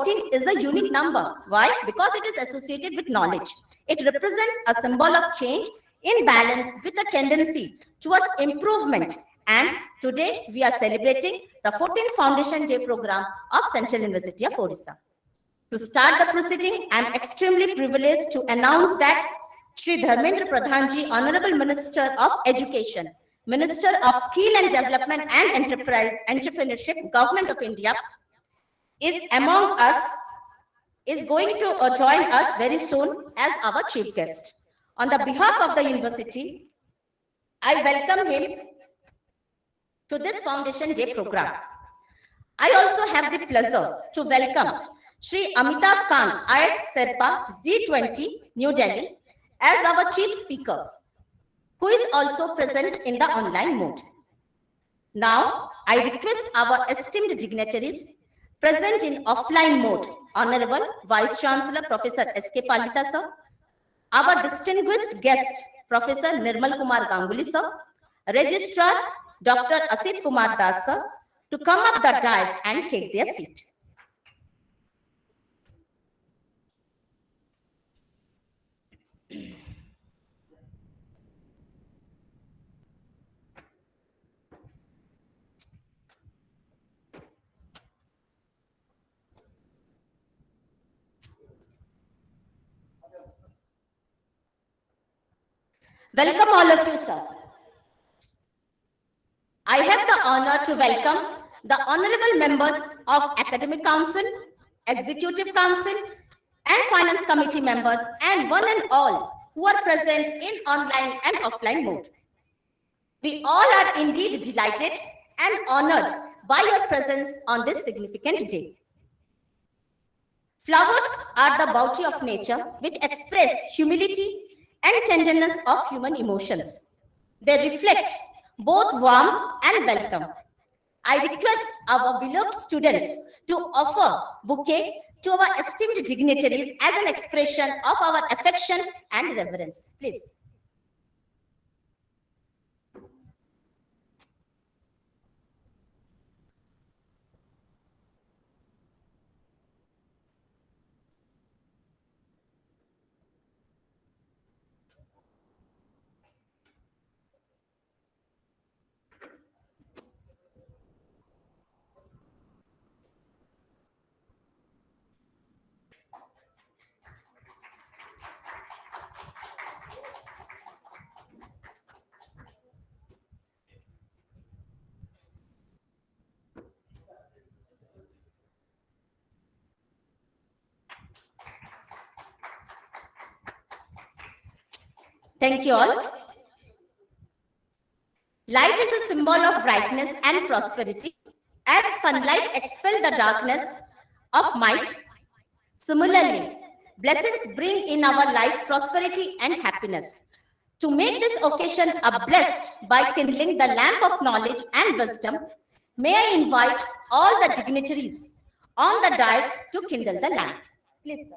14 is a unique number. Why? Because it is associated with knowledge. It represents a symbol of change in balance with a tendency towards improvement. And today we are celebrating the 14th Foundation Day program of Central University of Odisha. To start the proceeding, I am extremely privileged to announce that Shri Dharmendra Pradhanji, Honorable Minister of Education, Minister of Skill and Development and Entrepreneurship, Government of India, is among us, is going to join us very soon as our chief guest. On the behalf of the university, I welcome him to this Foundation Day program. I also have the pleasure to welcome Shri Amitabh Kant, IS Serpa, Z20, New Delhi, as our chief speaker, who is also present in the online mode. Now, I request our esteemed dignitaries present in offline mode, Honorable Vice Chancellor Professor S.K. Palita sir, our distinguished guest Professor Nirmal Kumar Ganguly sir, Registrar Dr. Asit Kumar Das sir, to come up the dais and take their seat. Welcome all of you, sir. I have the honor to welcome the honorable members of Academic Council, Executive Council, and Finance Committee members, and one and all who are present in online and offline mode. We all are indeed delighted and honored by your presence on this significant day. Flowers are the bounty of nature which express humility and tenderness of human emotions. They reflect both warmth and welcome. I request our beloved students to offer bouquet to our esteemed dignitaries as an expression of our affection and reverence. Please. Thank you all. Light is a symbol of brightness and prosperity. As sunlight expels the darkness of might, similarly, blessings bring in our life prosperity and happiness. To make this occasion a blessed by kindling the lamp of knowledge and wisdom, may I invite all the dignitaries on the dais to kindle the lamp. Please, sir.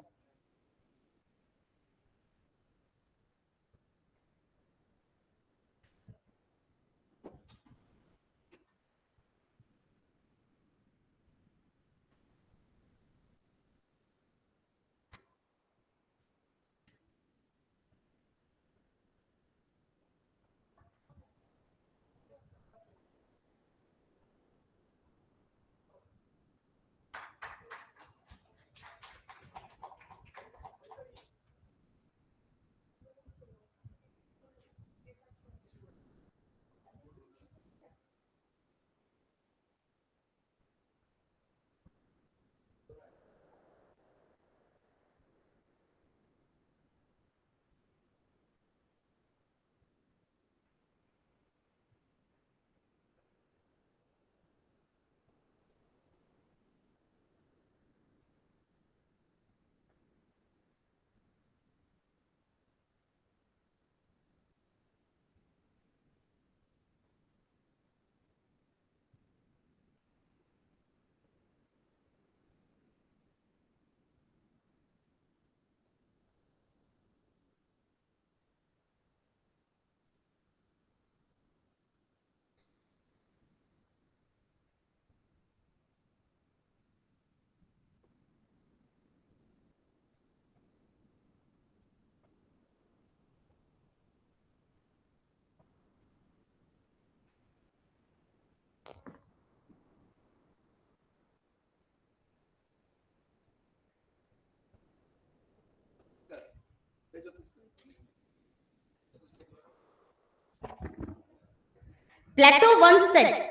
Plato once said,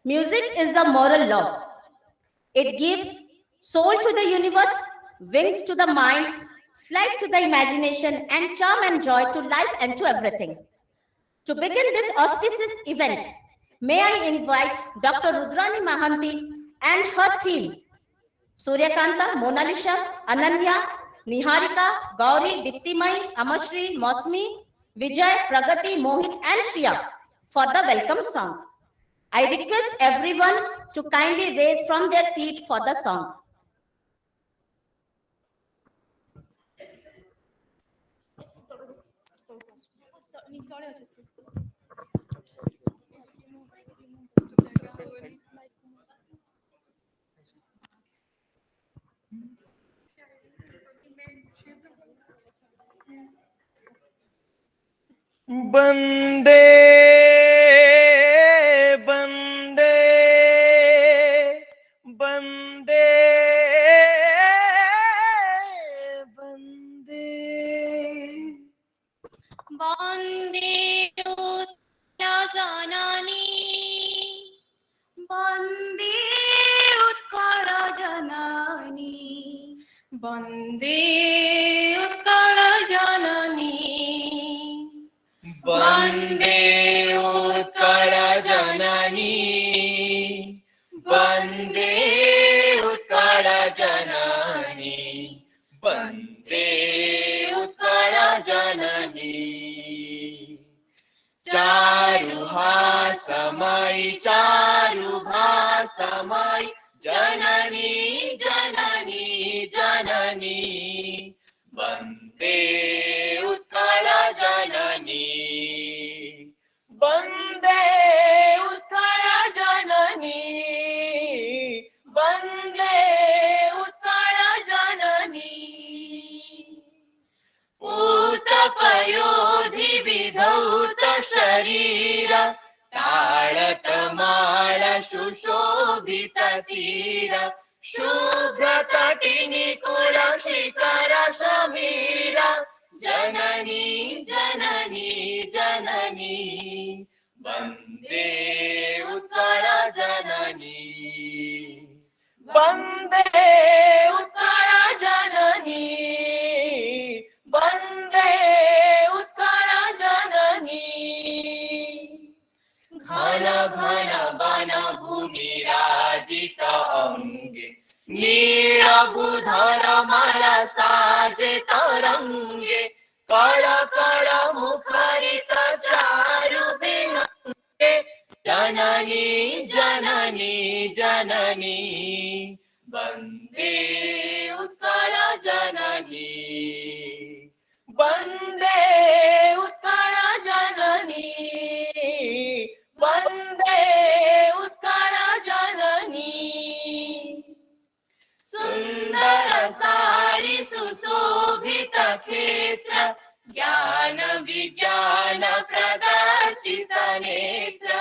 music is a moral law. It gives soul to the universe, wings to the mind, flight to the imagination, and charm and joy to life and to everything. To begin this auspicious event, may I invite Dr. Rudrani Mahanti and her team, Suryakanta, Monalisha, Ananya, Niharika, Gauri, Diptimai, Amashri, Mosmi, Vijay, Pragati, Mohit, and Shriya for the welcome song. I request everyone to kindly raise from their seat for the song. Bande, bande, bande, bande. Bande Utkala Janani, Bande Utkala Janani, Bande Utkala Janani, Bande Utkala Janani, Bande Utkala Janani, Bande Utkala Janani. चारु भासमय जननी जननी जननी वन्दे उत्कल जननी वन्दे उत्कल जननी वन्दे उत्कल जननी उत्तपयोधि विधौत शरीर ताळतमाळ सुशोभित तीर शुभ्रतटिनिकुल शिखर समीर जननी जननी जननी वन्दे उत्कल जननी वन्दे उत्कल जननी वन्दे उत्कल जननी घन घन वन भूमि राजित अंगे नीलबुधर मल साजे तरंगे कळ कळ मुखरित चारु विहंगे जननी जननी जननी वन्दे उत्कल जननी वन्दे उत्कल जननी वन्दे उत्कल जननी सुन्दर सारि सुशोभित क्षेत्र ज्ञान विज्ञान प्रदर्शित नेत्र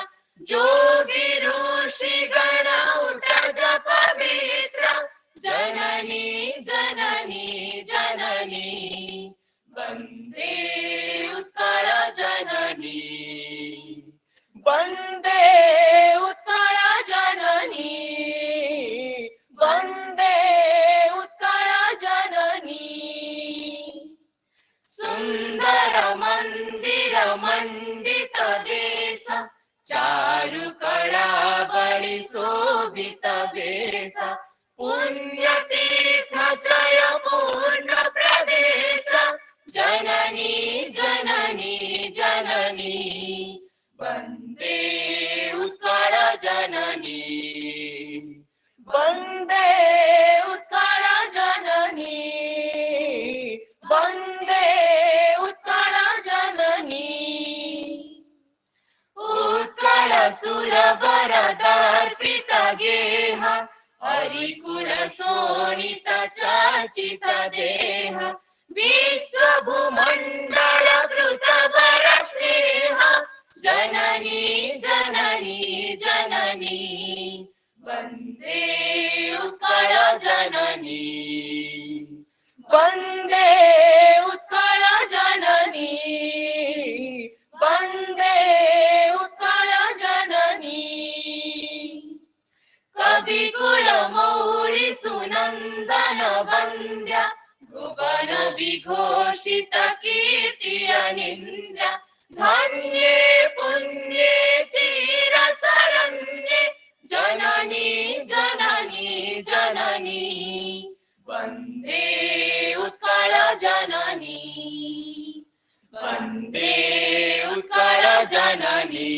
जोगी ऋषि गण उठ जप पवित्र जननी जननी जननी वन्दे उत्कल जननी वन्दे उत्कल जननी वन्दे उत्कल जननी सुन्दर मन्दिर मण्डित देश चारु कला बलि शोभित वेश पुण्यतीर्थ जय पूर्ण प्रदेश जननी जननी जननी वन्दे उत्कल जननी वन्दे उत्कल जननी वन्दे उत्कल जननी उत्कल सुरवर दर्पित गेह हरिकुल शोणित चर्चित देह विश्व भूमण्डल कृत वर स्नेह जननी जननी जननी वन्दे उत्कल जननी वन्दे उत्कल जननी वन्दे उत्कल विकुल मौळि सुनन्दन वन्द्य भुवन विघोषित कीर्तिय निन्द्य धन्ये पुण्ये चिर शरण्ये जननी जननी जननी वन्दे उत्कल जननी वन्दे उत्कल जननी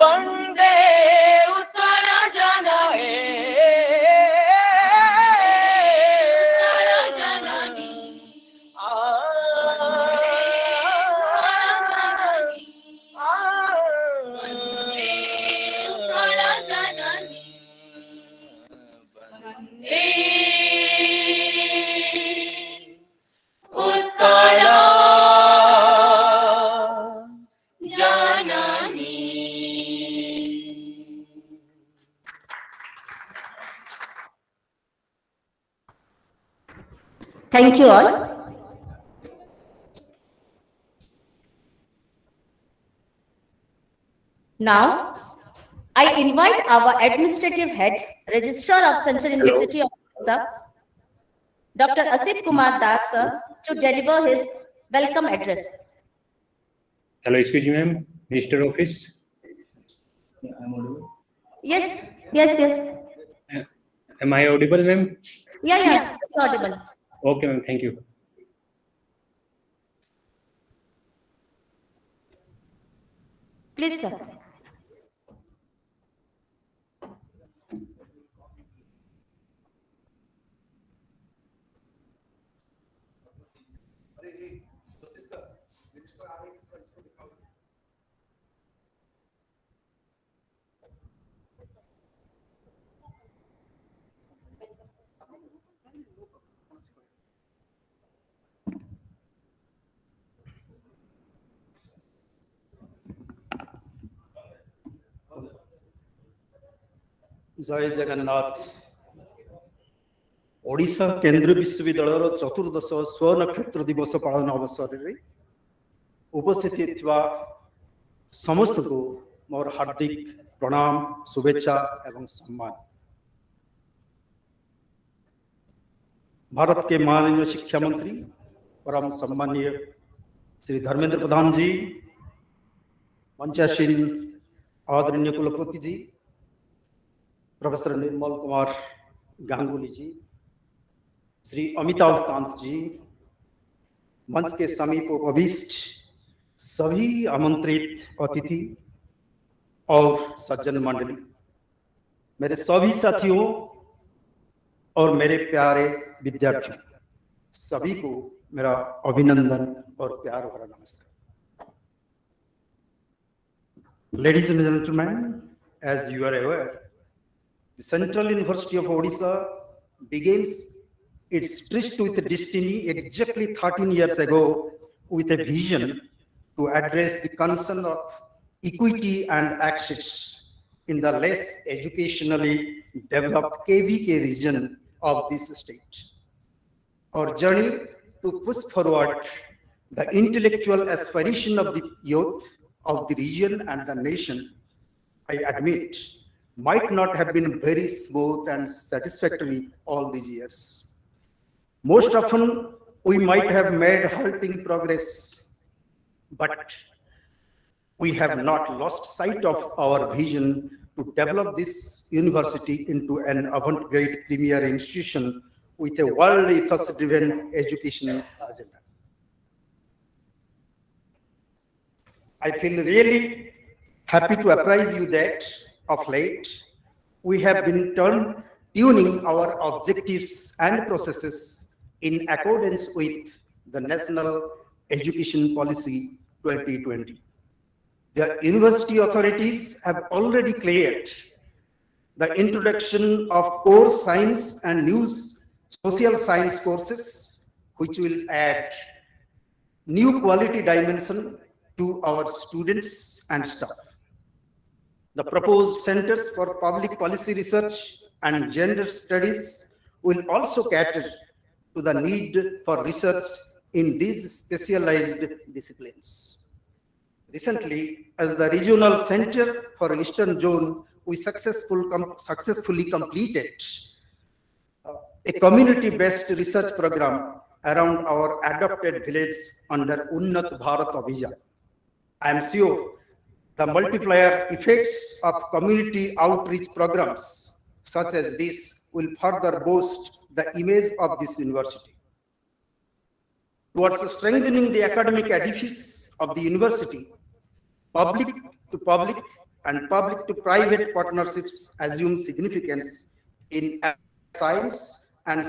वन्दे उत्कल जननी Thank you all. Now, I invite our administrative head, Registrar of Central University of Odisha, Dr. Asit Kumar Das, sir, to deliver his welcome address. Hello, excuse me, ma'am. Register office. Yes, yes, yes. Am I audible, ma'am? Yeah, it's audible. Okay, ma'am. Thank you. Please, sir. जय जगन्नाथ। ओडिशा केंद्रीय विश्वविद्यालय चतुर्दश स्वर्ण नक्षत्र दिवस पालन अवसर में उपस्थित थिबा समस्त को मोर हार्दिक प्रणाम, शुभेच्छा एवं सम्मान। भारत के माननीय शिक्षा मंत्री परम सम्मानीय श्री धर्मेंद्र प्रधान जी, मंचासीन आदरणीय कुलपति जी, प्रोफेसर निर्मल कुमार गांगुली जी, श्री अमिताभ कांत जी, मंच के समीप उपविष्ट सभी आमंत्रित अतिथि और सज्जन मंडली, मेरे सभी साथियों और मेरे प्यारे विद्यार्थियों, सभी को मेरा अभिनंदन और प्यार भरा नमस्कार। Ladies and gentlemen, as you are aware, the Central University of Odisha begins its tryst with destiny exactly 13 years ago with a vision to address the concern of equity and access in the less educationally developed KVK region of this state. Our journey to push forward the intellectual aspiration of the youth of the region and the nation, I admit, might not have been very smooth and satisfactory all these years. Most often, we might have made halting progress, but we have not lost sight of our vision to develop this university into an avant-garde premier institution with a world ethos-driven education agenda. I feel really happy to apprise you that of late, we have been tuning our objectives and processes in accordance with the National Education Policy 2020. The university authorities have already cleared the introduction of core science and new social science courses, which will add new quality dimension to our students and staff. The proposed centers for public policy research and gender studies will also cater to the need for research in these specialized disciplines. Recently, as the regional center for Eastern Zone, we successfully completed a community-based research program around our adopted village under Unnat Bharat Abhijan. I am sure the multiplier effects of community outreach programs such as this will further boost the image of this university. Towards strengthening the academic edifice of the university, public to public and public to private partnerships assume significance in science and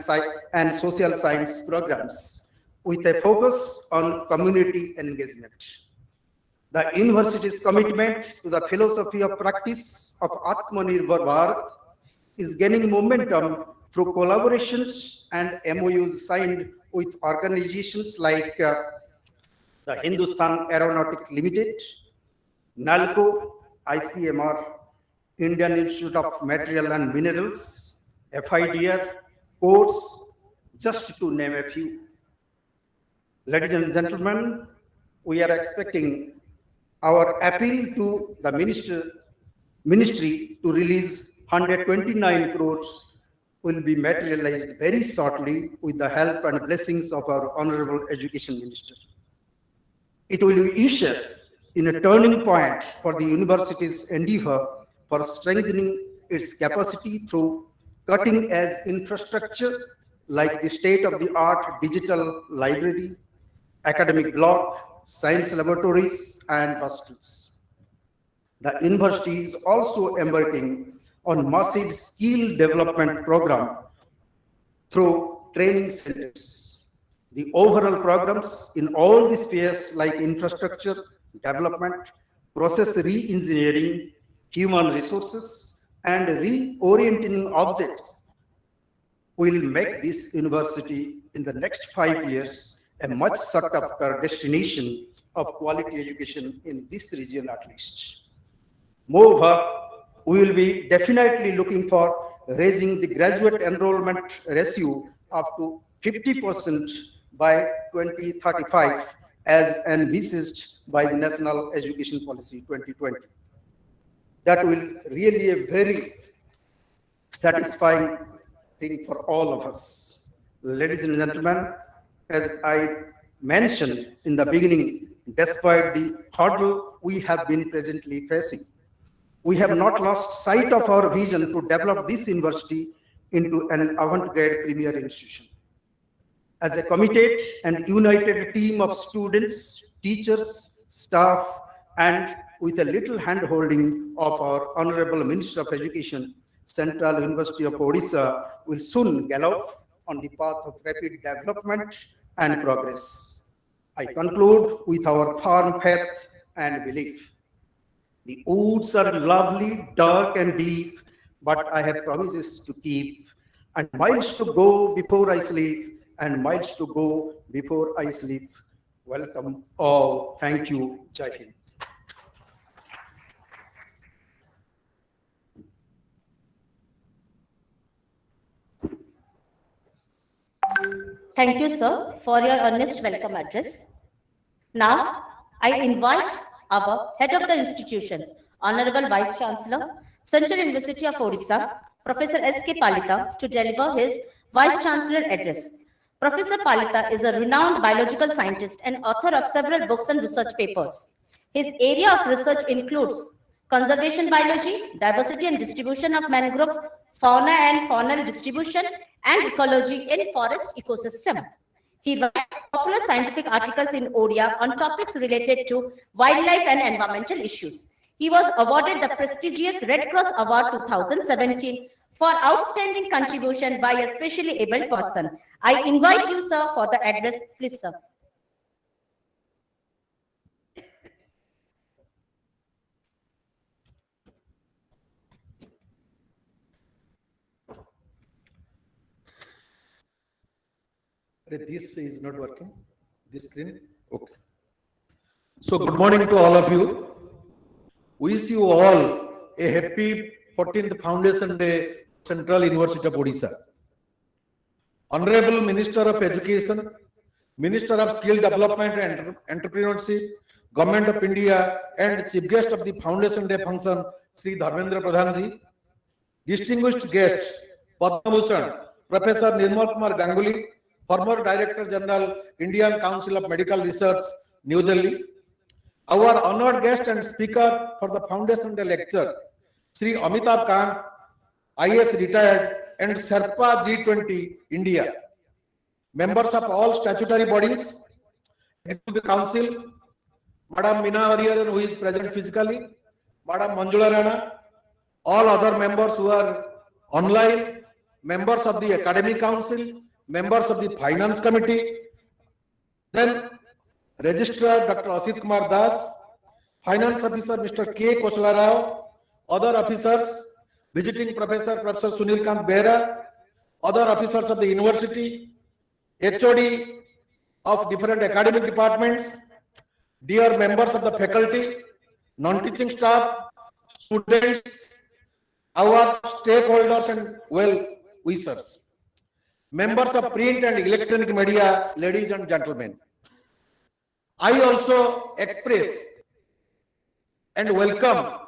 social science programs with a focus on community engagement. The university's commitment to the philosophy of practice of Atmanirbhar Bharat is gaining momentum through collaborations and MOUs signed with organizations like the Hindustan Aeronautic Limited, NALCO, ICMR, Indian Institute of Material and Minerals, FIDR, courts, just to name a few. Ladies and gentlemen, we are expecting our appeal to the ministry to release 129 crores will be materialized very shortly with the help and blessings of our Honorable Education Minister. It will usher in a turning point for the university's endeavor for strengthening its capacity through cutting-edge infrastructure like the state-of-the-art digital library, academic block, science laboratories, and hostels. The university is also embarking on massive skill development program through training centers. The overall programs in all these spheres like infrastructure, development, process re-engineering, human resources, and reorienting objects will make this university in the next 5 years a much sought after destination of quality education in this region at least. Moreover, we will be definitely looking for raising the graduate enrollment ratio up to 50% by 2035 as envisaged by the National Education Policy 2020. That will really be a very satisfying thing for all of us. Ladies and gentlemen, as I mentioned in the beginning, despite the hurdle we have been presently facing, we have not lost sight of our vision to develop this university into an avant-garde premier institution. As a committed and united team of students, teachers, staff, and with a little hand-holding of our Honorable Minister of Education, Central University of Odisha will soon gallop on the path of rapid development and progress. I conclude with our firm faith and belief. The woods are lovely, dark and deep, but I have promises to keep, and miles to go before I sleep, and miles to go before I sleep. Welcome all. Thank you. Jai Hind. Thank you, sir, for your earnest welcome address. Now, I invite our head of the institution, Honorable Vice Chancellor, Central University of Odisha, Professor S.K. Palita, to deliver his Vice Chancellor address. Professor Palita is a renowned biological scientist and author of several books and research papers. His area of research includes conservation biology, diversity and distribution of mangrove, fauna and faunal distribution, and ecology in forest ecosystem. He writes popular scientific articles in Odia on topics related to wildlife and environmental issues. He was awarded the prestigious Red Cross Award 2017 for outstanding contribution by a specially abled person. I invite you, sir, for the address. Please, sir. This is not working. This screen? Okay. So good morning to all of you. Wish you all a happy 14th Foundation Day, Central University of Odisha. Honorable Minister of Education, Minister of Skill Development and Entrepreneurship, Government of India, and Chief Guest of the Foundation Day function, Sri Dharmendra Pradhan ji, distinguished guests, Padma Bhushan, Professor Nirmal Kumar Ganguly, former Director General, Indian Council of Medical Research, New Delhi. Our honored guest and speaker for the Foundation Day lecture, Sri Amitabh Kant, IS retired and Sherpa G20 India. Members of all statutory bodies, Executive Council, Madam Meena Hariharan, who is present physically, Madam Manjula Rana, all other members who are online, members of the Academic Council, members of the Finance Committee, then Registrar Dr. Asit Kumar Das, Finance Officer Mr. K. Kosala Rao, other officers, visiting Professor Sunil Kant Behra, other officers of the university, HOD of different academic departments, dear members of the faculty, non-teaching staff, students, our stakeholders and well-wishers, members of print and electronic media, ladies and gentlemen. I also express and welcome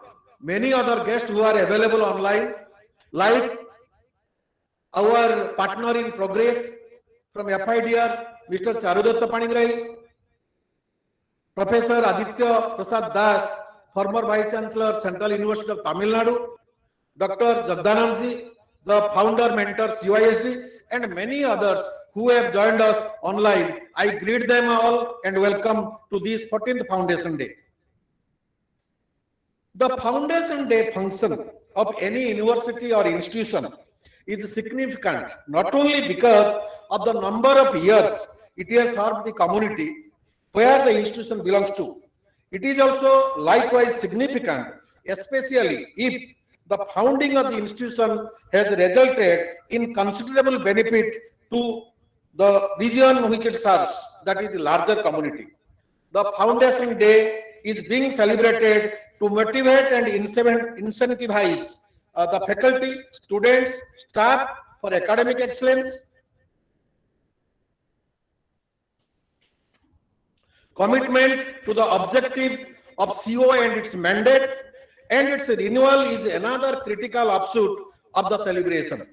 many other guests who are available online, like our partner in progress from FIDR, Mr. Charudatta Panigrai, Professor Aditya Prasad Das, former Vice Chancellor, Central University of Tamil Nadu, Dr. Jagdanamji, the founder mentors UISD, and many others who have joined us online. I greet them all and welcome to this 14th Foundation Day. The Foundation Day function of any university or institution is significant not only because of the number of years it has served the community where the institution belongs to. It is also likewise significant, especially if the founding of the institution has resulted in considerable benefit to the region which it serves, that is the larger community. The Foundation Day is being celebrated to motivate and incentivize the faculty, students, staff for academic excellence, commitment to the objective of CO and its mandate, and its renewal is another critical offshoot of the celebration.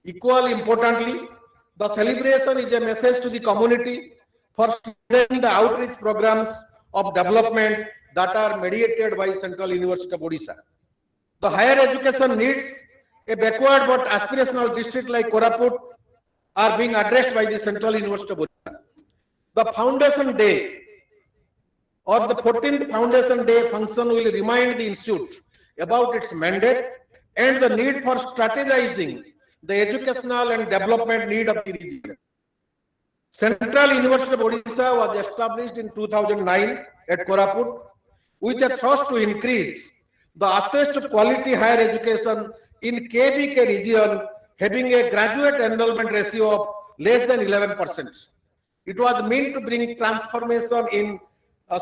Equally importantly, the celebration is a message to the community for strengthening the outreach programs of development that are mediated by Central University of Odisha. The higher education needs a backward but aspirational district like Koraput are being addressed by the Central University of Odisha. The Foundation Day or the 14th Foundation Day function will remind the institute about its mandate and the need for strategizing the educational and development need of the region. Central University of Odisha was established in 2009 at Koraput with a thrust to increase the access to quality higher education in KBK region having a graduate enrollment ratio of less than 11%. It was meant to bring transformation in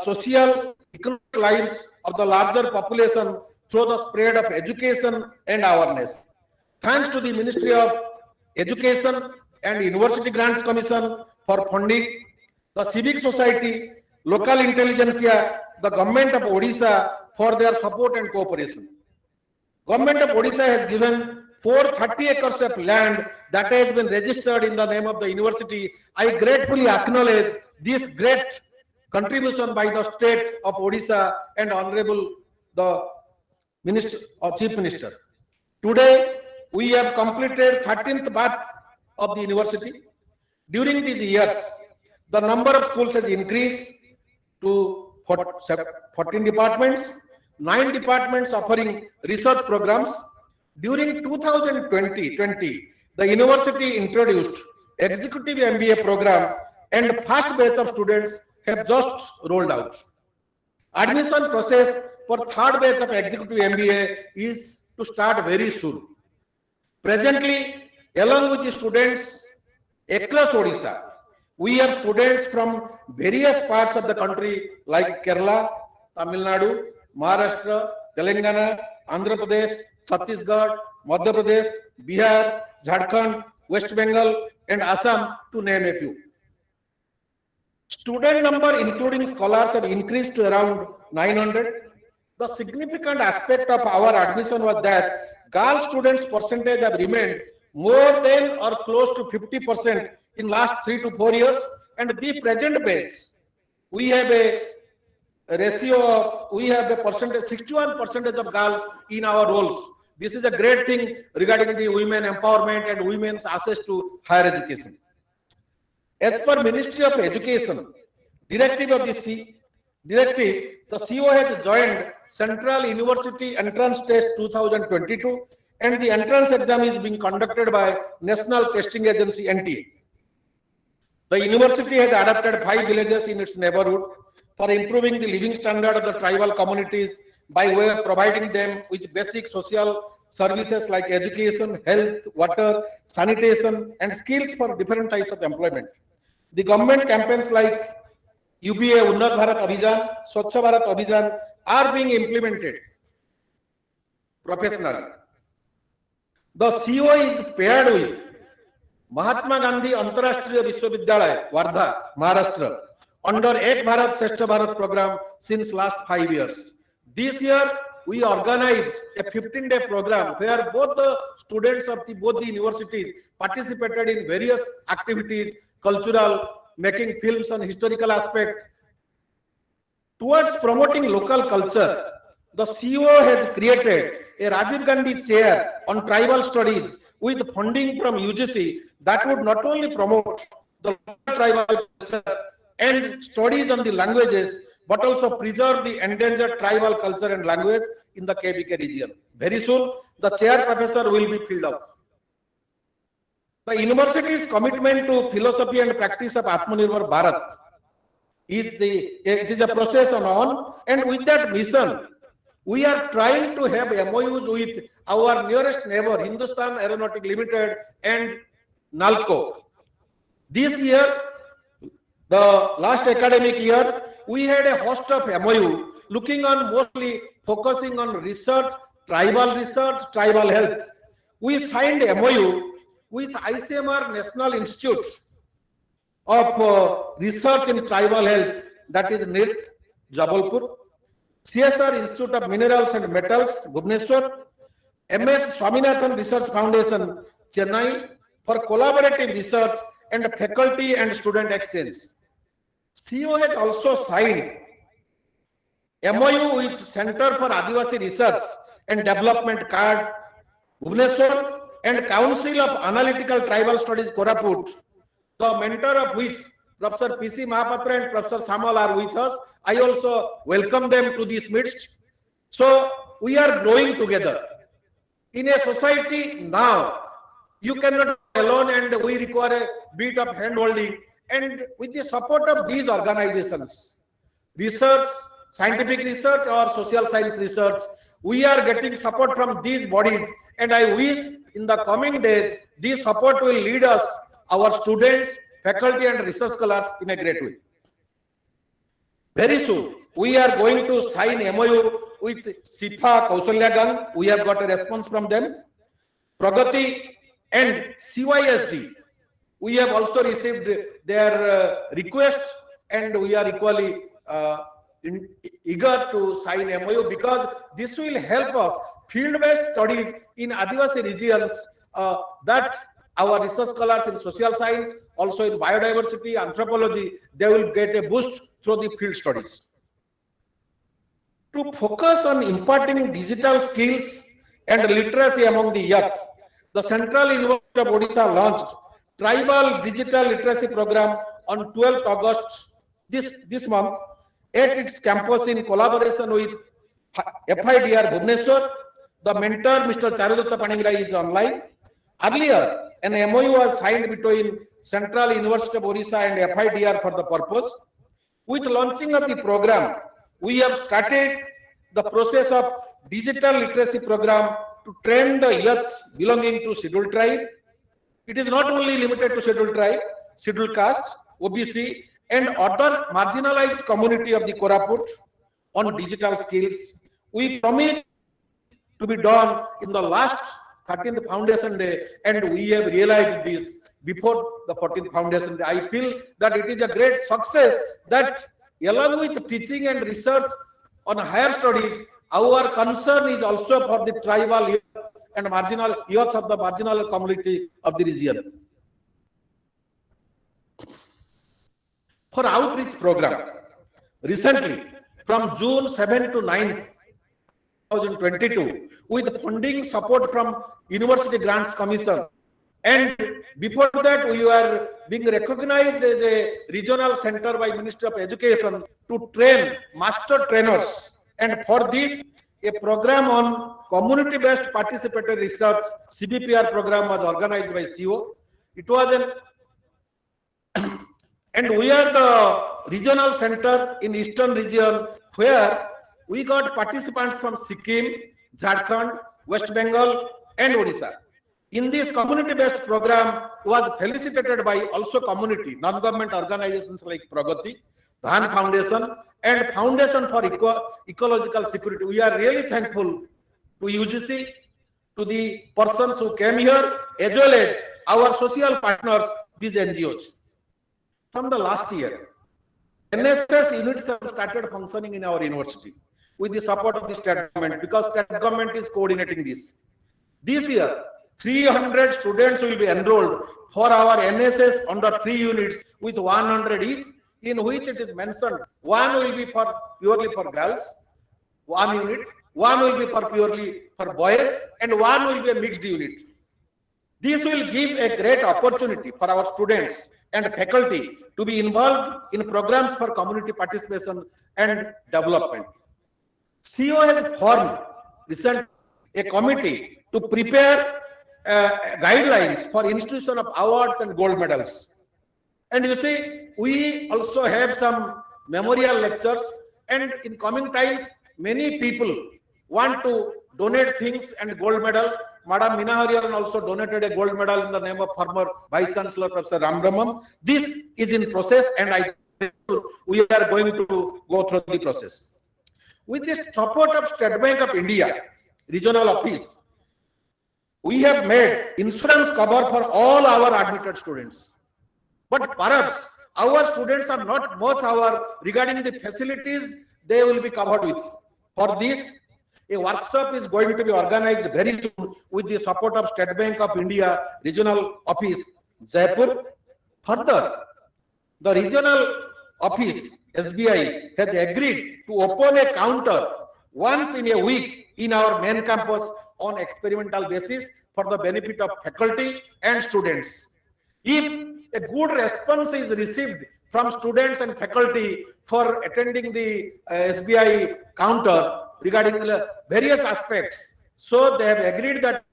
social economic lives of the larger population through the spread of education and awareness. Thanks to the Ministry of Education and University Grants Commission for funding, the civic society, local intelligentsia, the government of Odisha for their support and cooperation. Government of Odisha has given 430 acres of land that has been registered in the name of the university. I gratefully acknowledge this great contribution by the state of Odisha and Honorable the Minister or Chief Minister. Today, we have completed 13th birth of the university. During these years, the number of schools has increased to 14 departments, 9 departments offering research programs. During 2020, the university introduced Executive MBA program and first batch of students have just rolled out. Admission process for third batch of Executive MBA is to start very soon. Presently, along with the students across Odisha, we have students from various parts of the country like Kerala, Tamil Nadu, Maharashtra, Telangana, Andhra Pradesh, Chhattisgarh, Madhya Pradesh, Bihar, Jharkhand, West Bengal, and Assam, to name a few. Student number, including scholars, have increased to around 900. The the significant aspect of our admission was that girl students percentage have remained more than or close to 50% in last 3 to 4 years, and the present batch we have a ratio, we have a percentage, 61% of girls in our roles. This is a great thing regarding the women empowerment and women's access to higher education. As per Ministry of Education, directive, the CO has joined Central University Entrance Test 2022, and the entrance exam is being conducted by National Testing Agency (NTA). The university has adopted 5 villages in its neighborhood for improving the living standard of the tribal communities by way of providing them with basic social services like education, health, water, sanitation, and skills for different types of employment. The government campaigns like UBA, Unnat Bharat Abhijan, Swachh Bharat Abhijan are being implemented professionally. The CO is paired with Mahatma Gandhi Antarashtriya Vishwavidyalaya, Wardha, Maharashtra, under Ek Bharat Shreshtha Bharat program since last 5 years. This year, we organized a 15-day program where both the students of both the universities participated in various activities, cultural, making films on historical aspect. Towards promoting local culture, the CO has created a Rajiv Gandhi chair on tribal studies with funding from UGC that would not only promote the tribal culture and studies on the languages, but also preserve the endangered tribal culture and language in the KBK region. Very soon, the chair professor will be filled up. The university's commitment to philosophy and practice of Atmanirbhar Bharat is a process on, and with that mission, we are trying to have MOUs with our nearest neighbor, Hindustan Aeronautic Limited and NALCO. This year, the last academic year, we had a host of MOU looking on mostly focusing on research, tribal health. We signed MOU with ICMR National Institute of Research in Tribal Health, that is NIRT, Jabalpur, CSR Institute of Minerals and Metals, Bhubaneswar, MS Swaminathan Research Foundation, Chennai, for collaborative research and faculty and student exchange. CO has also signed MOU with Center for Adivasi Research and Development CARD, Bhubaneswar, and Council of Analytical Tribal Studies, Koraput, the mentor of which Professor P.C. Mahapatra and Professor Samal are with us. I also welcome them to this midst. So we are growing together. In a society now, you cannot be alone, and we require a bit of hand-holding. And with the support of these organizations, research, scientific research or social science research, we are getting support from these bodies. And I wish in the coming days, this support will lead us, our students, faculty and research scholars in a great way. Very soon, we are going to sign MOU with SIFA Kausalyagang. We have got a response from them. Pragati and CYSD. We have also received their request, and we are equally eager to sign MOU because this will help us field-based studies in Adivasi regions that our research scholars in social science, also in biodiversity, anthropology, they will get a boost through the field studies. To focus on imparting digital skills and literacy among the youth, the Central University of Odisha launched Tribal Digital Literacy Program on 12th August this month at its campus in collaboration with FIDR Bhubaneswar. The mentor, Mr. Charudutta Panigrahi, is online. Earlier, an MOU was signed between Central University of Odisha and FIDR for the purpose. With launching of the program, we have started the process of digital literacy program to train the youth belonging to scheduled tribe. It is not only limited to scheduled tribe, scheduled caste, OBC, and other marginalized community of the Koraput on digital skills. We promise to be done in the last 13th Foundation Day, and we have realized this before the 14th Foundation Day. I feel that it is a great success that along with teaching and research on higher studies, our concern is also for the tribal youth and marginal youth of the marginal community of the region. For outreach program, recently from June 7 to 9, 2022, with funding support from University Grants Commission, and before that we were being recognized as a regional center by Ministry of Education to train master trainers, and for this a program on community-based participatory research CBPR program was organized by CO. It was an and we are the regional center in eastern region where we got participants from Sikkim, Jharkhand, West Bengal and Odisha. In this community-based program was felicitated by also community, non-government organizations like Pragati, Dhan Foundation and Foundation for Ecological Security. We are really thankful to UGC, to the persons who came here, as well as our social partners, these NGOs. From the last year, NSS units have started functioning in our university with the support of the state government, because state government is coordinating this. This year, 300 students will be enrolled for our NSS under 3 units with 100 each, in which it is mentioned one will be for purely for girls, 1 unit, one will be for purely for boys, and one will be a mixed unit. This will give a great opportunity for our students and faculty to be involved in programs for community participation and development. CO has formed recently a committee to prepare guidelines for institution of awards and gold medals. And you see, we also have some memorial lectures, and in coming times, many people want to donate things and gold medal. Madam Meena Hariharan also donated a gold medal in the name of former Vice Chancellor Professor Ram Brahmam. This is in process, and I think we are going to go through the process. With the support of State Bank of India regional office, we have made insurance cover for all our admitted students. But perhaps our students are not much aware regarding the facilities they will be covered with. For this, a workshop is going to be organized very soon with the support of State Bank of India regional office, Jaipur. Further, the regional office, SBI, has agreed to open a counter once in a week in our main campus on experimental basis for the benefit of faculty and students. If a good response is received from students and faculty for attending the SBI counter regarding the various aspects, so they have agreed that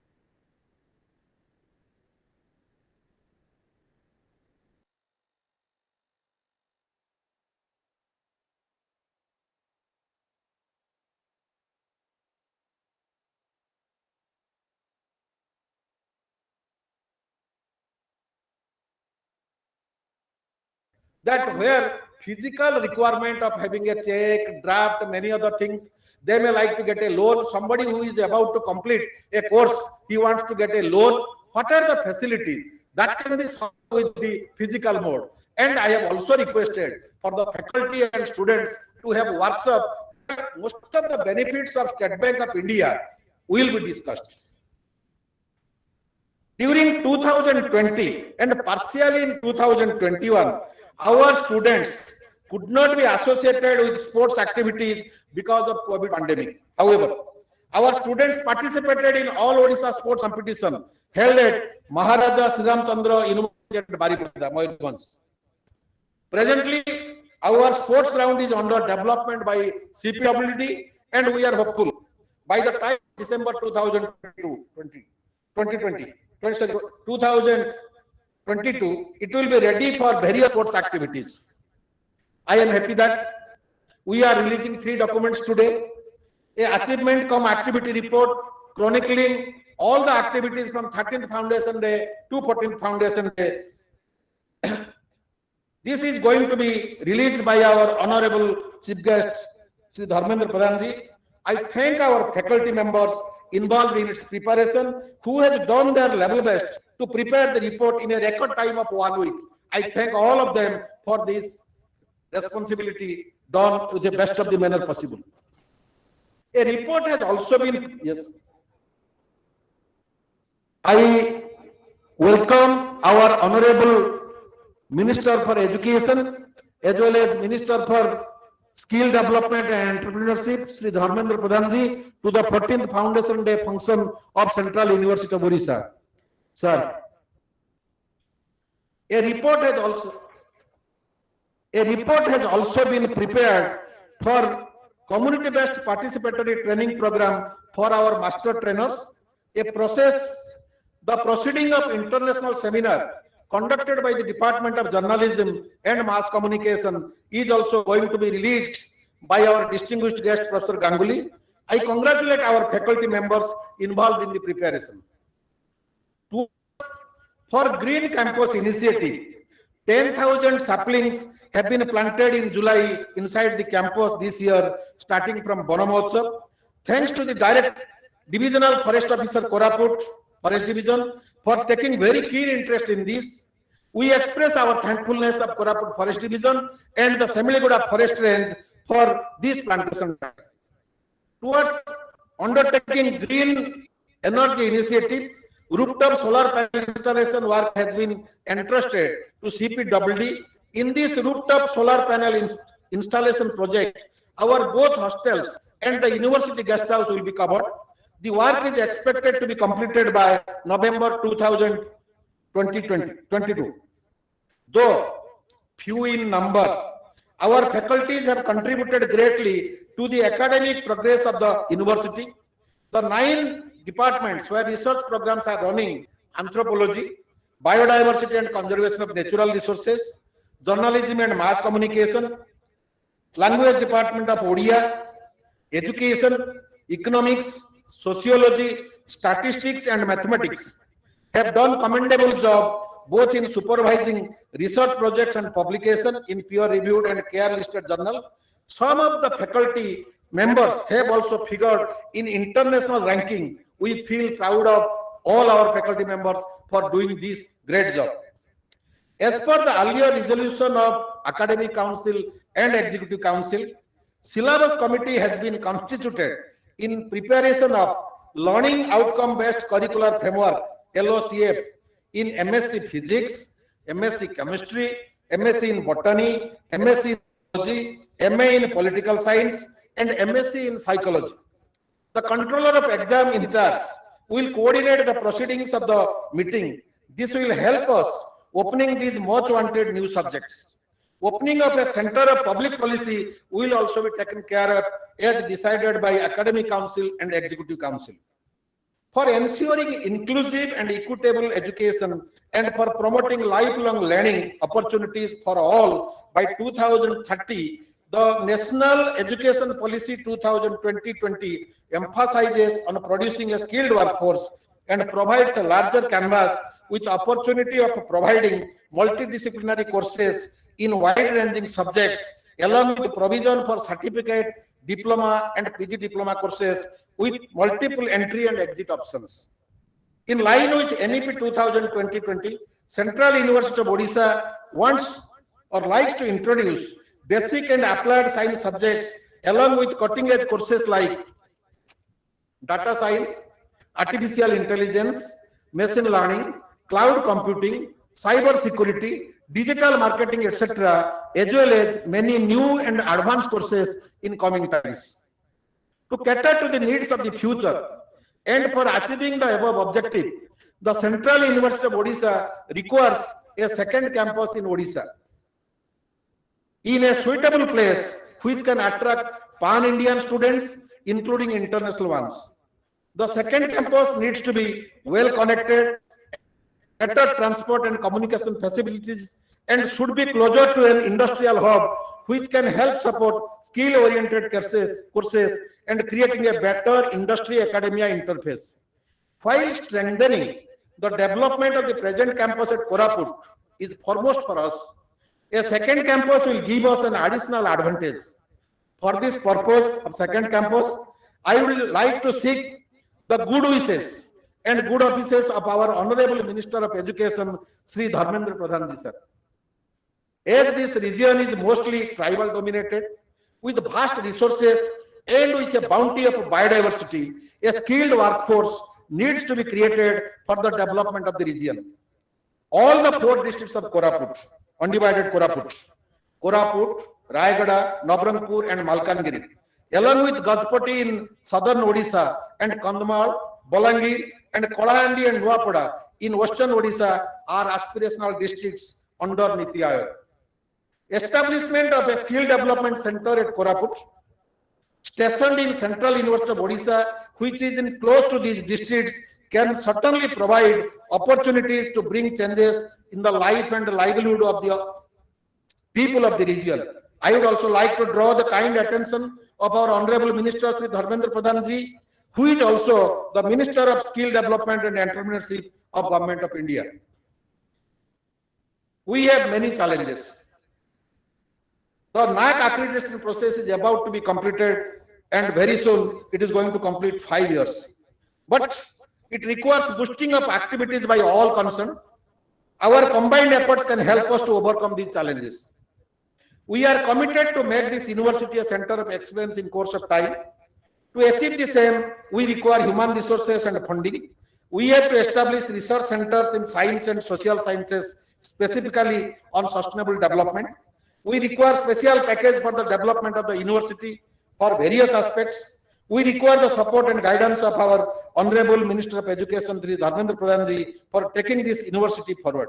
where physical requirement of having a check, draft, many other things, they may like to get a loan. Somebody who is about to complete a course, he wants to get a loan. What are the facilities? That can be solved with the physical mode. And I have also requested for the faculty and students to have workshop. Most of the benefits of State Bank of India will be discussed. During 2020 and partially in 2021, our students could not be associated with sports activities because of COVID pandemic. However, our students participated in all Odisha sports competition held at Maharaja Sri Ramchandra University at Baripada, Mayurbhanj. Presently, our sports ground is under development by CPWD, and we are hopeful by the time December 2022, it will be ready for various sports activities. I am happy that we are releasing 3 documents today: a achievement cum activity report chronicling all the activities from 13th Foundation Day to 14th Foundation Day. This is going to be released by our Honorable Chief Guest, Sri Dharmendra Pradhanji. I thank our faculty members involved in its preparation, who has done their level best to prepare the report in a record time of 1 week. I thank all of them for this responsibility done to the best of the manner possible. A report has also been, yes. I welcome our Honorable Minister for Education as well as Minister for Skill Development and Entrepreneurship, Sri Dharmendra Pradhanji, to the 14th Foundation Day function of Central University of Odisha. Sir, a report has also been prepared for community-based participatory training program for our master trainers. The proceeding of international seminar conducted by the Department of Journalism and Mass Communication is also going to be released by our distinguished guest, Professor Ganguly. I congratulate our faculty members involved in the preparation. For Green Campus Initiative, 10,000 saplings have been planted in July inside the campus this year, starting from Bonamotsav. Thanks to the direct Divisional Forest Officer Koraput Forest Division for taking very keen interest in this. We express our thankfulness of Koraput Forest Division and the Semiligoda Forest Range for this plantation. Towards undertaking green energy initiative, rooftop solar panel installation work has been entrusted to CPWD. In this rooftop solar panel installation project, our both hostels and the university guest house will be covered. The work is expected to be completed by November 2022. Though few in number, our faculties have contributed greatly to the academic progress of the university. The 9 departments where research programs are running: anthropology, biodiversity and conservation of natural resources, journalism and mass communication, language department of Odia, education, economics, sociology, statistics and mathematics have done commendable job both in supervising research projects and publication in peer-reviewed and care-listed journal. Some of the faculty members have also figured in international ranking. We feel proud of all our faculty members for doing this great job. As per the earlier resolution of Academic Council and Executive Council, syllabus committee has been constituted in preparation of Learning Outcome-Based Curricular Framework (LOCF) in MSc Physics, MSc Chemistry, MSc in Botany, MSc in Biology, MA in Political Science, and MSc in Psychology. The controller of exam in charge will coordinate the proceedings of the meeting. This will help us opening these much wanted new subjects. Opening of a center of public policy will also be taken care of as decided by Academic Council and Executive Council. For ensuring inclusive and equitable education and for promoting lifelong learning opportunities for all by 2030, the National Education Policy 2020 emphasizes on producing a skilled workforce and provides a larger canvas with opportunity of providing multidisciplinary courses in wide-ranging subjects, along with provision for certificate, diploma, and PG diploma courses with multiple entry and exit options. In line with NEP 2020, Central University of Odisha wants or likes to introduce basic and applied science subjects along with cutting-edge courses like data science, artificial intelligence, machine learning, cloud computing, cyber security, digital marketing, etc., as well as many new and advanced courses in coming times. To cater to the needs of the future and for achieving the above objective, the Central University of Odisha requires a second campus in Odisha in a suitable place which can attract pan-Indian students, including international ones. The second campus needs to be well connected, better transport and communication facilities, and should be closer to an industrial hub which can help support skill-oriented courses and creating a better industry-academia interface. While strengthening the development of the present campus at Koraput is foremost for us, a second campus will give us an additional advantage. For this purpose of second campus, I would like to seek the good wishes and good offices of our Honorable Minister of Education, Sri Dharmendra Pradhanji sir. As this region is mostly tribal dominated, with vast resources and with a bounty of biodiversity, a skilled workforce needs to be created for the development of the region. All the 4 districts of Koraput, undivided Koraput, Rayagada, Nabarangpur and Malkangiri, along with Gajpati in southern Odisha and Kandhamal, Bolangir and Kalahandi and Nuapada in western Odisha are aspirational districts under Niti Aayog. Establishment of a skill development center at Koraput, stationed in Central University of Odisha, which is in close to these districts, can certainly provide opportunities to bring changes in the life and livelihood of the people of the region. I would also like to draw the kind attention of our Honorable Minister Sri Dharmendra Pradhan ji, who is also the Minister of Skill Development and Entrepreneurship of Government of India. We have many challenges. The NAAC accreditation process is about to be completed, and very soon it is going to complete 5 years. But it requires boosting up activities by all concerned. Our combined efforts can help us to overcome these challenges. We are committed to make this university a center of excellence in course of time. To achieve the same, we require human resources and funding. We have to establish research centers in science and social sciences, specifically on sustainable development. We require special package for the development of the university for various aspects. We require the support and guidance of our Honorable Minister of Education, Sri Dharmendra Pradhan ji, for taking this university forward.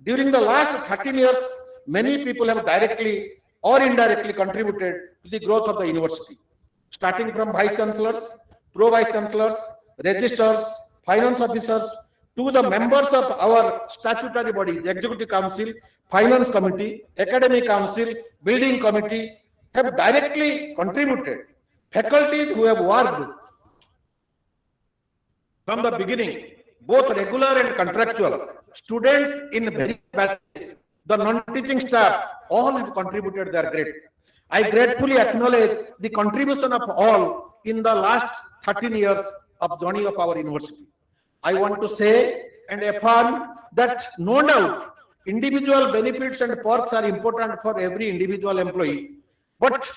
During the last 13 years, many people have directly or indirectly contributed to the growth of the university, starting from vice chancellors, pro-vice chancellors, registrars, finance officers, to the members of our statutory bodies, Executive Council, Finance Committee, Academic Council, Building Committee, have directly contributed. Faculties who have worked from the beginning, both regular and contractual, students in various batches, the non-teaching staff, all have contributed their great. I gratefully acknowledge the contribution of all in the last 13 years of journey of our university. I want to say and affirm that no doubt individual benefits and perks are important for every individual employee, but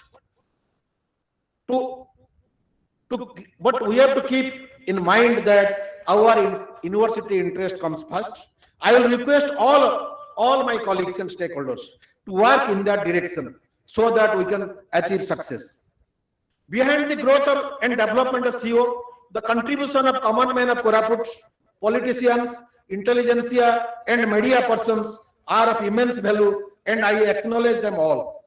we have to keep in mind that our university interest comes first. I will request all my colleagues and stakeholders to work in that direction so that we can achieve success. Behind the growth and development of CO, the contribution of common men of Koraput, politicians, intelligentsia and media persons are of immense value, and I acknowledge them all.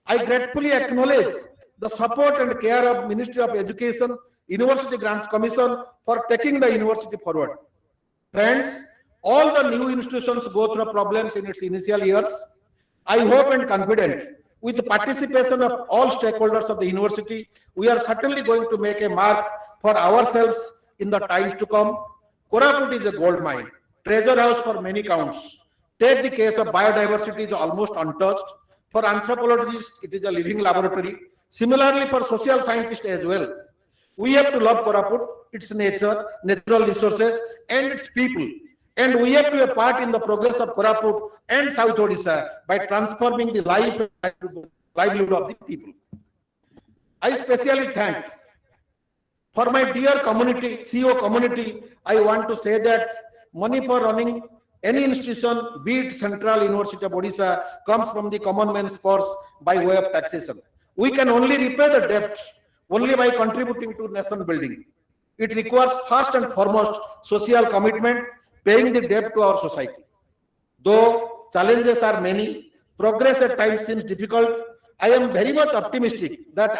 I gratefully acknowledge the support and care of Ministry of Education, University Grants Commission for taking the university forward. Friends, all the new institutions go through problems in its initial years. I hope and confident with the participation of all stakeholders of the university, we are certainly going to make a mark for ourselves in the times to come. Koraput is a gold mine, treasure house for many counts. Take the case of biodiversity is almost untouched. For anthropologists, it is a living laboratory. Similarly, for social scientists as well. We have to love Koraput, its nature, natural resources, and its people. And we have to be a part in the progress of Koraput and South Odisha by transforming the life and livelihood of the people. I especially thank for my dear community, CO community. I want to say that money for running any institution, be it Central University of Odisha, comes from the common man's purse by way of taxation. We can only repay the debt only by contributing to nation building. It requires first and foremost social commitment, paying the debt to our society. Though challenges are many, progress at times seems difficult, I am very much optimistic that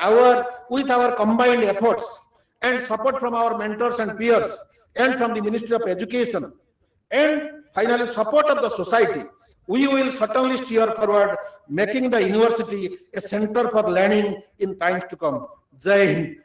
with our combined efforts and support from our mentors and peers and from the Ministry of Education and finally support of the society, we will certainly steer forward, making the university a center for learning in times to come. Jai Hind.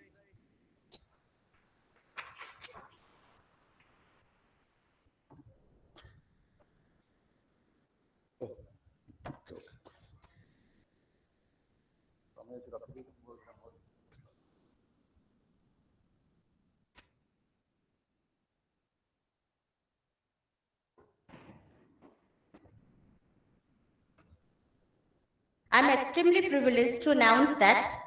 I'm extremely privileged to announce that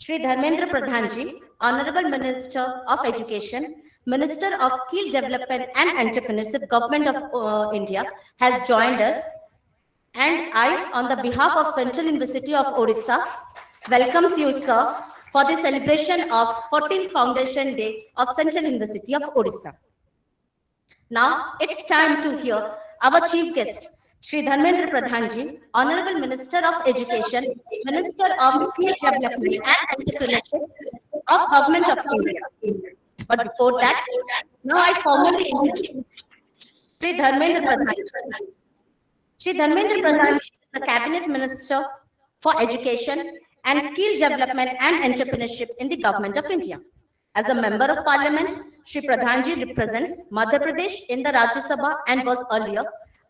Shri Dharmendra Pradhanji, Honorable Minister of Education, Minister of Skill Development and Entrepreneurship, Government of India, has joined us. And I, on the behalf of Central University of Odisha, welcomes you, sir, for the celebration of 14th Foundation Day of Central University of Odisha. Now, it's time to hear our chief guest, Shri Dharmendra Pradhanji, Honorable Minister of Education, Minister of Skill Development and Entrepreneurship of Government of India. But before that, now I formally introduce Shri Dharmendra Pradhanji. Shri Dharmendra Pradhanji is the Cabinet Minister for Education and Skill Development and Entrepreneurship in the Government of India. As a Member of Parliament, Shri Pradhanji represents Madhya Pradesh in the Rajya Sabha and was earlier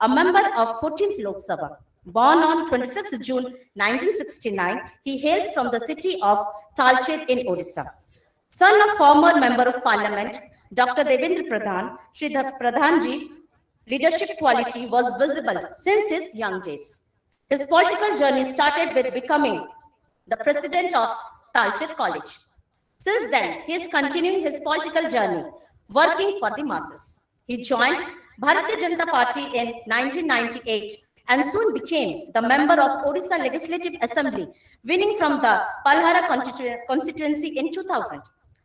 a member of 14th Lok Sabha. Born on 26 June 1969, he hails from the city of Talcher in Odisha. Son of former Member of Parliament, Dr. Devendra Pradhan, Shri Pradhanji leadership quality was visible since his young days. His political journey started with becoming the president of Talcher College. Since then, he is continuing his political journey, working for the masses. He joined Bharatiya Janata Party in 1998 and soon became the member of Odisha Legislative Assembly, winning from the Palhara constituency in 2000.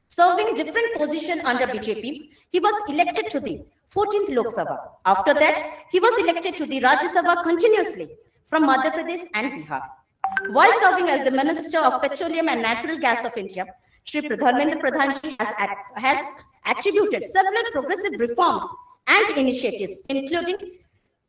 Serving different positions under BJP, he was elected to the 14th Lok Sabha. After that, he was elected to the Rajya Sabha continuously from Madhya Pradesh and Bihar. While serving as the Minister of Petroleum and Natural Gas of India, Shri Dharmendra Pradhanji has attributed several progressive reforms and initiatives, including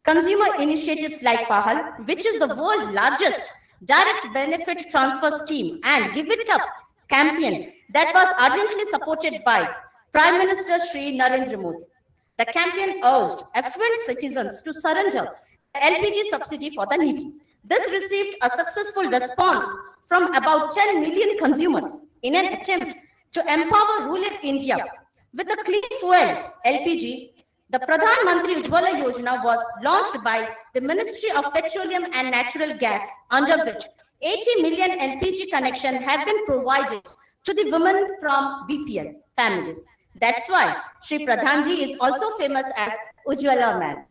consumer initiatives like PAHAL, which is the world's largest direct benefit transfer scheme, and Give It Up campaign that was ardently supported by Prime Minister Shri Narendra Modi. The campaign urged affluent citizens to surrender the LPG subsidy for the needy. This received a successful response from about 10 million consumers in an attempt to empower rural India with a clean fuel LPG. The Pradhan Mantri Ujjwala Yojana was launched by the Ministry of Petroleum and Natural Gas, under which 80 million LPG connections have been provided to the women from BPL families. That's why Shri Pradhanji is also famous as Ujjwala Man.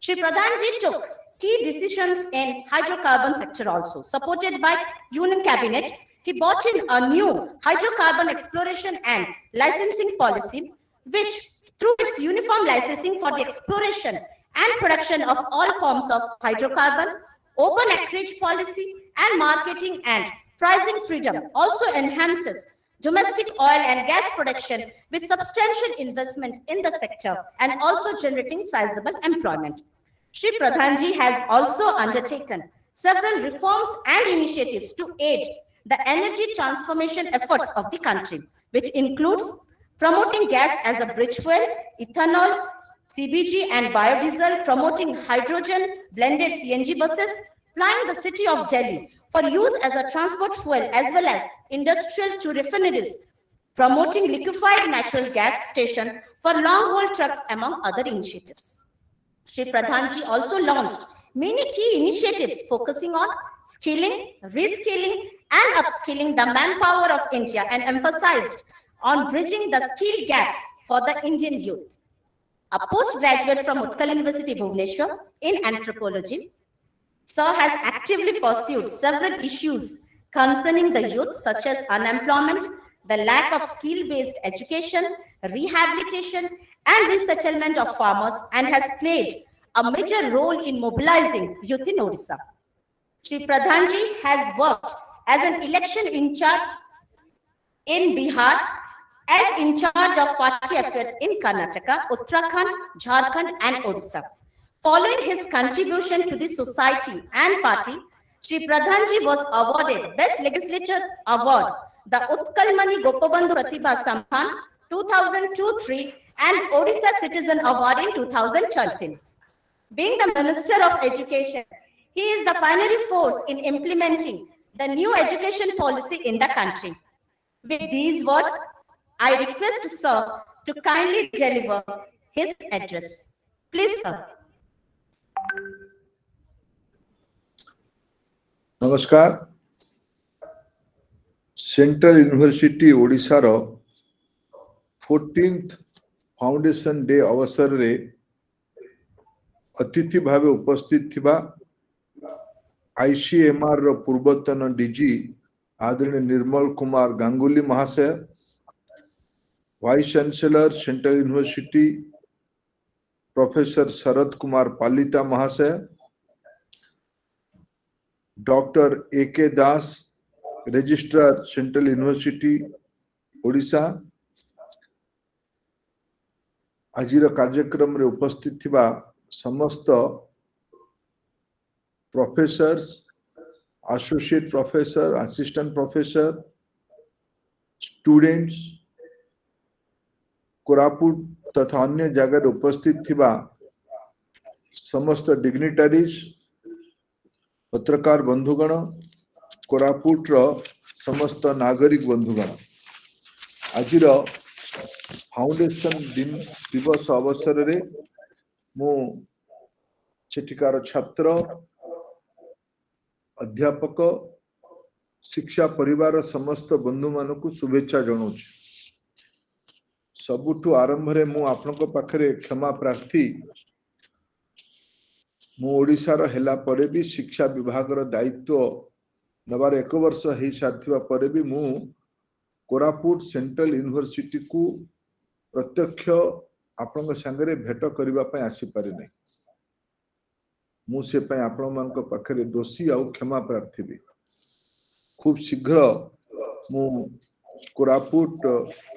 Shri Pradhanji took key decisions in hydrocarbon sector also. Supported by Union Cabinet, he brought in a new hydrocarbon exploration and licensing policy, which through its uniform licensing for the exploration and production of all forms of hydrocarbon, open acreage policy, and marketing and pricing freedom, also enhances domestic oil and gas production with substantial investment in the sector and also generating sizable employment. Shri Pradhanji has also undertaken several reforms and initiatives to aid the energy transformation efforts of the country, which includes promoting gas as a bridge fuel, ethanol, CBG and biodiesel, promoting hydrogen blended CNG buses, plying the city of Delhi for use as a transport fuel as well as industrial to refineries, promoting liquefied natural gas station for long-haul trucks, among other initiatives. Shri Pradhanji also launched many key initiatives focusing on skilling, reskilling, and upskilling the manpower of India and emphasized on bridging the skill gaps for the Indian youth. A postgraduate from Utkal University, Bhubaneswar, in anthropology, Sir has actively pursued several issues concerning the youth, such as unemployment, the lack of skill-based education, rehabilitation, and resettlement of farmers, and has played a major role in mobilizing youth in Odisha. Shri Pradhanji has worked as an election in charge in Bihar, as in charge of party affairs in Karnataka, Uttarakhand, Jharkhand, and Odisha. Following his contribution to the society and party, Shri Pradhanji was awarded Best Legislator Award, the Utkalmani Gopabandhu Pratibha Samphan 2002-3 and Odisha Citizen Award in 2013. Being the Minister of Education, he is the pioneering force in implementing the new education policy in the country. With these words, I request Sir to kindly deliver his address. Please, Sir. Namaskar. Central university Odisha रो 14th foundation day अवसर रे अतिथि भावे उपस्थित थिबा ICMR रो पूर्वतन DG आदरणीय निर्मल कुमार गांगुली महाशय, vice chancellor central university professor Sharad Kumar Palita महाशय, doctor AK Das registrar central university Odisha, आजिर कार्यक्रम रे उपस्थित थिबा समस्त professors, associate professor, assistant professor, students, Koraput तथा अन्य जगह उपस्थित थिबा समस्त डिग्निटरीज, पत्रकार बंधुगण, कोरापुट रो समस्त नागरिक बंधुगण, आजिर फाउंडेशन दिन दिवस अवसर रे मु सेठिकार छात्र, अध्यापक, शिक्षा परिवार समस्त बंधु मानक शुभेच्छा जनाऊँ। सबुठु आरंभ रे मु आपनको पाखरे क्षमा प्रार्थी। मु ओडिशार हेला परे भी शिक्षा विभाग रो दायित्व नबार 1 वर्ष हे साथिबा परे भी मु कोरापुट सेंट्रल यूनिवर्सिटी को प्रत्यक्ष आपन संगे भेट करबा पय आसी पारि नै। मु से पय आपन मान को पाखरे दोषी आ क्षमा प्रार्थी भी। खूब शीघ्र मु कोरापुट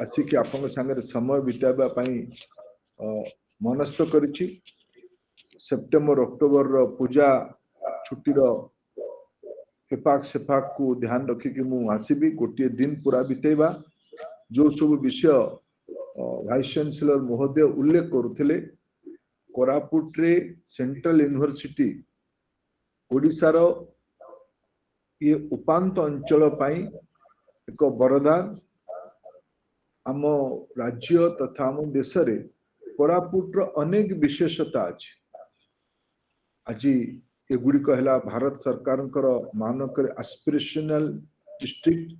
आसिक आपन संगे समय बिताबा पय मनस्थ करिछि। सेप्टेम्बर अक्टोबर रो पूजा छुट्टी रो एपाक सेपाक को ध्यान रखी कि मु आसीबी गोटे दिन पूरा बितेबा। जो सब विषय वाइस चांसलर महोदय उल्लेख करुथिले, कोरापुट रे सेंट्रल यूनिवर्सिटी ओडिशा रो ये उपांत अंचल पाई एक वरदान। आम राज्य तथा आम देश रे कोरापुट रो अनेक विशेषता अछि। आज एगुड़िक है भारत सरकार मानक एस्पिरेशनल डिस्ट्रिक्ट,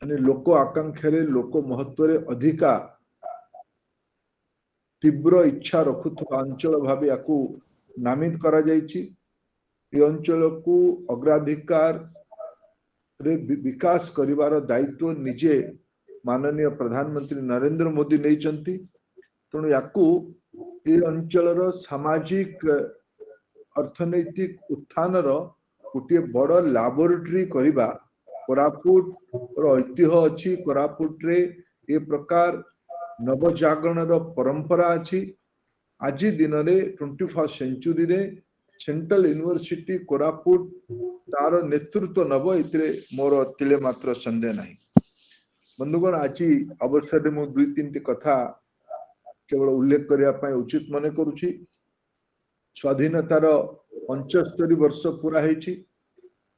यानी लोक आकांक्षा लोक महत्व अधिका तीव्र इच्छा रखुवा अंचल भाव या नामित करा जायछि। ये अंचल को अग्राधिकार रे विकास करिवार दायित्व निजे माननीय प्रधानमंत्री नरेंद्र मोदी नहीं चंती। तेणु याकू ये अंचल सामाजिक अर्थनैतिक उत्थान गोटे बड़ लैबोरेटरी करिबा कोरापुट रो ऐतिह्य अछि। कोरापुट रे ए प्रकार नवजागरण रो परंपरा अछि। आज दिन रे 21st सेंचुरी रे सेंट्रल यूनिवर्सिटी कोरापुट तार नेतृत्व नब, इतरे मोर तिले मात्र संदेह नहीं। बंधुगण, आज अवसर मु 2-3 कथा केवल उल्लेख करने उचित मन करुछि। स्वाधीनतार 75 वर्ष पूरा होइछि।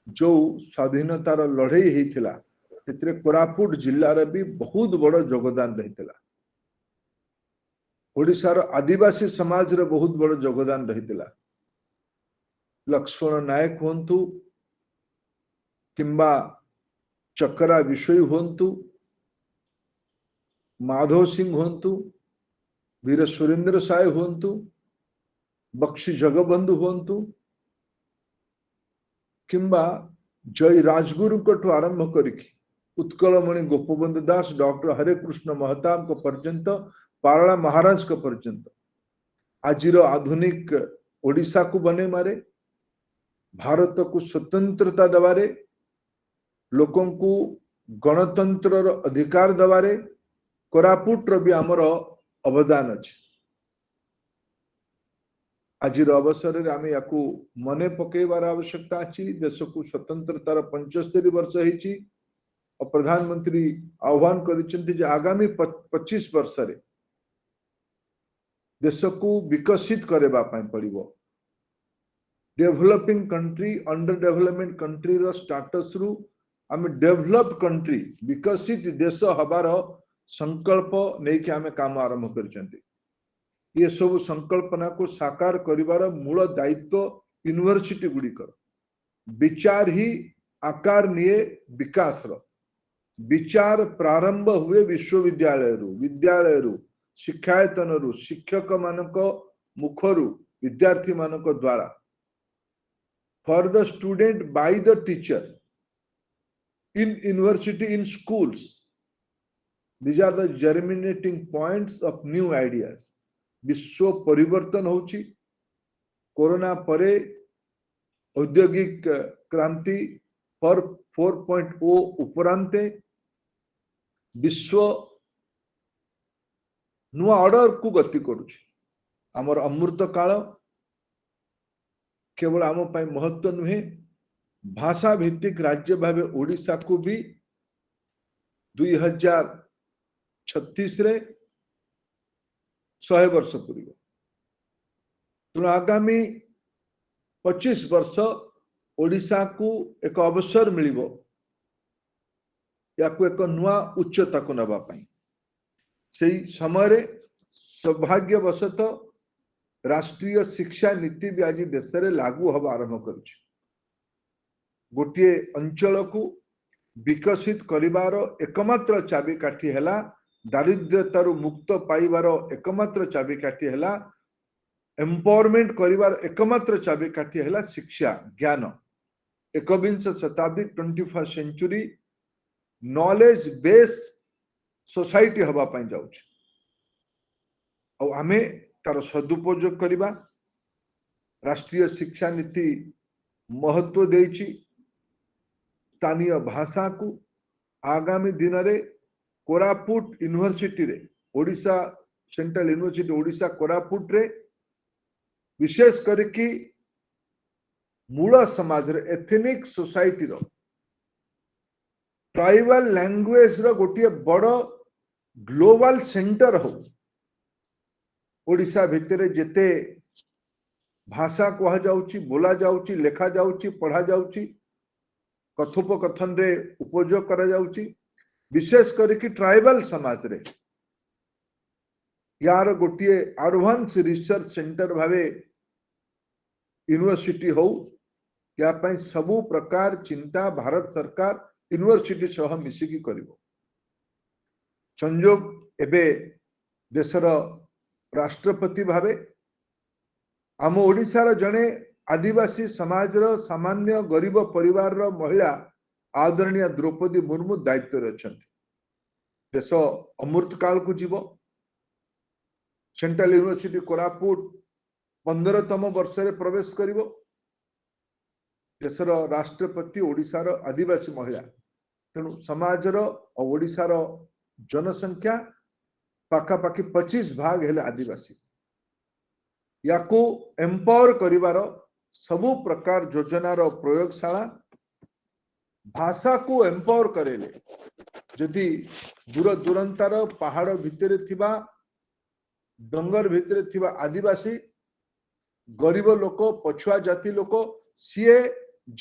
जो स्वाधीनतार लड़ई होइथिला एतरे कोरापुट जिल्लार भी बहुत बड़ योगदान रहिथिला। ओडिशार आदिवासी समाज रे बहुत बड़ योगदान रहिथिला। लक्ष्मण नायक होंतु किंबा चक्रा विषय होंतु, माधव सिंह होंतु, वीर सुरेंद्र साय होंतु, बक्षी जगबंधु होंतु किंबा जय राजगुरु को आरंभ करिकी उत्कलमणि गोपबंधु दास, डॉक्टर हरे कृष्ण महताब को पर्यंत, पारला महाराज को पर्यंत आजिर आधुनिक ओडिशा को बने मारे, भारत को स्वतंत्रता दबारे, लोकों को गणतंत्र अधिकार दबारे कोरापुट भी आमर अवदान अच्छे। आज अवसर रे आमे याकू मने पकेबार आवश्यकता अछि। देश को स्वतंत्रतार 75 वर्ष होइछि और प्रधानमंत्री आह्वान करिसेंति जे आगामी 25 वर्ष रे देश को विकसित करेबा पय पड़िबो। Developing country, under development country रो स्टेटस रु आमे डेवलप्ड कंट्री, विकसित देश हबार संकल्प नै कि आमे काम आरंभ करिसेंति। ये सब संकल्पना को साकार करिवार मूल दायित्व यूनिवर्सिटी गुड़िकर। विचार ही आकार निये विकास रो। विचार प्रारंभ हुए विश्वविद्यालय विद्यालय शिक्षायतन शिक्षक मानक मुखरु विद्यार्थी मानक द्वारा for the student by the teacher in university in schools. These are the germinating points of new ideas. विश्व परिवर्तन होची कोरोना परे औद्योगिक क्रांति पर 4.0 उपरांते विश्व नुआ ऑर्डर को गति करुची आमर अमृत काल केवल आम पाई महत्व नुहे भाषा भित्तिक राज्य भाव ओडिशा को भी 2036 रे 100 वर्ष पूर्व तेणु आगामी 25 वर्ष ओडिशा को एक अवसर मिलिबो या को एक नुआ उच्चता को नबा पाई सेही समय रे सौभाग्यवशत राष्ट्रीय शिक्षा नीति भी आज देश रे लागू हवा आरंभ करुछि गोटे अंचल को विकसित करिवार एकमात्र चाबिकाठी हैला दारिद्र्यतारु मुक्त पाइबार एकमात्र चाबिकाठी हैला एम्पावरमेंट करिवार एकमात्र चाबिकाठी हैला शिक्षा ज्ञान 21 शताब्दी 21st century knowledge base society हवा पाई जाउछ और आमे तार सदुपयोग करिबा राष्ट्रीय शिक्षा नीति महत्व देइछि स्थानीय भाषा को आगामी दिन रे कोरापुट यूनिवर्सिटी रे ओडिशा सेंट्रल यूनिवर्सिटी ओडिशा कोरापुट रे विशेष करके मूल समाज रे एथनिक सोसाइटी रो ट्राइबल लैंग्वेज रो गोटे बड़ ग्लोबल सेंटर हो ओडिशा भितर जेते भाषा कहा जाउची बोला जाउची लेखा जाउची पढ़ा जाउची कथोपकथन रे उपयोग करा जाउची विशेष करके ट्राइबल समाज रे यार गोटे एडवांस रिसर्च सेंटर भावे यूनिवर्सिटी हो या पाई सबु प्रकार चिंता भारत सरकार यूनिवर्सिटी सह मिसिकी करिवो संयोग एबे देशर राष्ट्रपति भावे आम ओडिशार जने आदिवासी समाज रो सामान्य गरीब परिवार रो महिला आदरणीय द्रौपदी मुर्मू दायित्व रे अछंती देश अमृत काल को जीव सेंट्रल यूनिवर्सिटी कोरापुट 15तम वर्ष रे प्रवेश करिवो देशर राष्ट्रपति ओडिशार आदिवासी महिला तेणु समाज रो ओडिशार जनसंख्या पाखापाखि 25 भाग हेले आदिवासी या को एम्पावर करिवार सबु प्रकार योजनार प्रयोगशाला भाषा को एम्पावर करेले जदि दूर दूरंतार पहाड़ भितरे थिबा डंगर भितरे थिबा आदिवासी गरीब लोक पछुआ जाति लोक सीए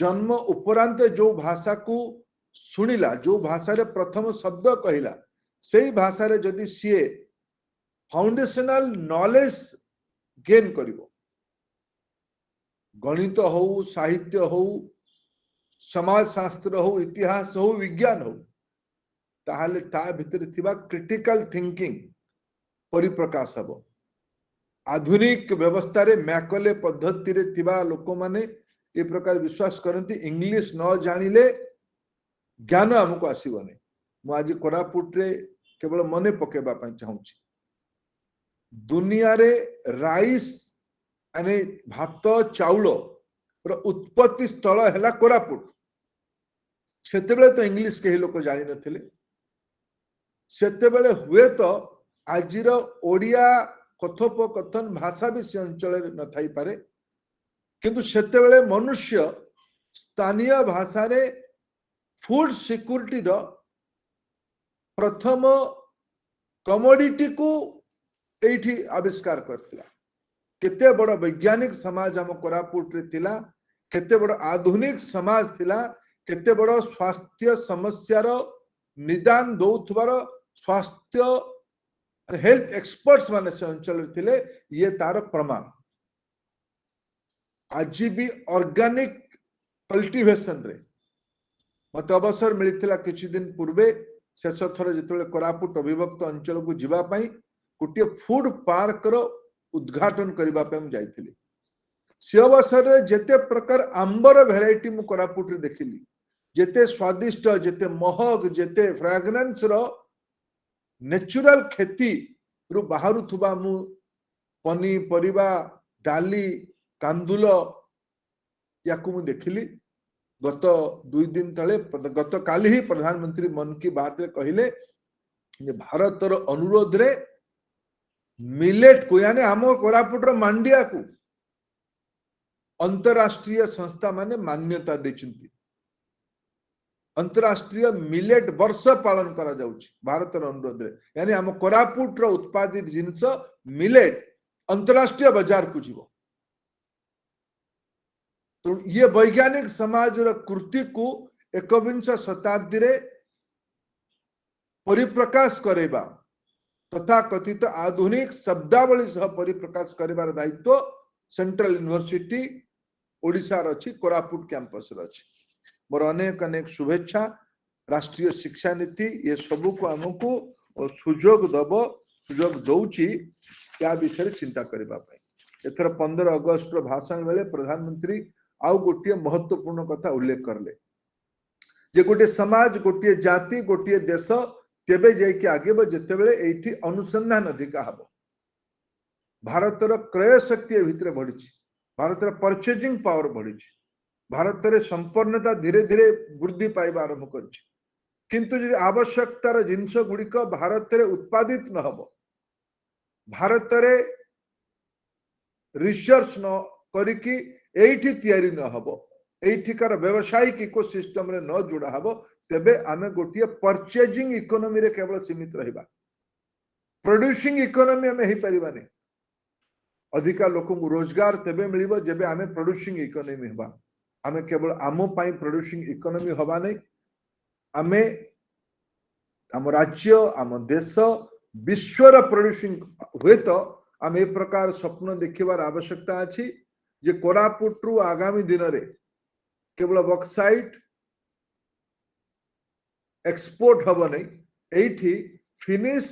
जन्म उपरांत जो भाषा को सुनिला जो भाषा रे प्रथम शब्द कहिला सेही भाषा रे जदि सीए फाउंडेशनल नॉलेज गेन करिवो गणित हो साहित्य हो समाज शास्त्र हो इतिहास हो विज्ञान हो ताहले ता भितर थिबा क्रिटिकल थिंकिंग परिप्रकाश हबो आधुनिक व्यवस्था रे मैकले पद्धति रे थिबा लोक माने ए प्रकार विश्वास करंती इंग्लिश न जानिले ज्ञान हमको आसीबने मु आज कोरापुट रे केवल मने पकेबा पई चाहूची दुनिया रे राइस अने भात चाउल रो उत्पत्ति स्थल हैला कोरापुट सेतेबेले तो इंग्लिश के लोक जानि नथिले सेतेबेले हुए तो आजिर ओडिया कथोपकथन भाषा भी से अंचल न थाई पारे किंतु सेतेबेले मनुष्य स्थानीय भाषा रे फूड सिक्योरिटी रो प्रथम कमोडिटी को एठी आविष्कार करथिला केते बड़ वैज्ञानिक समाज हम कोरापुट रे थिला केते बड़ आधुनिक समाज थिला केते बड़ स्वास्थ्य समस्या रो निदान दौथबार स्वास्थ्य हेल्थ एक्सपर्ट्स माने से अंचल थिले ये तार प्रमाण आज भी ऑर्गेनिक कल्टीवेशन रे मत अवसर मिलता किछि दिन पूर्वे शेष थर जो कोरापुट अविभक्त अंचल को जीवाई गोटे फूड पार्क रो उद्घाटन करने जाइली से अवसर में जेते प्रकार आंबर भेराइटी मु कोरापुट रे देखिली जेते स्वादिष्ट जेते महक जेते फ्रेग्रेंस रो नेचुरल खेती रु बाहरु थुबा मु पनी परिबा डाली कांदुल याकु मु देखिली गत 2 दिन तले गत काली ही प्रधानमंत्री मन की बात रे कहिले जे भारत रो अनुरोध रे मिलेट को यानी आम कोरापुट रो मांडिया को अंतरराष्ट्रीय संस्था माने मान्यता देछंती अंतरराष्ट्रीय मिलेट वर्ष पालन करा जाउछि भारत रो अनुरोध रे यानी आम कोरापुट रो उत्पादित जिंस मिलेट अंतरराष्ट्रीय बाजार को जीवो तो ये वैज्ञानिक समाज रो कृति को 21 शताब्दी रे परिप्रकाश करेबा तथा कथित आधुनिक शब्दावली सह परिप्रकाश करिबार दायित्व सेंट्रल यूनिवर्सिटी ओडिशा रछि कोरापुट कैंपस रछि मोर अनेक अनेक शुभेच्छा राष्ट्रीय शिक्षा नीति ये सब को हमको सुजोग दउची क्या विषय चिंता करबा पई एथर 15 अगस्त रो भाषण बेले प्रधानमंत्री आउ गोटे महत्वपूर्ण कथा उल्लेख करले जे गोटे समाज गोटे जाति गोटे देश तेबे जाइके आगे जेते बेले एठी अनुसंधान अधिका हबो भारत रो क्रय शक्ति भितर बढ़ी भारत रो परचेजिंग पावर बढ़ी भारत रे संपन्नता धीरे धीरे वृद्धि पाइबा आरंभ करछि किंतु यदि आवश्यकतार जिंस गुड़िक भारत रे उत्पादित न हबो भारत रे रिसर्च न करिकी एठी तयारी न हबो एठिकार व्यावसायिक इकोसिस्टम रे न जुड़ा हबो तेबे आमे गोटिए परचेजिंग इकोनॉमी रे केवल सीमित रहिबा प्रोड्यूसिंग इकोनॉमी आमे हे परिबानी अधिका लोक को रोजगार तेबे मिलिबो जेबे आमे प्रोड्यूसिंग इकोनॉमी हबा आमे केवल आमो पाई प्रोड्यूसिंग इकोनॉमी हबा नै आमे आम राज्य आम देश विश्वर प्रोड्यूसिंग हुए तो आम ए प्रकार स्वप्न देखिबार आवश्यकता अछि जे कोरापुट रु आगामी दिन रे केवल बॉक्साइट एक्सपोर्ट हब नहीं एठी finish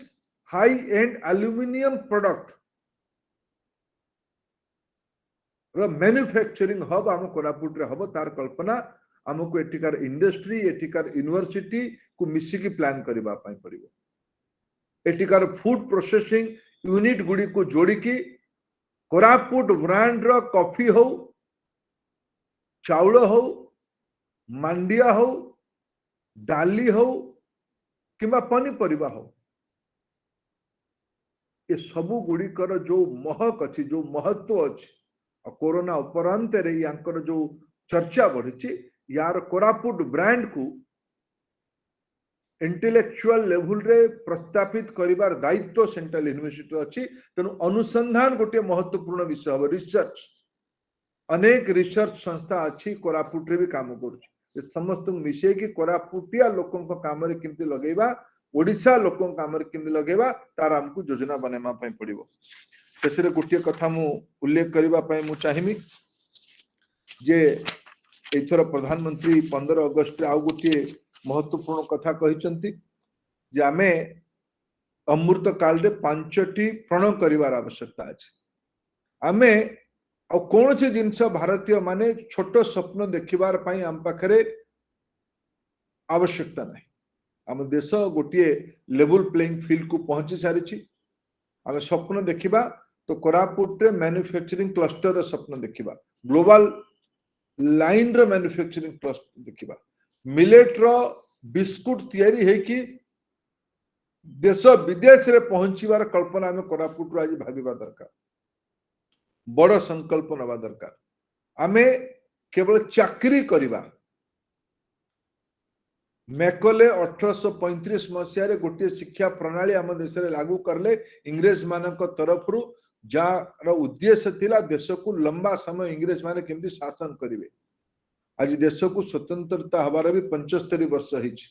high end aluminium product रो मैन्युफैक्चरिंग हब आम कोरापुट रे हब तार कल्पना आमको एठिकार इंडस्ट्री एठिकार यूनिवर्सिटी को मिसिकी प्लान करबा पई पड़िबो एठिकार फूड प्रोसेसिंग यूनिट गुडी को जोड़ी की कोरापुट ब्रांड रो कॉफी हो चाउल हो मांडिया हो डाली हो किंबा पनीपरिबा हो ये सबु गुड़िकर जो महक अच्छी जो महत्व अच्छी कोरोना उपरांत रे यांकर जो चर्चा बढ़ी यार कोरापुट ब्रांड को इंटेलेक्चुअल लेवल रे प्रस्तापित करिवार दायित्व सेंट्रल यूनिवर्सिटी अच्छी तेणु अनुसंधान गोटे महत्वपूर्ण विषय हम रिसर्च अनेक रिसर्च संस्था अच्छी कोरापुट रे भी काम कर समस्त मिसे कि कोरापुटिया लोकों काम रे केमती लगेबा ओडिशा लोकों काम रे केमती लगेबा तार हमको योजना बनेमा पई पड़िबो शेषरे गोटे कथा मु उल्लेख करबा पई मु चाहिमी जे एथर प्रधानमंत्री 15 अगस्त आउ गोटे महत्वपूर्ण कथा कहिसंती जे आमे अमृत काल रे 5टी प्रण करिवार आवश्यकता अछि आमे आ कौन सी जिनस भारतीय माने छोट स्वप्न देखिबार पई आम पाखरे आवश्यकता नहीं आम देश गोटे लेवल प्लेइंग फील्ड को पहुंची सारी आम स्वप्न देखिबा तो कोरापुट रे मैन्युफैक्चरिंग क्लस्टर रे स्वप्न देखिबा ग्लोबल लाइन रे मैन्युफैक्चरिंग क्लस्टर देखिबा मिलेट रो बिस्कुट तयारी है कि देश विदेश रे पहुंचीबार कल्पना आम कोरापुट रो आज भाबिबा दरकार बड़ संकल्प नवा दरकार आमे केवल चाकरी करिबा मैकोले 1835 मसीह गोटे शिक्षा प्रणाली आम देश रे लागू करले इंग्रेज मानक तरफ रु जार उद्देश्य थिला देश को लंबा समय इंग्रेज माने केमती शासन करिवे आज देश को स्वतंत्रता हबार भी 75 वर्ष हिच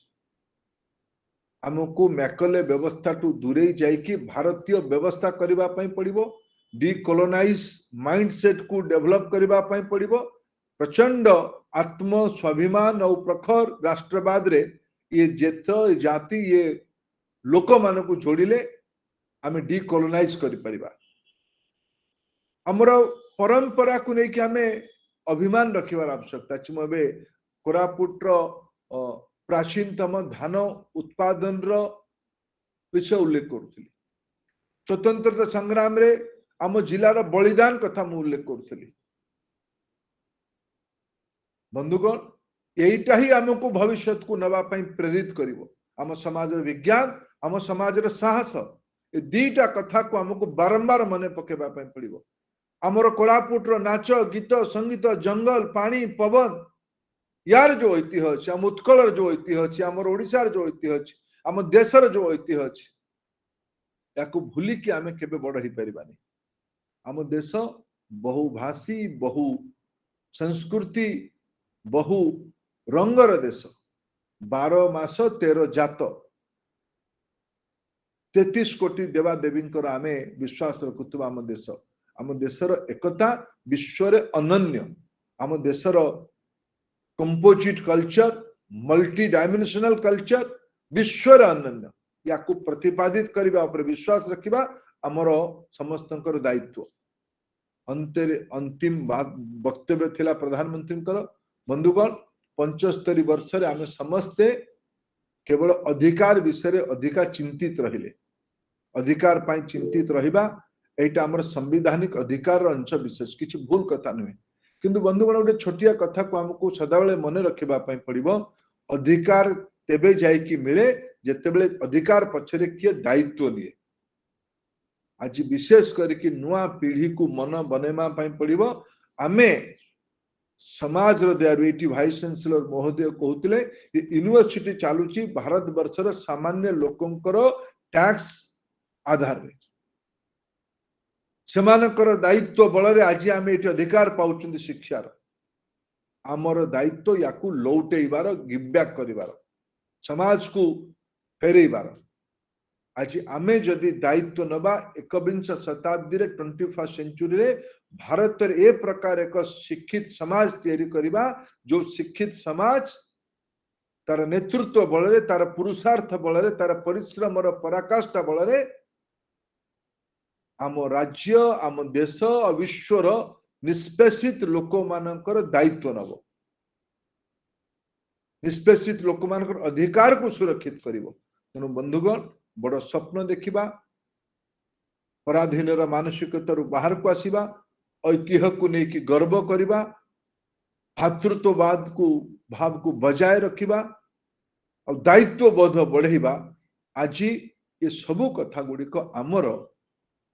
हमको मैकोले व्यवस्था टू दूरे जाइकी भारतीय व्यवस्था करबा पई पड़िबो डिकोलोनाइज माइंडसेट को डेवलप करबा पई पड़िबो प्रचंड आत्म स्वाभिमान और प्रखर राष्ट्रवाद रे ये जेथ ये जाति ये लोक मान को जोड़िले आम डिकोलोनाइज कर परिबा हमर परंपरा को लेकिन आम अभिमान रखिबार आवश्यकता अछि मबे कोरापुट प्राचीनतम धान उत्पादन रो विषय उल्लेख करुଥିଲି स्वतंत्रता संग्राम रे आम जिलार बलिदान कथा मु उल्लेख करुଥିଲି बंधुगण यहीटा ही आमको भविष्य को नवा पई प्रेरित करिवो आम समाज विज्ञान आम समाज साहस ए दीटा कथा को आमको बारंबार मन पकेबा पई पड़िवो आमर कोरापुट नाच गीत संगीत जंगल पानी पवन यार जो ऐतिह्य अच्छे आम उत्कल जो ऐतिह्य अच्छे आम ओडिशार जो ऐतिह्य अच्छे आम देशर जो ऐतिह्य अच्छे या भूलिकी आम केबे बड़ हो पारिबानी आम देश बहुभाषी बहु संस्कृति बहु रंगर देश 12 मास 13 जात 33 कोटी देवा देवी आमे विश्वास रखुवा आम देशर एकता विश्व अनन्य आम देशर composite culture multi dimensional culture विश्व अनन्य या प्रतिपादित करने उपर विश्वास रखिबा आमर समस्तंकर दायित्व अंतिम वक्तव्य थिला प्रधानमंत्री बंधुगण 75 वर्ष रे आमे समस्ते केवल अधिकार विषय अधिका चिंतित रहिले अधिकार पाई चिंतित रहिबा एटा हमर संवैधानिक अधिकार अंश विशेष किछि भूल कथा नुहे किंतु बंधुगण गोटे छोटिया कथा को हमको सदाबेले मन रखिबा पई पड़िबो अधिकार तेबे जाय कि मिले जेतेबेले अधिकार पछरे किए दायित्व निये आज विशेष करके नुआ पीढ़ी को मन बनेमा पई पड़िबो आमे समाज रो भाइस चांसलर महोदय कहते यूनिवर्सिटी चालुची भारत वर्षर सामान्य लोकंकर टैक्स आधार में सेमानकर दायित्व बल आज आम ये अधिकार पाउछन शिक्षार आमर दायित्व या लौटेबार गिव बैक करिवार समाज को फेरइबार आज आमे जदि दायित्व नबा 21 शताब्दी रे 21st सेंचुरी रे भारत ए प्रकार एक शिक्षित समाज तैयारी करिबा जो शिक्षित समाज तार नेतृत्व बल रे तार पुरुषार्थ बल रे तार परिश्रम रो पराकाष्ठा बल रे आम राज्य आम देश और विश्वर निष्पेषित लोक मानकर दायित्व नब निष्पेषित लोक मानकर अधिकार को सुरक्षित करिवो तेणु बंधुगण बड़ स्वप्न देखिबा पराधीन मानसिकता बाहर को आसीबा ऐतिह्य को लेकिन गर्व करिबा भातृत्ववाद को भाव को बजाय रखिबा और दायित्व बोध बढ़ेबा आज ये सबु कथा गुड़िक आमर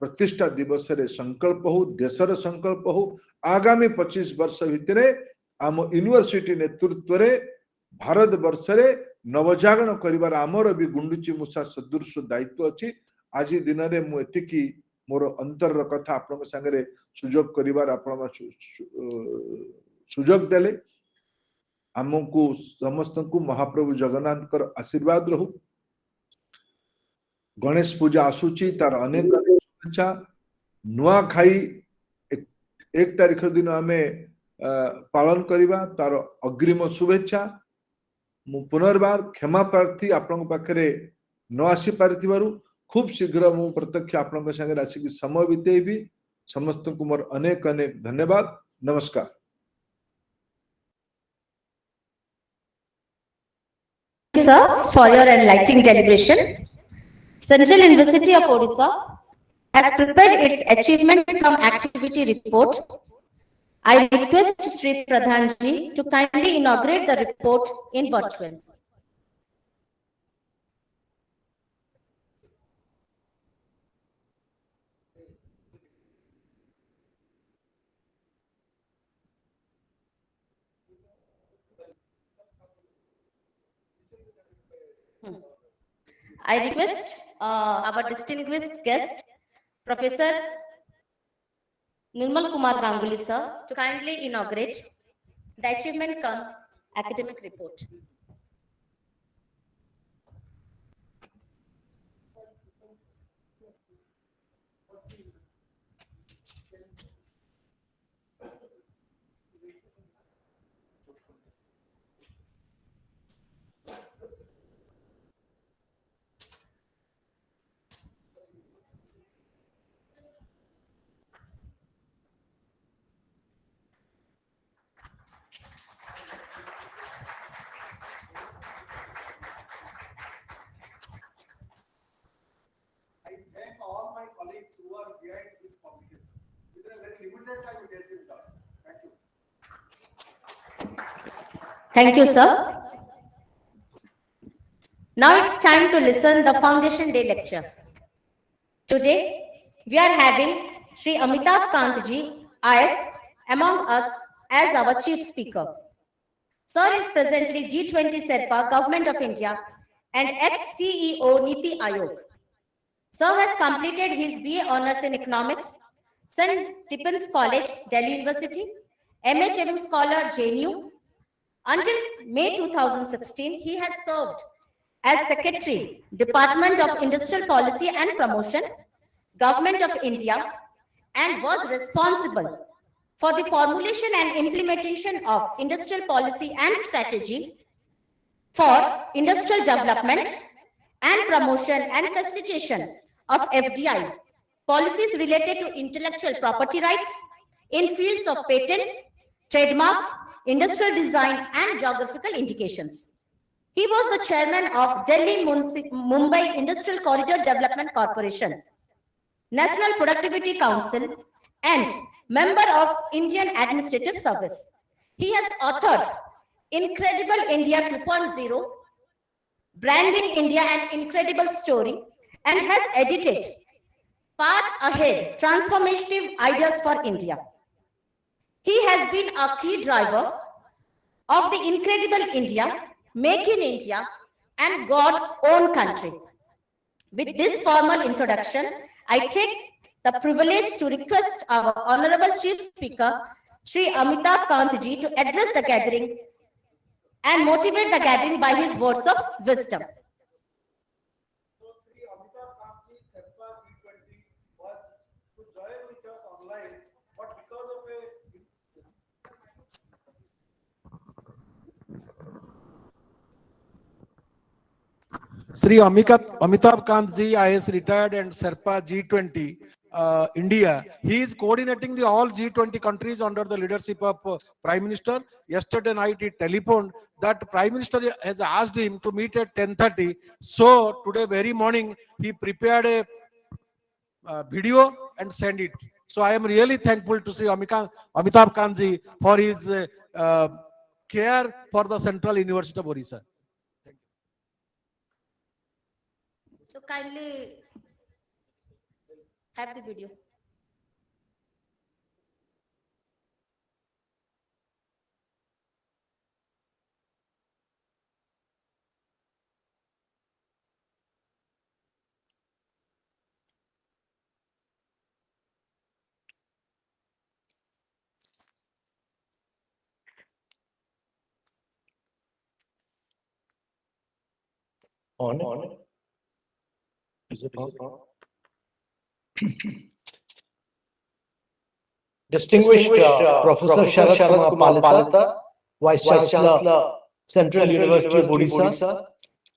प्रतिष्ठा दिवस रे संकल्प हो देशर संकल्प हो आगामी 25 वर्ष भितर आम यूनिवर्सिटी नेतृत्व रे भारत वर्ष रे नवजागरण करिवार आमर भी गुंडुची मूषा सदृश दायित्व अच्छी आज दिन में मुझे मोर अंतर कथा आपण संगे सुजोग करिवार आपण सुजोग देले आमको समस्त को महाप्रभु जगन्नाथ आशीर्वाद रहू गणेश पूजा आसूची तार अनेक शुभेच्छा नुआ खाई 1 तारीख दिन आमे पालन करिबा तार अग्रिम शुभेच्छा मु पुनर्बार क्षमा प्रार्थी आपण पाखरे न आसी पारिथिबारु खूब शीघ्र मु प्रत्यक्ष आपण संगे आसिक समय बितेबी समस्त को मोर अनेक अनेक धन्यवाद नमस्कार Sir, for your enlightening deliberation, Central University of Odisha has prepared its achievement cum activity report. I request Sri Pradhan ji to kindly inaugurate the report in virtual. I request our distinguished guest, Professor Nirmal Kumar Ganguly sir, to kindly inaugurate the achievement cum academic report. Thank you, sir. Now it's time to listen the Foundation Day lecture. Today, we are having Sri Amitabh Kantji, IS, among us as our chief speaker. Sir is presently G20 Sherpa, Government of India, and ex-CEO Niti Aayog. Sir has completed his BA Honours in Economics, St. Stephen's College, Delhi University, MA Cheving Scholar, JNU. Until May 2016, he has served as Secretary, Department of Industrial Policy and Promotion, Government of India, and was responsible for the formulation and implementation of industrial policy and strategy for industrial development and promotion and facilitation of FDI, policies related to intellectual property rights in fields of patents, trademarks, industrial design, and geographical indications. He was the chairman of Delhi Mumbai Industrial Corridor Development Corporation, National Productivity Council, and member of Indian Administrative Service. He has authored Incredible India 2.0, Branding India an Incredible Story, and has edited Path Ahead, Transformative Ideas for India. He has been a key driver of the Incredible India, Make in India, and God's Own Country. With this formal introduction, I take the privilege to request our Honorable Chief Speaker, Sri Amitabh Kantji, to address the gathering and motivate the gathering by his words of wisdom. So Sri Amitabh Kantji Sherpa G20 was to join with us online, but because of a Sri Amitabh Kantji IS retired and Sherpa G20 India. He is coordinating the all G20 countries under the leadership of Prime Minister. Yesterday night he telephoned that Prime Minister has asked him to meet at 10:30. So today very morning he prepared a video and sent it. So I am really thankful to Sri Amitabh Kantji for his care for the Central University of Odisha. So kindly have the video. On. Is it on? Distinguished Professor Sharad Kumar Palita, Vice Chancellor, Central University of Odisha,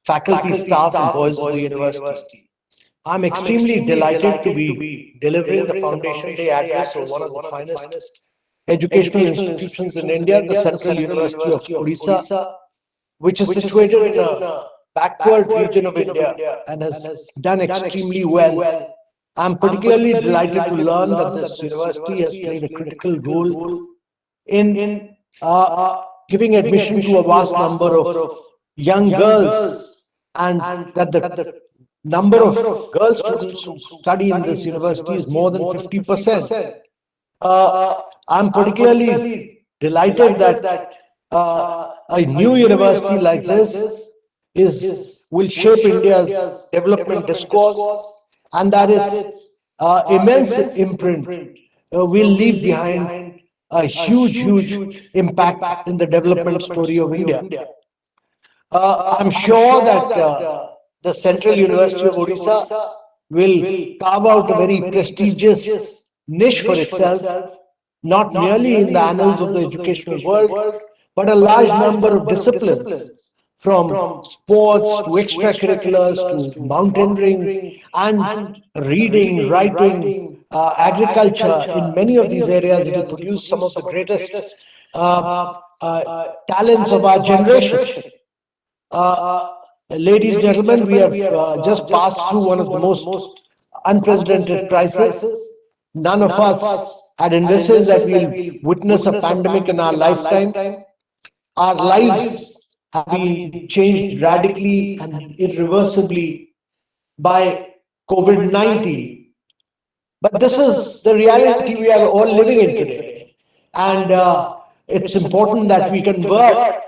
faculty, staff, and boys of the university. I'm extremely delighted to be delivering the Foundation Day address of one of the finest educational institutions in India, the Central University of Odisha, which is situated in a backward region of India and has done extremely well. I'm particularly delighted to learn that this university has played a critical role in giving admission to a vast number of young girls, and that the number of girl students who study in this university is more than 50%. I'm particularly delighted that a new university like this will shape India's development discourse, and that its immense imprint will leave behind a huge impact in the development story of India. I'm sure that the Central University of Odisha will carve out a very prestigious niche for itself, not merely in the annals of the educational world, but a large number of disciplines, from sports to extracurriculars to mountaineering and reading, writing, agriculture. In many of these areas, it will produce some of the greatest talents of our generation. Ladies and gentlemen, we have just passed through one of the most unprecedented crises. None of us had envisaged that we'll witness a pandemic in our lifetime, our lives have been changed radically and irreversibly by COVID-19. But this is the reality we are all living in today. And it's important that we convert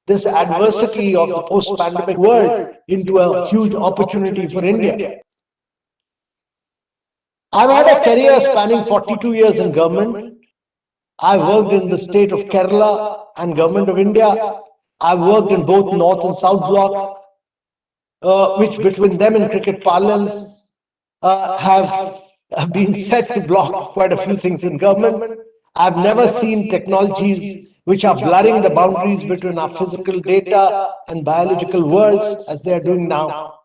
this adversity of the post-pandemic world into a huge opportunity for India. I've had a career spanning 42 years in government. I've worked in the state of Kerala and government of India. I've worked in both North and South Bloc, which between them and cricket parlance have been said to block quite a few things in government. I've never seen technologies which are blurring the boundaries between our physical data and biological worlds as they are doing now.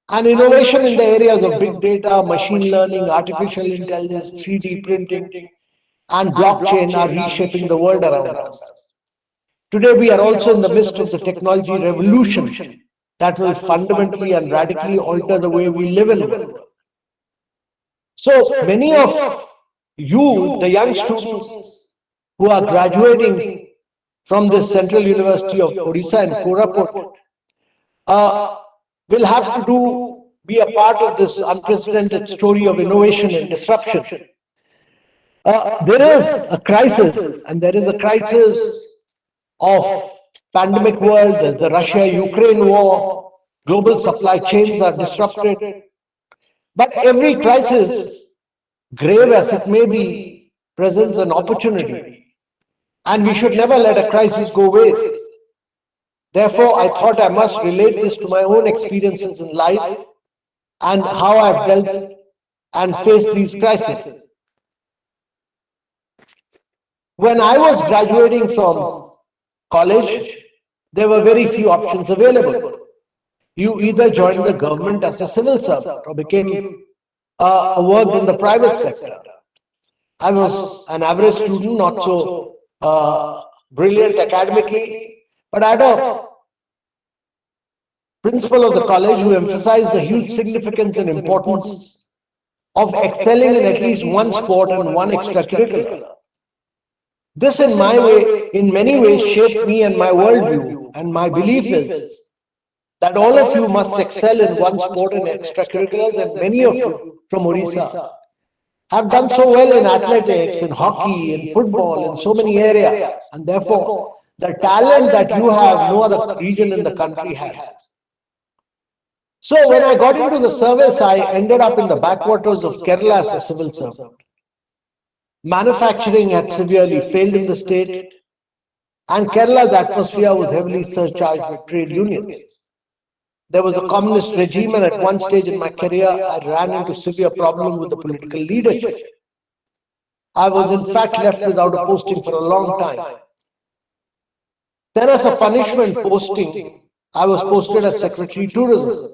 And innovation in the areas of big data, machine learning, artificial intelligence, 3D printing, and blockchain are reshaping the world around us. Today, we are also in the midst of the technology revolution that will fundamentally and radically alter the way we live in the world. So many of you, the young students who are graduating from the Central University of Odisha in Koraput, will have to be a part of this unprecedented story of innovation and disruption. There is a crisis, and there is a crisis of pandemic world. There's the Russia-Ukraine war. Global supply chains are disrupted. But every crisis, grave as it may be, presents an opportunity. And we should never let a crisis go waste. Therefore, I thought I must relate this to my own experiences in life and how I've dealt and faced these crises. When I was graduating from college, there were very few options available. You either joined the government as a civil servant or became worked in the private sector. I was an average student, not so brilliant academically, but I had a principal of the college who emphasized the huge significance and importance of excelling in at least one sport and one extracurricular. This, in many ways, shaped me and my worldview, and my belief is that all of you must excel in one sport and extracurriculars, and many of you from Odisha have done so well in athletics, in hockey, in football, in so many areas, and therefore the talent that you have, no other region in the country has. So when I got into the service, I ended up in the backwaters of Kerala as a civil servant. Manufacturing had severely failed in the state, and Kerala's atmosphere was heavily surcharged with trade unions. There was a communist regime, and at one stage in my career, I ran into severe problems with the political leadership. I was in fact left without a posting for a long time. Then as a punishment posting, I was posted as Secretary Tourism.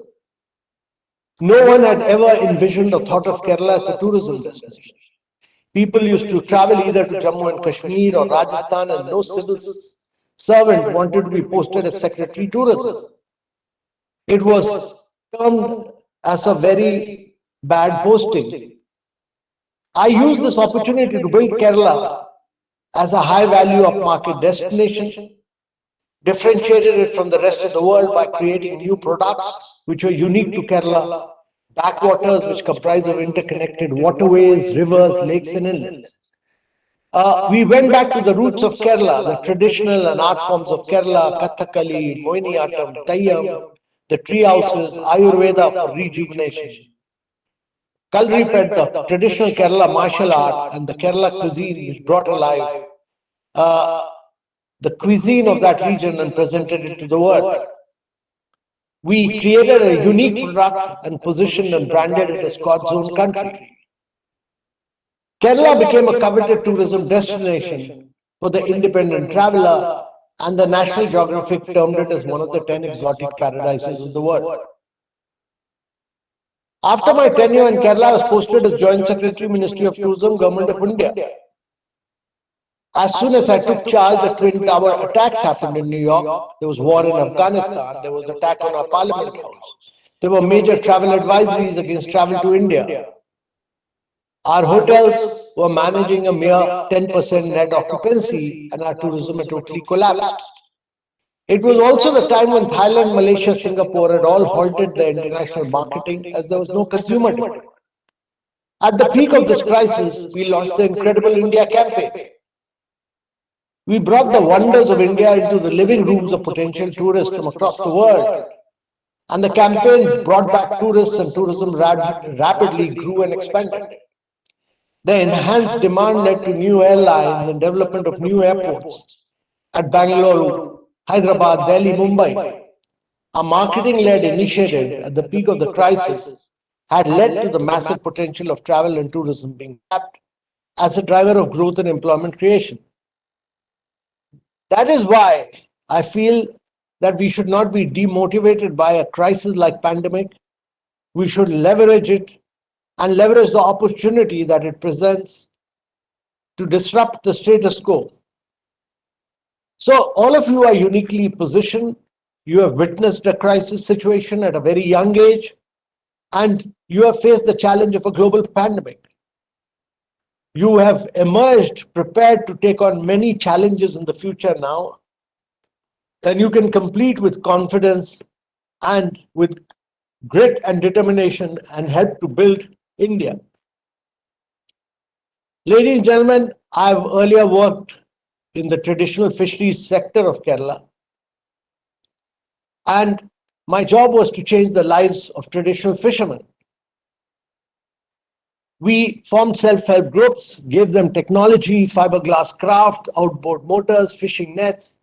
No one had ever envisioned or thought of Kerala as a tourism destination. People used to travel either to Jammu and Kashmir or Rajasthan, and no civil servant wanted to be posted as Secretary Tourism. It was termed as a very bad posting. I used this opportunity to build Kerala as a high value of market destination, differentiated it from the rest of the world by creating new products which were unique to Kerala, backwaters which comprise of interconnected waterways, rivers, lakes and inlets. We went back to the roots of Kerala, the traditional and art forms of Kerala, Kathakali, Mohiniyattam, Tayyam, the tree houses, Ayurveda for rejuvenation, Kalripet, the traditional Kerala martial art, and the Kerala cuisine which brought alive the cuisine of that region and presented it to the world. We created a unique product and positioned and branded it as God's own country. Kerala became a coveted tourism destination for the independent traveler, and the National Geographic termed it as one of the 10 exotic paradises of the world. After my tenure in Kerala, I was posted as Joint Secretary, Ministry of Tourism, Government of India. As soon as I took charge, the Twin Tower attacks happened in New York. There was war in Afghanistan. There was attack on our Parliament House. There were major travel advisories against travel to India. Our hotels were managing a mere 10% net occupancy, and our tourism had totally collapsed. It was also the time when Thailand, Malaysia, Singapore had all halted their international marketing as there was no consumer demand. At the peak of this crisis, we launched the Incredible India campaign. We brought the wonders of India into the living rooms of potential tourists from across the world. And the campaign brought back tourists, and tourism rapidly grew and expanded. The enhanced demand led to new airlines and development of new airports at Bangalore, Hyderabad, Delhi, Mumbai. A marketing-led initiative at the peak of the crisis had led to the massive potential of travel and tourism being tapped as a driver of growth and employment creation. That is why I feel that we should not be demotivated by a crisis like pandemic. We should leverage it and leverage the opportunity that it presents to disrupt the status quo. So all of you are uniquely positioned. You have witnessed a crisis situation at a very young age, and you have faced the challenge of a global pandemic. You have emerged prepared to take on many challenges in the future now, and you can complete with confidence and with grit and determination and help to build India. Ladies and gentlemen, I've earlier worked in the traditional fisheries sector of Kerala, and my job was to change the lives of traditional fishermen. We formed self-help groups, gave them technology, fiberglass craft, outboard motors, fishing nets.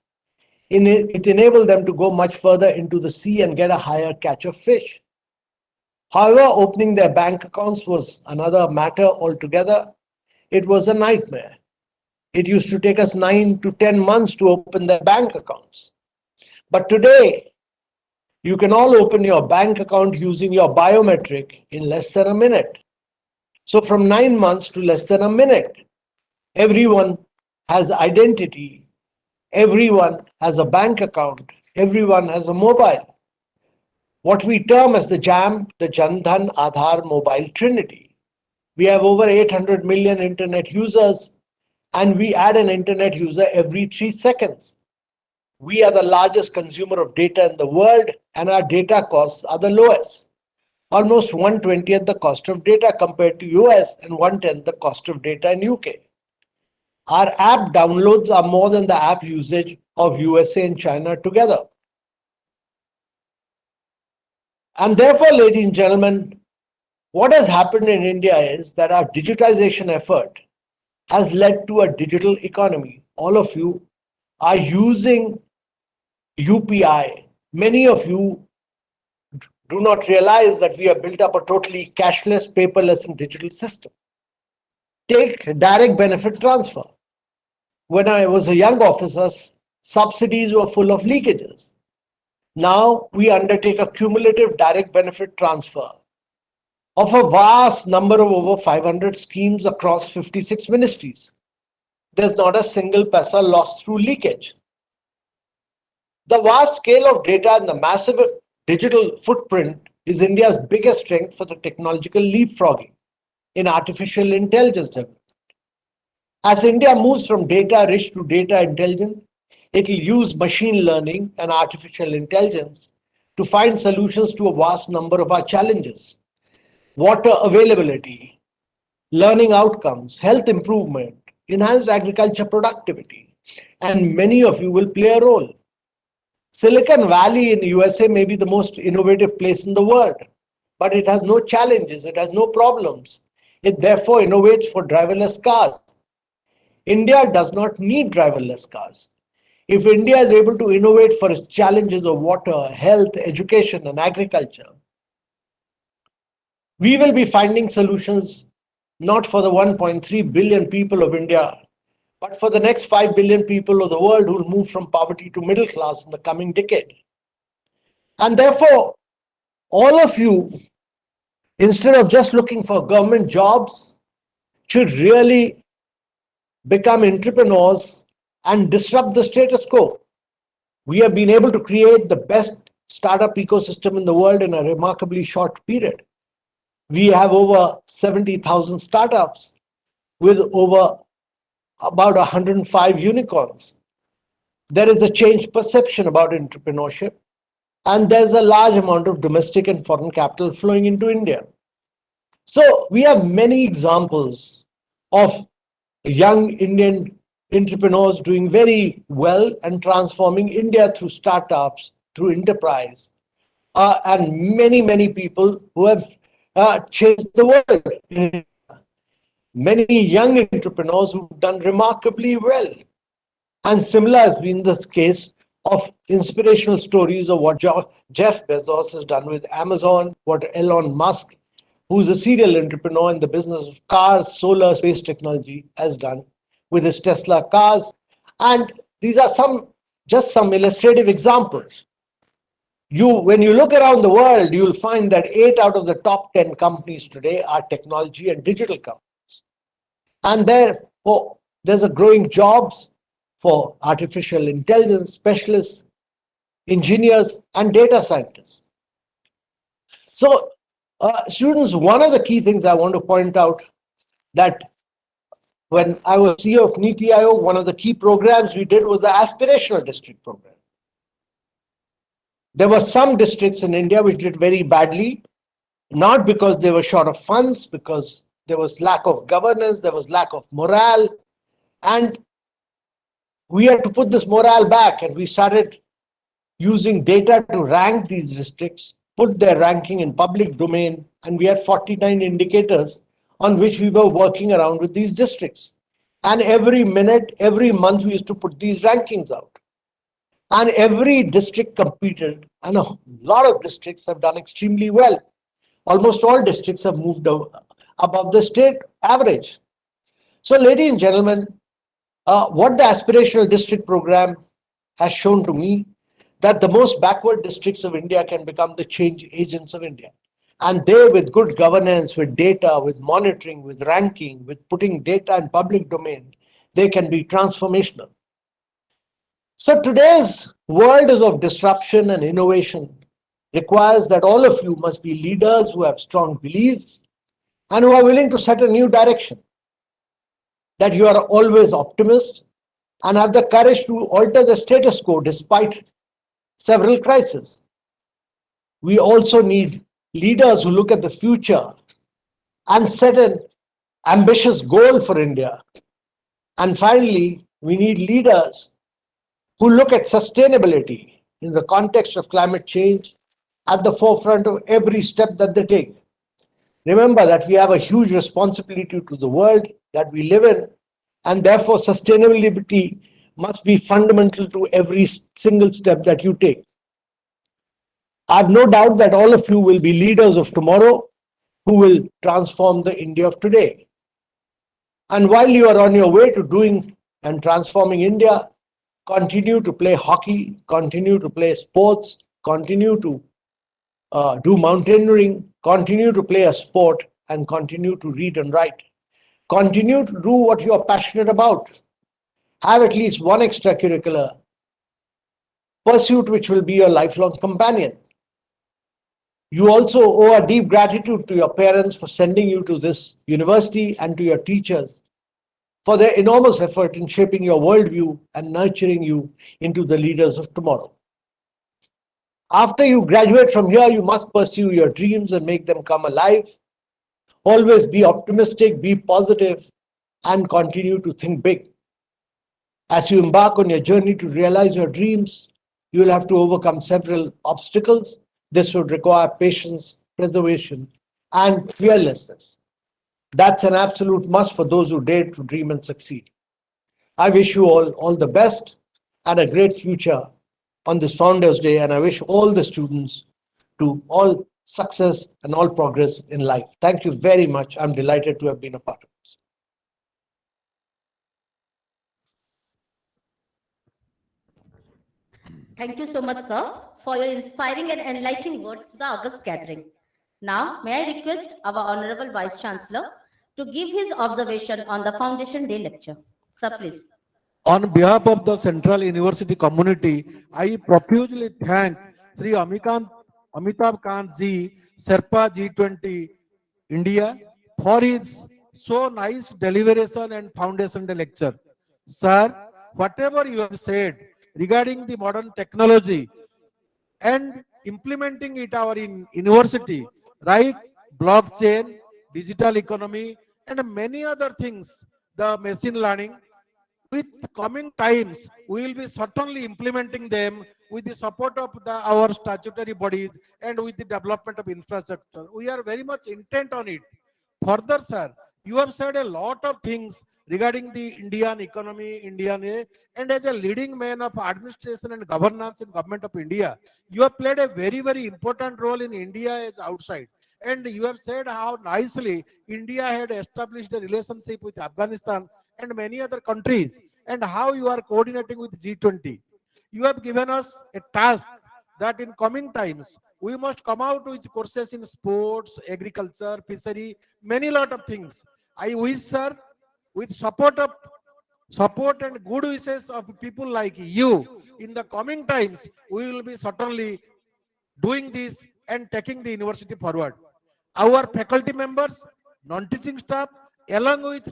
It enabled them to go much further into the sea and get a higher catch of fish. However, opening their bank accounts was another matter altogether. It was a nightmare. It used to take us 9 to 10 months to open their bank accounts. But today, you can all open your bank account using your biometric in less than a minute. So from 9 months to less than a minute, everyone has identity, everyone has a bank account, everyone has a mobile. What we term as the JAM, the Jan Dhan Aadhaar Mobile Trinity. We have over 800 million internet users, and we add an internet user every 3 seconds. We are the largest consumer of data in the world, and our data costs are the lowest. Almost 1/20th the cost of data compared to US and 1/10th the cost of data in UK. Our app downloads are more than the app usage of USA and China together. And therefore, ladies and gentlemen, what has happened in India is that our digitization effort has led to a digital economy. All of you are using UPI. Many of you do not realize that we have built up a totally cashless, paperless, and digital system. Take direct benefit transfer. When I was a young officer, subsidies were full of leakages. Now we undertake a cumulative direct benefit transfer of a vast number of over 500 schemes across 56 ministries. There's not a single paisa lost through leakage. The vast scale of data and the massive digital footprint is India's biggest strength for the technological leapfrogging in artificial intelligence development. As India moves from data rich to data intelligent, it will use machine learning and artificial intelligence to find solutions to a vast number of our challenges. Water availability, learning outcomes, health improvement, enhanced agriculture productivity, and many of you will play a role. Silicon Valley in the USA may be the most innovative place in the world, but it has no challenges, it has no problems. It therefore innovates for driverless cars. India does not need driverless cars. If India is able to innovate for its challenges of water, health, education, and agriculture, we will be finding solutions not for the 1.3 billion people of India, but for the next 5 billion people of the world who will move from poverty to middle class in the coming decade. And therefore, all of you, instead of just looking for government jobs, should really become entrepreneurs and disrupt the status quo. We have been able to create the best startup ecosystem in the world in a remarkably short period. We have over 70,000 startups with over about 105 unicorns. There is a changed perception about entrepreneurship, and there's a large amount of domestic and foreign capital flowing into India. So we have many examples of young Indian entrepreneurs doing very well and transforming India through startups, through enterprise, and many people who have changed the world. Many young entrepreneurs who've done remarkably well. And similar has been the case of inspirational stories of what Jeff Bezos has done with Amazon, what Elon Musk, who's a serial entrepreneur in the business of cars, solar, space technology, has done with his Tesla cars. And these are just some illustrative examples. When you look around the world, you'll find that 8 out of the top 10 companies today are technology and digital companies. And therefore, there's a growing jobs for artificial intelligence specialists, engineers, and data scientists. So, students, one of the key things I want to point out that when I was CEO of NITI Aayog, one of the key programs we did was the aspirational district program. There were some districts in India which did very badly, not because they were short of funds, because there was lack of governance, there was lack of morale, and we had to put this morale back, and we started using data to rank these districts, put their ranking in public domain, and we had 49 indicators on which we were working around with these districts. And every minute, every month, we used to put these rankings out. And every district competed, and a lot of districts have done extremely well. Almost all districts have moved above the state average. So, ladies and gentlemen, what the aspirational district program has shown to me, that the most backward districts of India can become the change agents of India. And they, with good governance, with data, with monitoring, with ranking, with putting data in public domain, they can be transformational. So today's world is of disruption, and innovation requires that all of you must be leaders who have strong beliefs and who are willing to set a new direction. That you are always optimist and have the courage to alter the status quo despite several crises. We also need leaders who look at the future and set an ambitious goal for India. And finally, we need leaders who look at sustainability in the context of climate change at the forefront of every step that they take. Remember that we have a huge responsibility to the world that we live in, and therefore sustainability must be fundamental to every single step that you take. I have no doubt that all of you will be leaders of tomorrow who will transform the India of today. And while you are on your way to doing and transforming India, continue to play hockey, continue to play sports, continue to do mountaineering, continue to play a sport, and continue to read and write. Continue to do what you are passionate about. Have at least one extracurricular pursuit which will be your lifelong companion. You also owe a deep gratitude to your parents for sending you to this university, and to your teachers for their enormous effort in shaping your worldview and nurturing you into the leaders of tomorrow. After you graduate from here, you must pursue your dreams and make them come alive. Always be optimistic, be positive, and continue to think big. As you embark on your journey to realize your dreams, you will have to overcome several obstacles. This would require patience, preservation, and fearlessness. That's an absolute must for those who dare to dream and succeed. I wish you all the best and a great future on this Founders Day, and I wish all the students to all success and all progress in life. Thank you very much. I'm delighted to have been a part of this. Thank you so much, sir, for your inspiring and enlightening words to the August gathering. Now, may I request our Honorable Vice Chancellor to give his observation on the Foundation Day lecture. Sir, please. On behalf of the Central University community, I profusely thank Sri Amitabh Kant ji, Sherpa G20 India, for his so nice deliberation and foundation lecture. Sir, whatever you have said regarding the modern technology and implementing it our in university, like blockchain, digital economy, and many other things, the machine learning, with coming times, we will be certainly implementing them with the support of our statutory bodies and with the development of infrastructure. We are very much intent on it. Further, sir, you have said a lot of things regarding the Indian economy, and as a leading man of administration and governance in government of India, you have played a very, very important role in India as outside. And you have said how nicely India had established a relationship with Afghanistan and many other countries, and how you are coordinating with G20. You have given us a task that in coming times, we must come out with courses in sports, agriculture, fishery, many lot of things. I wish, sir, with support and good wishes of people like you, in the coming times, we will be certainly doing this and taking the university forward. Our faculty members, non-teaching staff, along with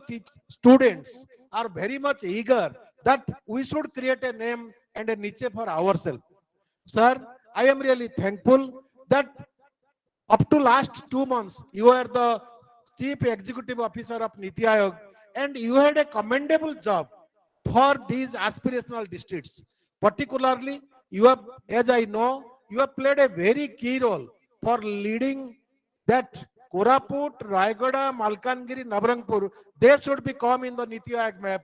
students, are very much eager that we should create a name and a niche for ourselves. Sir, I am really thankful that up to last 2 months, you are the Chief Executive Officer of Niti Aayog, and you had a commendable job for these aspirational districts. Particularly, you have, as I know, you have played a very key role for leading that Koraput, Rayagada, Malkangiri, Nabarangpur, they should become in the Niti Aayog map.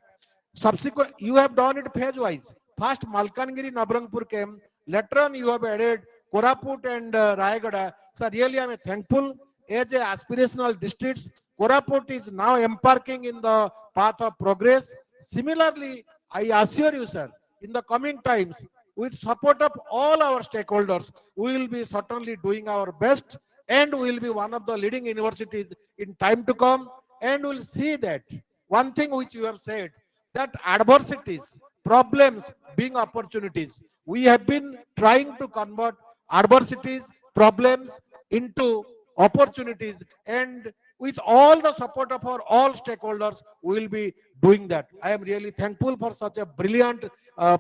Subsequent, you have done it phase wise. First, Malkangiri, Nabarangpur came. Later on, you have added Koraput and Rayagada. So really, I am thankful. As a aspirational districts, Koraput is now embarking in the path of progress. Similarly, I assure you, sir, in the coming times, with support of all our stakeholders, we will be certainly doing our best, and we will be one of the leading universities in time to come. And we'll see that one thing which you have said, that adversities, problems being opportunities. We have been trying to convert adversities, problems into opportunities, and with all the support of our all stakeholders, we will be doing that. I am really thankful for such a brilliant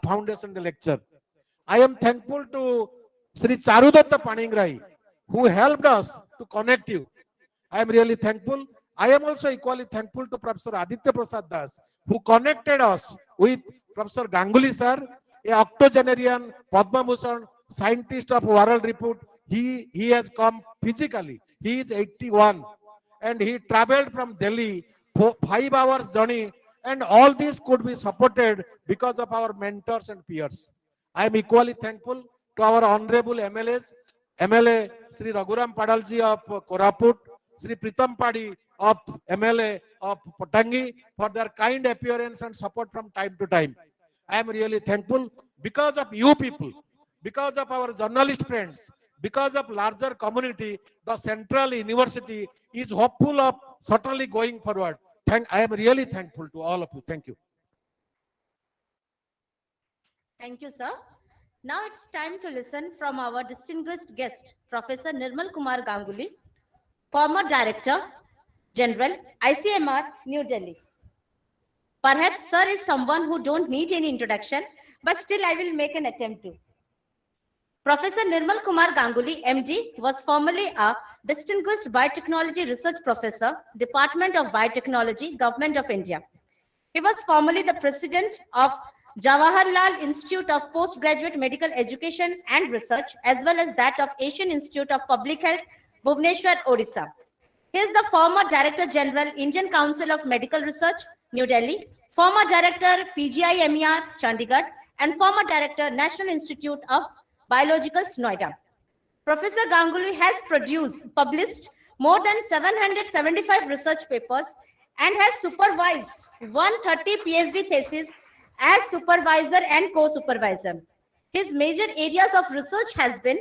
foundation lecture. I am thankful to Sri Charudatta Paningrai, who helped us to connect you. I am really thankful. I am also equally thankful to Professor Aditya Prasad Das, who connected us with Professor Ganguly sir, a octogenarian Padma Bhushan scientist of world repute. He has come physically. He is 81 and he traveled from Delhi for 5 hours journey, and all this could be supported because of our mentors and peers. I am equally thankful to our honorable MLAs, MLA Sri Raghuram Padalji of Koraput, Sri Pritam Padi of MLA of Potangi for their kind appearance and support from time to time. I am really thankful because of you people, because of our journalist friends, because of larger community. The Central University is hopeful of certainly going forward. I am really thankful to all of you. Thank you. Thank you, sir. Now it's time to listen from our distinguished guest, Professor Nirmal Kumar Ganguly, former Director General, ICMR, New Delhi. Perhaps sir is someone who don't need any introduction, but still I will make an attempt to. Professor Nirmal Kumar Ganguly, MD, was formerly a distinguished biotechnology research professor, Department of Biotechnology, Government of India. He was formerly the president of Jawaharlal Institute of Postgraduate Medical Education and Research, as well as that of Asian Institute of Public Health, Bhubaneswar, Odisha. He is the former Director General, Indian Council of Medical Research, New Delhi, former Director, PGI-MER, Chandigarh, and former Director, National Institute of Biologicals, Noida. Professor Ganguly has published more than 775 research papers and has supervised 130 PhD theses as supervisor and co-supervisor. His major areas of research has been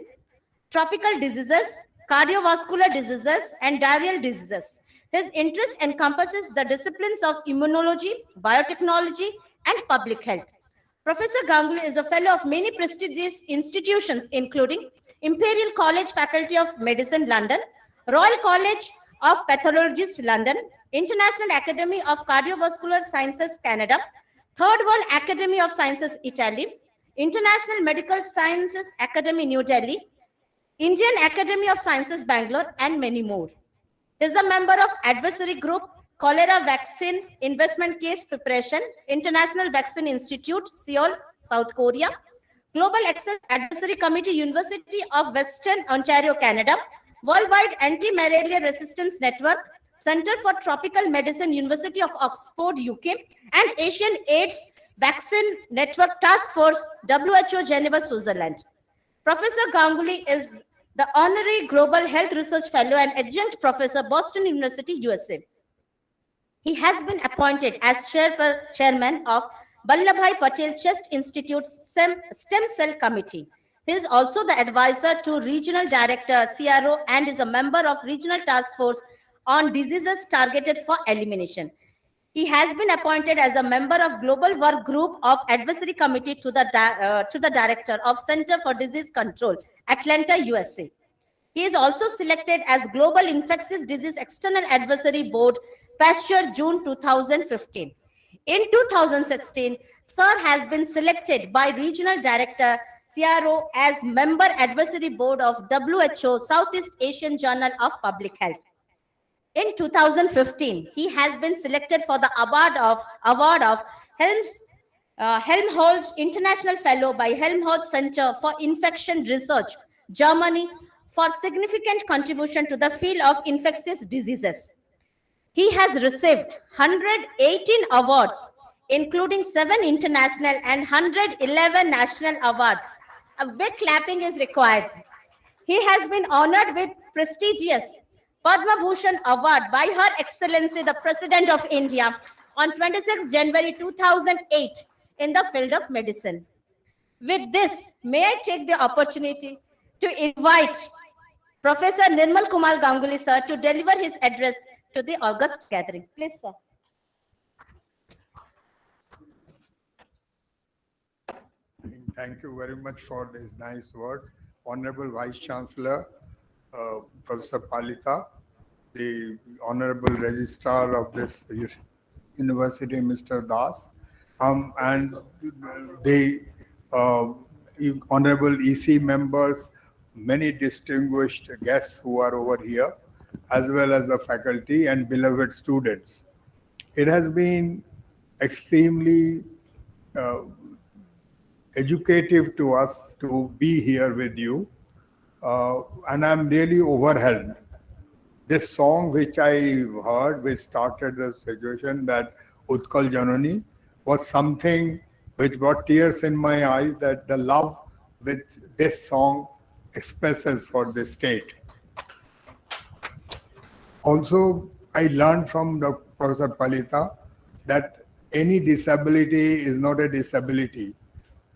tropical diseases, cardiovascular diseases, and diarrheal diseases. His interest encompasses the disciplines of immunology, biotechnology, and public health. Professor Ganguly is a fellow of many prestigious institutions, including Imperial College Faculty of Medicine, London, Royal College of Pathologists, London, International Academy of Cardiovascular Sciences, Canada, Third World Academy of Sciences, Italy, International Medical Sciences Academy, New Delhi, Indian Academy of Sciences, Bangalore, and many more. He is a member of Advisory Group, Cholera Vaccine Investment Case Preparation, International Vaccine Institute, Seoul, South Korea, Global Access Advisory Committee, University of Western Ontario, Canada, Worldwide Anti-Malaria Resistance Network, Center for Tropical Medicine, University of Oxford, UK, and Asian AIDS Vaccine Network Task Force, WHO, Geneva, Switzerland. Professor Ganguly is the Honorary Global Health Research Fellow and Adjunct Professor, Boston University, USA. He has been appointed as chairman of Vallabhbhai Patel Chest Institute Stem Cell Committee. He is also the advisor to Regional Director, CRO, and is a member of Regional Task Force on Diseases Targeted for Elimination. He has been appointed as a member of Global Work Group of Advisory Committee to the Director of Center for Disease Control, Atlanta, USA. He is also selected as Global Infectious Disease External Advisory Board, Pasteur, June 2015. In 2016, Sir has been selected by Regional Director, CRO, as Member Advisory Board of WHO Southeast Asian Journal of Public Health. In 2015, he has been selected for the award of Helmholtz International Fellow by Helmholtz Center for Infection Research, Germany, for significant contribution to the field of infectious diseases. He has received 118 awards, including 7 international and 111 national awards. A big clapping is required. He has been honored with prestigious Padma Bhushan Award by Her Excellency the President of India on 26 January 2008 in the field of medicine. With this, may I take the opportunity to invite Professor Nirmal Kumar Ganguly, sir, to deliver his address to the august gathering. Please, sir. Thank you very much for these nice words. Honorable Vice Chancellor, Professor Palita, the Honorable Registrar of this University, Mr. Das, and the Honorable EC members, many distinguished guests who are over here, as well as the faculty and beloved students. It has been extremely educative to us to be here with you, and I'm really overwhelmed. This song which I heard, which started the situation, that Utkal Janani, was something which brought tears in my eyes, that the love which this song expresses for the state. Also, I learned from the Professor Palita that any disability is not a disability.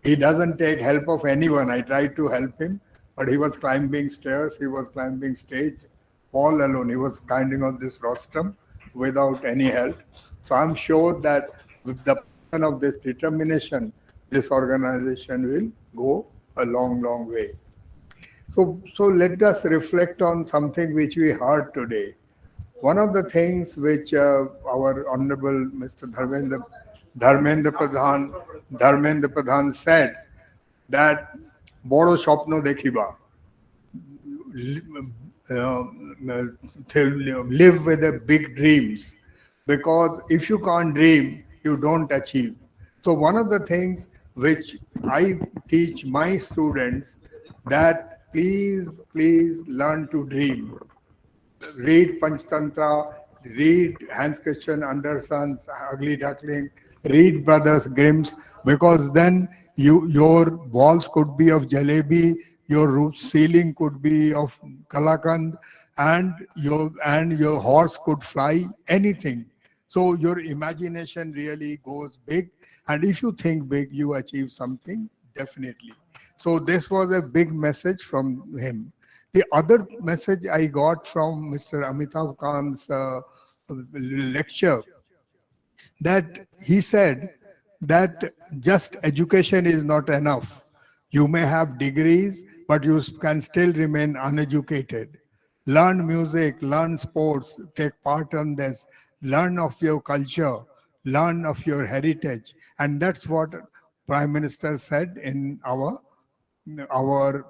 He doesn't take help of anyone. I tried to help him, but he was climbing stairs, he was climbing stage all alone. He was climbing on this rostrum without any help. So I'm sure that with the person of this determination, this organization will go a long, long way. So let us reflect on something which we heard today. One of the things which our Honorable Mr. Dharmendra Pradhan said, that Bodo Shopno Dekhiba, live with the big dreams, because if you can't dream, you don't achieve. So one of the things which I teach my students, that please learn to dream. Read Panchtantra, read Hans Christian Andersen's Ugly Duckling, read Brothers Grimm's, because then your walls could be of jalebi, your roof ceiling could be of kalakand, and your horse could fly, anything. So your imagination really goes big, and if you think big, you achieve something, definitely. So this was a big message from him. The other message I got from Mr. Amitabh Khan's lecture, that he said that just education is not enough. You may have degrees, but you can still remain uneducated. learn music, learn sports, take part in this, learn of your culture, learn of your heritage. And that's what Prime Minister said in our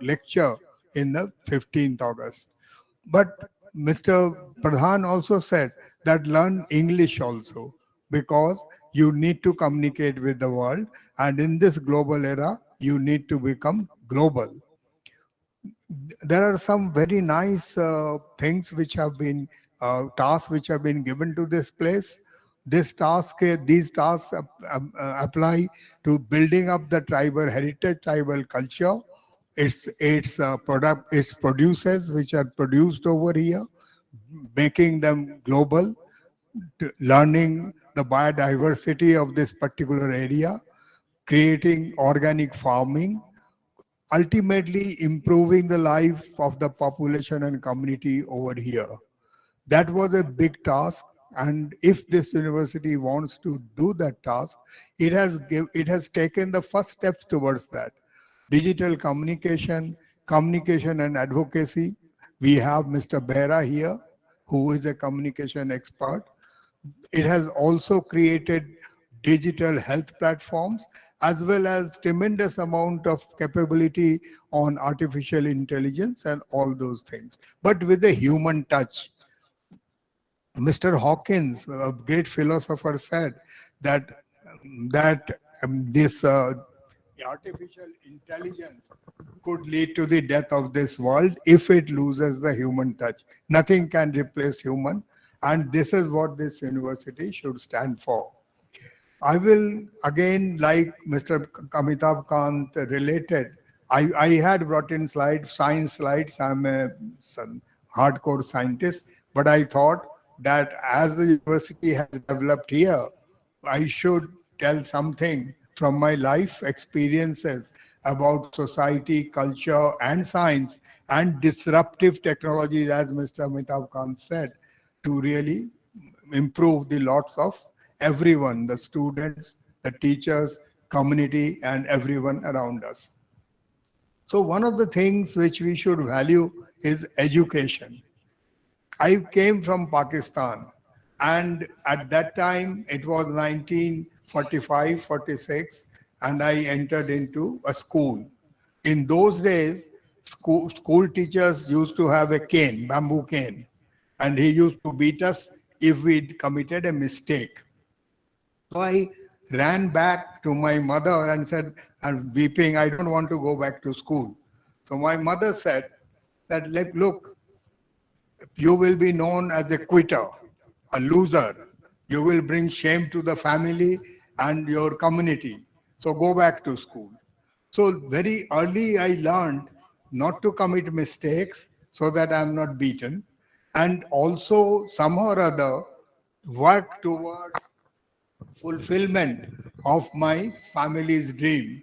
lecture in the 15th August. But Mr. Pradhan also said that learn English also, because you need to communicate with the world, and in this global era, you need to become global. There are some very nice things which have been tasks which have been given to this place. These tasks apply to building up the tribal heritage, tribal culture. Its produces which are produced over here, making them global, learning the biodiversity of this particular area, creating organic farming, ultimately improving the life of the population and community over here. That was a big task, and if this university wants to do that task, it has taken the first steps towards that. Digital communication, communication and advocacy. We have Mr. Behra here, who is a communication expert. It has also created digital health platforms, as well as tremendous amount of capability on artificial intelligence and all those things, but with a human touch. Mr. Hawkins, a great philosopher, said that this artificial intelligence could lead to the death of this world if it loses the human touch. Nothing can replace human, and this is what this university should stand for. I will again, like Mr. Amitabh Kant related, I had brought in science slides. I'm a hardcore scientist, but I thought that as the university has developed here, I should tell something from my life experiences about society, culture, and science, and disruptive technologies, as Mr. Amitabh Kant said, to really improve the lots of everyone, the students, the teachers, community, and everyone around us. So one of the things which we should value is education. I came from Pakistan, and at that time it was 1945, 46, and I entered into a school. In those days, school teachers used to have a cane, bamboo cane, and he used to beat us if we committed a mistake. So I ran back to my mother and said, I'm weeping, I don't want to go back to school. So my mother said that, look, you will be known as a quitter, a loser. You will bring shame to the family and your community. So go back to school. So very early I learned not to commit mistakes so that I'm not beaten, and also somehow or other work toward fulfillment of my family's dream.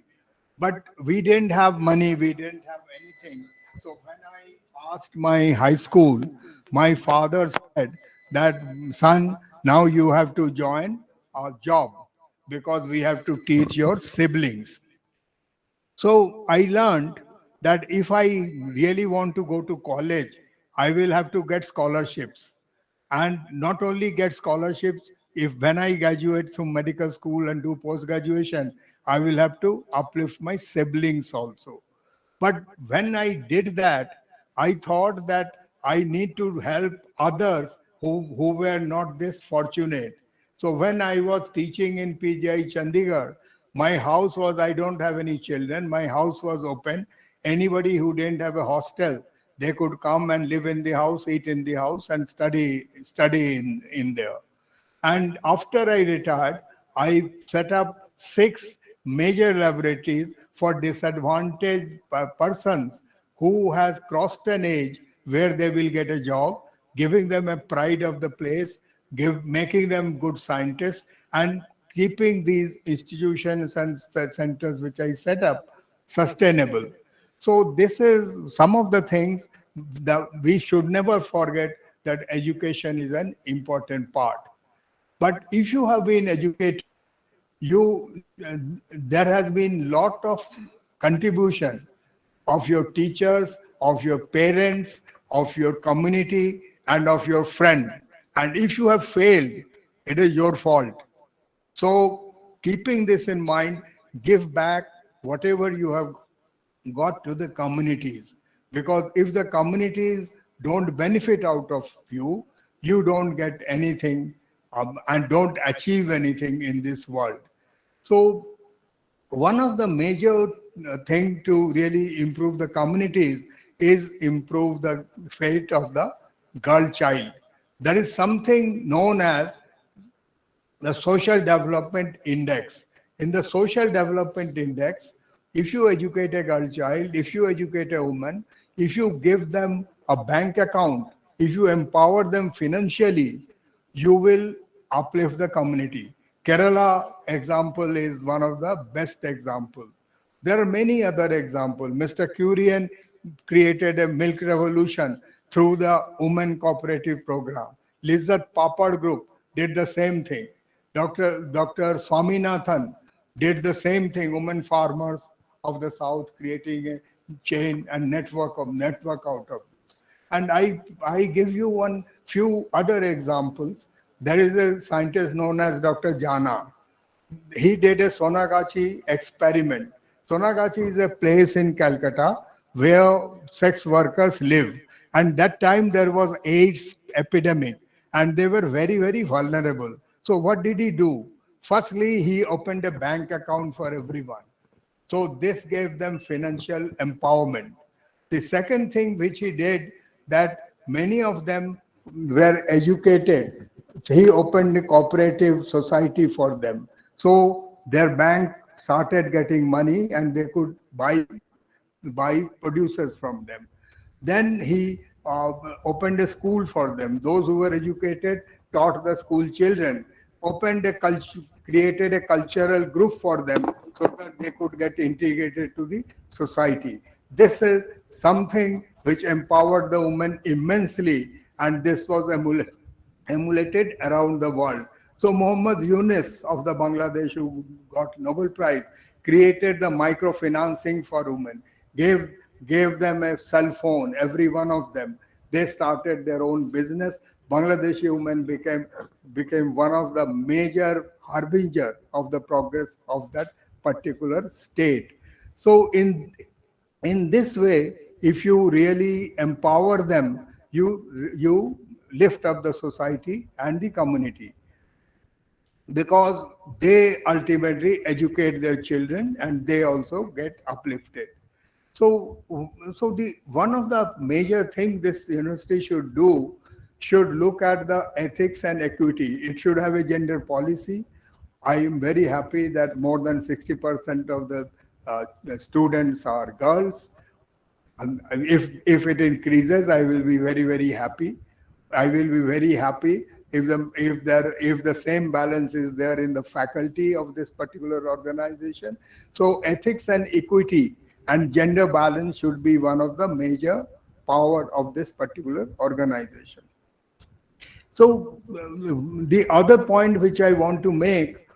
But we didn't have money, we didn't have anything. So when I passed my high school, my father said that, son, now you have to join our job because we have to teach your siblings. So I learned that if I really want to go to college, I will have to get scholarships. And not only get scholarships, if when I graduate from medical school and do post-graduation, I will have to uplift my siblings also. But when I did that, I thought that I need to help others who were not this fortunate. So when I was teaching in PGI Chandigarh, my house was, I don't have any children, my house was open. Anybody who didn't have a hostel, they could come and live in the house, eat in the house, and study in there. And after I retired, I set up 6 major laboratories for disadvantaged persons who has crossed an age where they will get a job, giving them a pride of the place, making them good scientists, and keeping these institutions and centers which I set up sustainable. So this is some of the things that we should never forget, that education is an important part. But if you have been educated, there has been lot of contribution of your teachers, of your parents, of your community and of your friend. And if you have failed, it is your fault. So keeping this in mind, give back whatever you have got to the communities. Because if the communities don't benefit out of you, you don't get anything and don't achieve anything in this world. So one of the major thing to really improve the communities is improve the fate of the girl child. There is something known as the social development index. In the social development index, if you educate a girl child, if you educate a woman, if you give them a bank account, if you empower them financially, you will uplift the community. Kerala example is one of the best examples. There are many other examples. Mr. Kurian created a milk revolution through the women cooperative program. Lizzat Papad Group did the same thing. Dr. Swaminathan did the same thing. Women farmers of the South creating a chain and network out of it. And I give you one few other examples. There is a scientist known as Dr. Jana. He did a Sonagachi experiment. Sonagachi is a place in Calcutta where sex workers live. And that time there was AIDS epidemic and they were very, very vulnerable. So what did he do? Firstly, he opened a bank account for everyone. So this gave them financial empowerment. The second thing which he did, that many of them were educated. He opened a cooperative society for them. So their bank started getting money and they could buy producers from them. Then he opened a school for them. Those who were educated taught the school children, created a cultural group for them so that they could get integrated to the society. This is something which empowered the women immensely, and this was emulated around the world. So Muhammad Yunus of the Bangladesh, who got Nobel Prize, created the microfinancing for women, gave them a cell phone, every one of them. They started their own business. Bangladeshi women became one of the major harbinger of the progress of that particular state. So in this way, if you really empower them, you lift up the society and the community, because they ultimately educate their children and they also get uplifted. So one of the major things this university should do, should look at the ethics and equity. It should have a gender policy. I am very happy that more than 60% of the students are girls. And if it increases, I will be very, very happy. I will be very happy if the same balance is there in the faculty of this particular organization. So ethics and equity and gender balance should be one of the major power of this particular organization. So the other point which I want to make,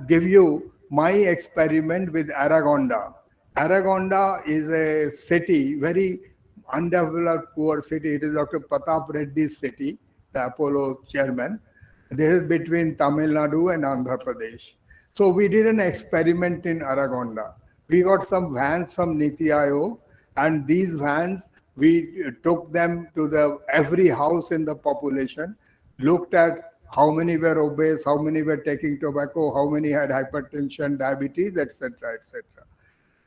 give you my experiment with Aragonda. Aragonda is a city, very undeveloped, poor city. It is Dr. Pratap Reddy's city, the Apollo chairman. This is between Tamil Nadu and Andhra Pradesh. So we did an experiment in Aragonda. We got some vans from Niti Aayog, and these vans, we took them to every house in the population, looked at how many were obese, how many were taking tobacco, how many had hypertension, diabetes, etc., etc.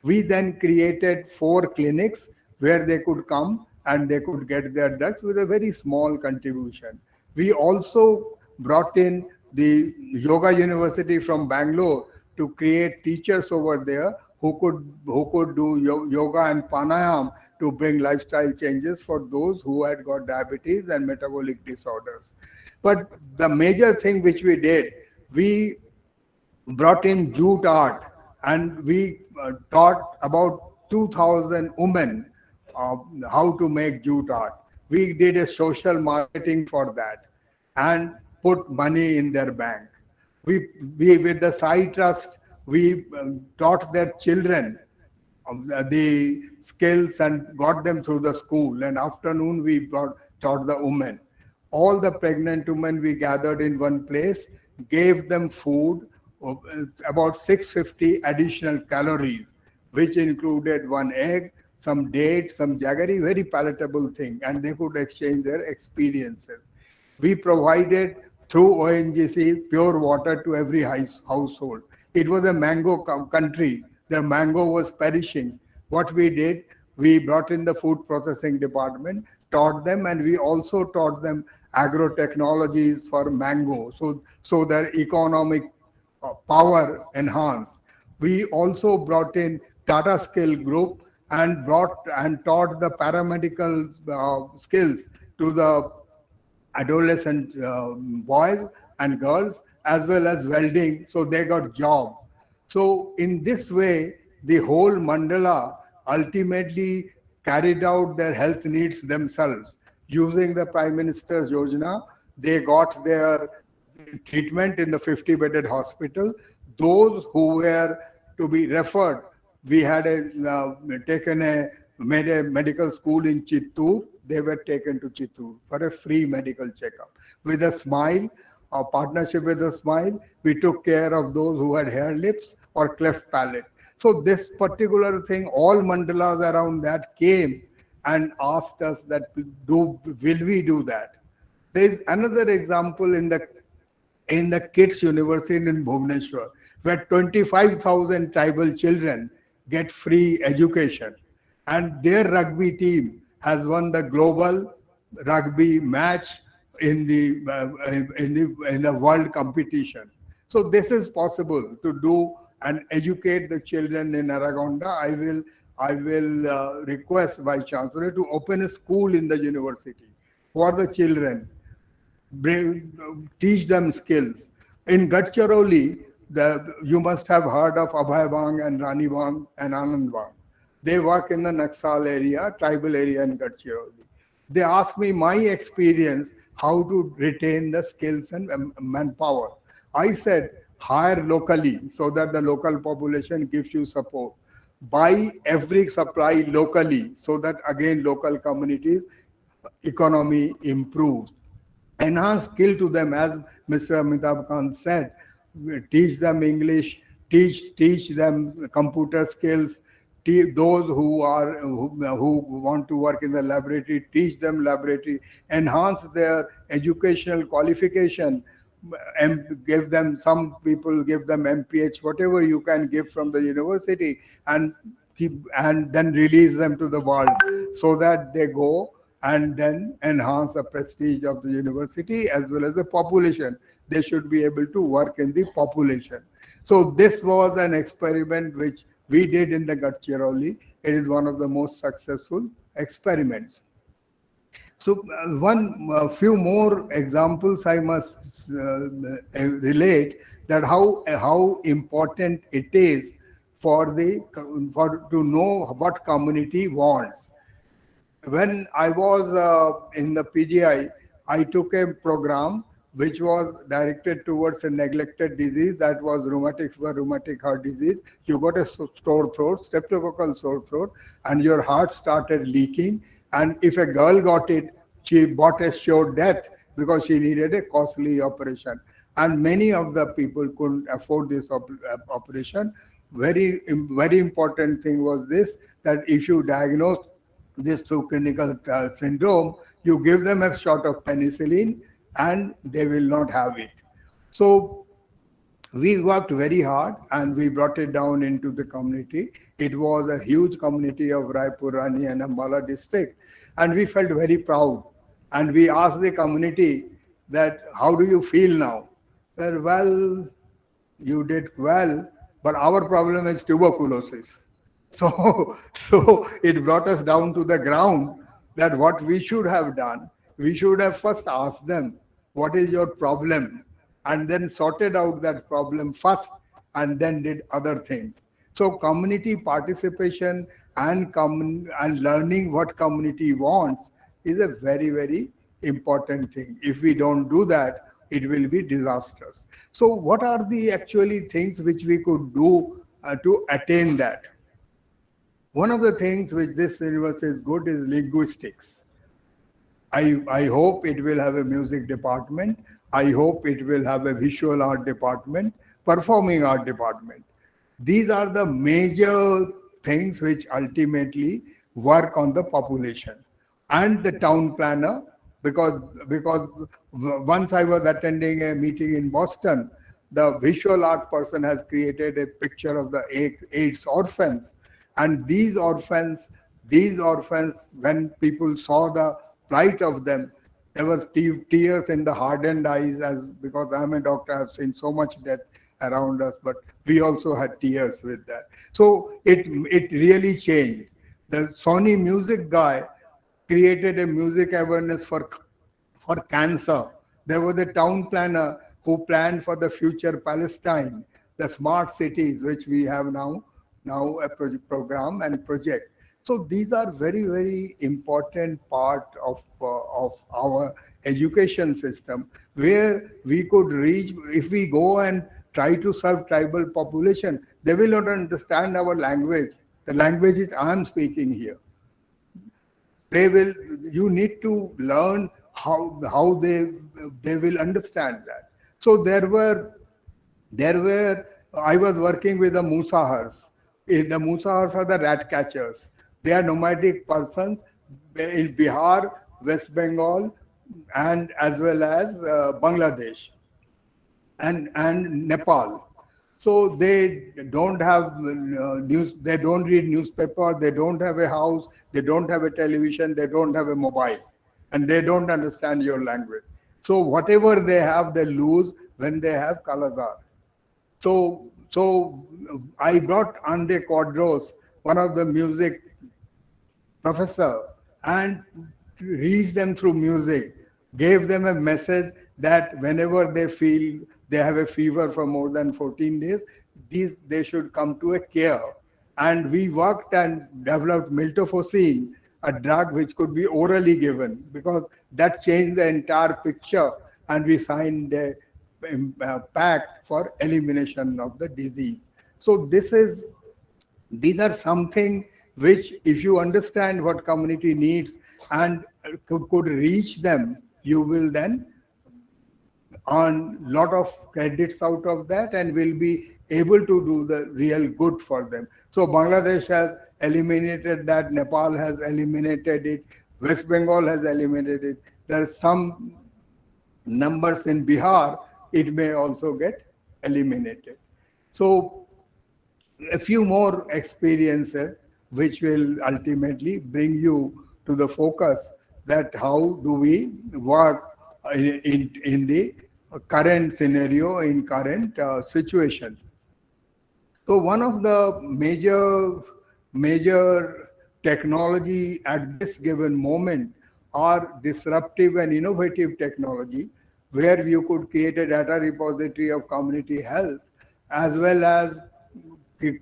We then created 4 clinics where they could come and they could get their drugs with a very small contribution. We also brought in the Yoga University from Bangalore to create teachers over there who could do yoga and pranayam to bring lifestyle changes for those who had got diabetes and metabolic disorders. But the major thing which we did, we brought in jute art, and we taught about 2,000 women how to make jute art. We did a social marketing for that and put money in their bank. We with the Sai Trust, we taught their children the skills and got them through the school. And afternoon we taught the women. All the pregnant women we gathered in one place, gave them food, about 650 additional calories, which included one egg, some dates, some jaggery, very palatable thing, and they could exchange their experiences. We provided through ONGC pure water to every household. It was a mango country. The mango was perishing. What we did, we brought in the food processing department, taught them, and we also taught them agro technologies for mango, so their economic power enhanced. We also brought in Tata Skill Group and taught the paramedical skills to the adolescent boys and girls, as well as welding, so they got job. So in this way, the whole mandala ultimately carried out their health needs themselves. Using the Prime Minister's Yojana, they got their treatment in the 50-bedded hospital. Those who were to be referred, we had made a medical school in Chittoor. They were taken to Chittoor for a free medical checkup. With a smile, a partnership with a smile, we took care of those who had hair lips or cleft palate. So this particular thing, all mandalas around that came and asked us that, will we do that? There is another example in the Kids University in Bhubaneswar, where 25,000 tribal children get free education, and their rugby team has won the global rugby match in the world competition. So this is possible to do and educate the children in Aragonda. I will request Vice Chancellor to open a school in the university for the children, teach them skills. In Gadchiroli, you must have heard of Abhay Bang and Rani Bang and Anand Bang. They work in the Naxal area, tribal area in Gadchiroli. They asked me my experience, how to retain the skills and manpower. I said, hire locally so that the local population gives you support. Buy every supply locally so that again local communities economy improves. Enhance skill to them, as Mr. Amitabh Kant said. Teach them English, teach them computer skills. Those who want to work in the laboratory, teach them laboratory. Enhance their educational qualification. And give them, some people give them MPH, whatever you can give from the university, and then release them to the world so that they go and then enhance the prestige of the university as well as the population. They should be able to work in the population. So this was an experiment which we did in the Gadchiroli. It is one of the most successful experiments. So few more examples I must relate, that how important it is to know what community wants. When I was in the PGI, I took a program which was directed towards a neglected disease, that was rheumatic heart disease. You got a sore throat, streptococcal sore throat, and your heart started leaking. And if a girl got it, she bought a sure death because she needed a costly operation. And many of the people couldn't afford this operation. Very important thing was this, that if you diagnose this through clinical syndrome, you give them a shot of penicillin and they will not have it. So we worked very hard and we brought it down into the community. It was a huge community of Raipur, Rani and Ambala district. And we felt very proud. And we asked the community that, how do you feel now? Said, well, you did well, but our problem is tuberculosis. So it brought us down to the ground that what we should have done, we should have first asked them, what is your problem? And then sorted out that problem first and then did other things. So community participation and learning what community wants is a very, very important thing. If we don't do that, it will be disastrous. So what are the actually things which we could do to attain that? One of the things which this university is good is linguistics. I hope it will have a music department. I hope it will have a visual art department, performing art department. These are the major things which ultimately work on the population. And the town planner, because once I was attending a meeting in Boston, the visual art person has created a picture of the AIDS orphans. And these orphans, when people saw the plight of them, there was tears in the hardened eyes, as because I'm a doctor, I've seen so much death around us, but we also had tears with that. So it really changed. The Sony Music guy created a music awareness for cancer. There was a town planner who planned for the future Palestine, the smart cities, which we have now a program and project. So these are very, very important part of our education system, where we could reach. If we go and try to serve tribal population, they will not understand our language. The languages I am speaking here. You need to learn how they will understand that. So I was working with the Musahars. The Musahars are the rat catchers. They are nomadic persons in Bihar, West Bengal, and as well as Bangladesh and Nepal. So they don't have news. They don't read newspaper. They don't have a house. They don't have a television. They don't have a mobile, and they don't understand your language. So whatever they have, they lose when they have Kalazar. So I brought Andre Quadros, one of the music professor, and reached them through music, gave them a message that whenever they feel they have a fever for more than 14 days, they should come to a care. And we worked and developed miltefosine, a drug which could be orally given, because that changed the entire picture, and we signed a pact for elimination of the disease. So these are something which, if you understand what community needs and could reach them, you will then earn lot of credits out of that and will be able to do the real good for them. So Bangladesh has eliminated that, Nepal has eliminated it, West Bengal has eliminated it. There are some numbers in Bihar, it may also get eliminated. So a few more experiences which will ultimately bring you to the focus that how do we work in the current scenario, in current situation. So one of the major technology at this given moment are disruptive and innovative technology, where you could create a data repository of community health, as well as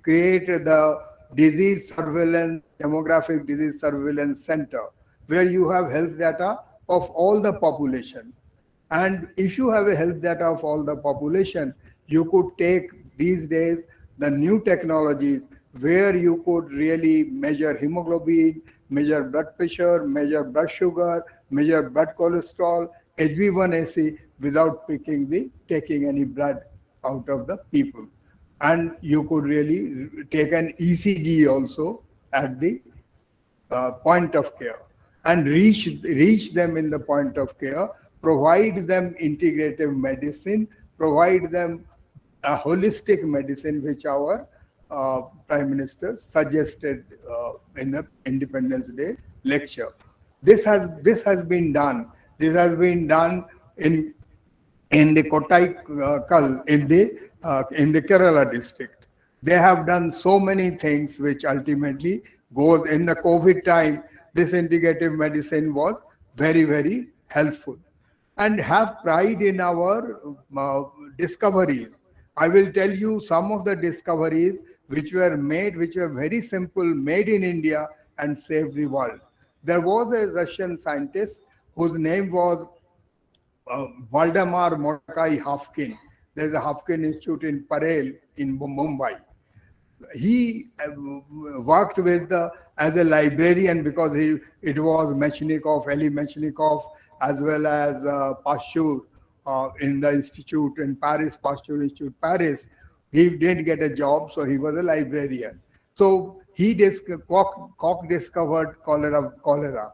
create the disease surveillance, demographic disease surveillance center, where you have health data of all the population. And if you have a health data of all the population, you could take these days the new technologies where you could really measure hemoglobin, measure blood pressure, measure blood sugar, measure blood cholesterol, HB1AC, without taking any blood out of the people. And you could really take an ECG also at the point of care and reach them in the point of care, provide them integrative medicine, provide them a holistic medicine, which our Prime Minister suggested in the Independence Day lecture. This has been done. This has been done in the Kottaikal, in the Kerala district. They have done so many things which ultimately goes in the COVID time. This integrative medicine was very, very helpful, and have pride in our discoveries. I will tell you some of the discoveries which were made, which were very simple, made in India and saved the world. There was a Russian scientist whose name was Valdemar Mordecai Hafkin. There's a Hafkin Institute in Parel in Mumbai. he worked with as a librarian because it was Mechnikov, Eli Mechnikov, as well as Pasteur in the institute in Paris, Pasteur Institute, Paris. He didn't get a job, so he was a librarian. So Koch discovered cholera,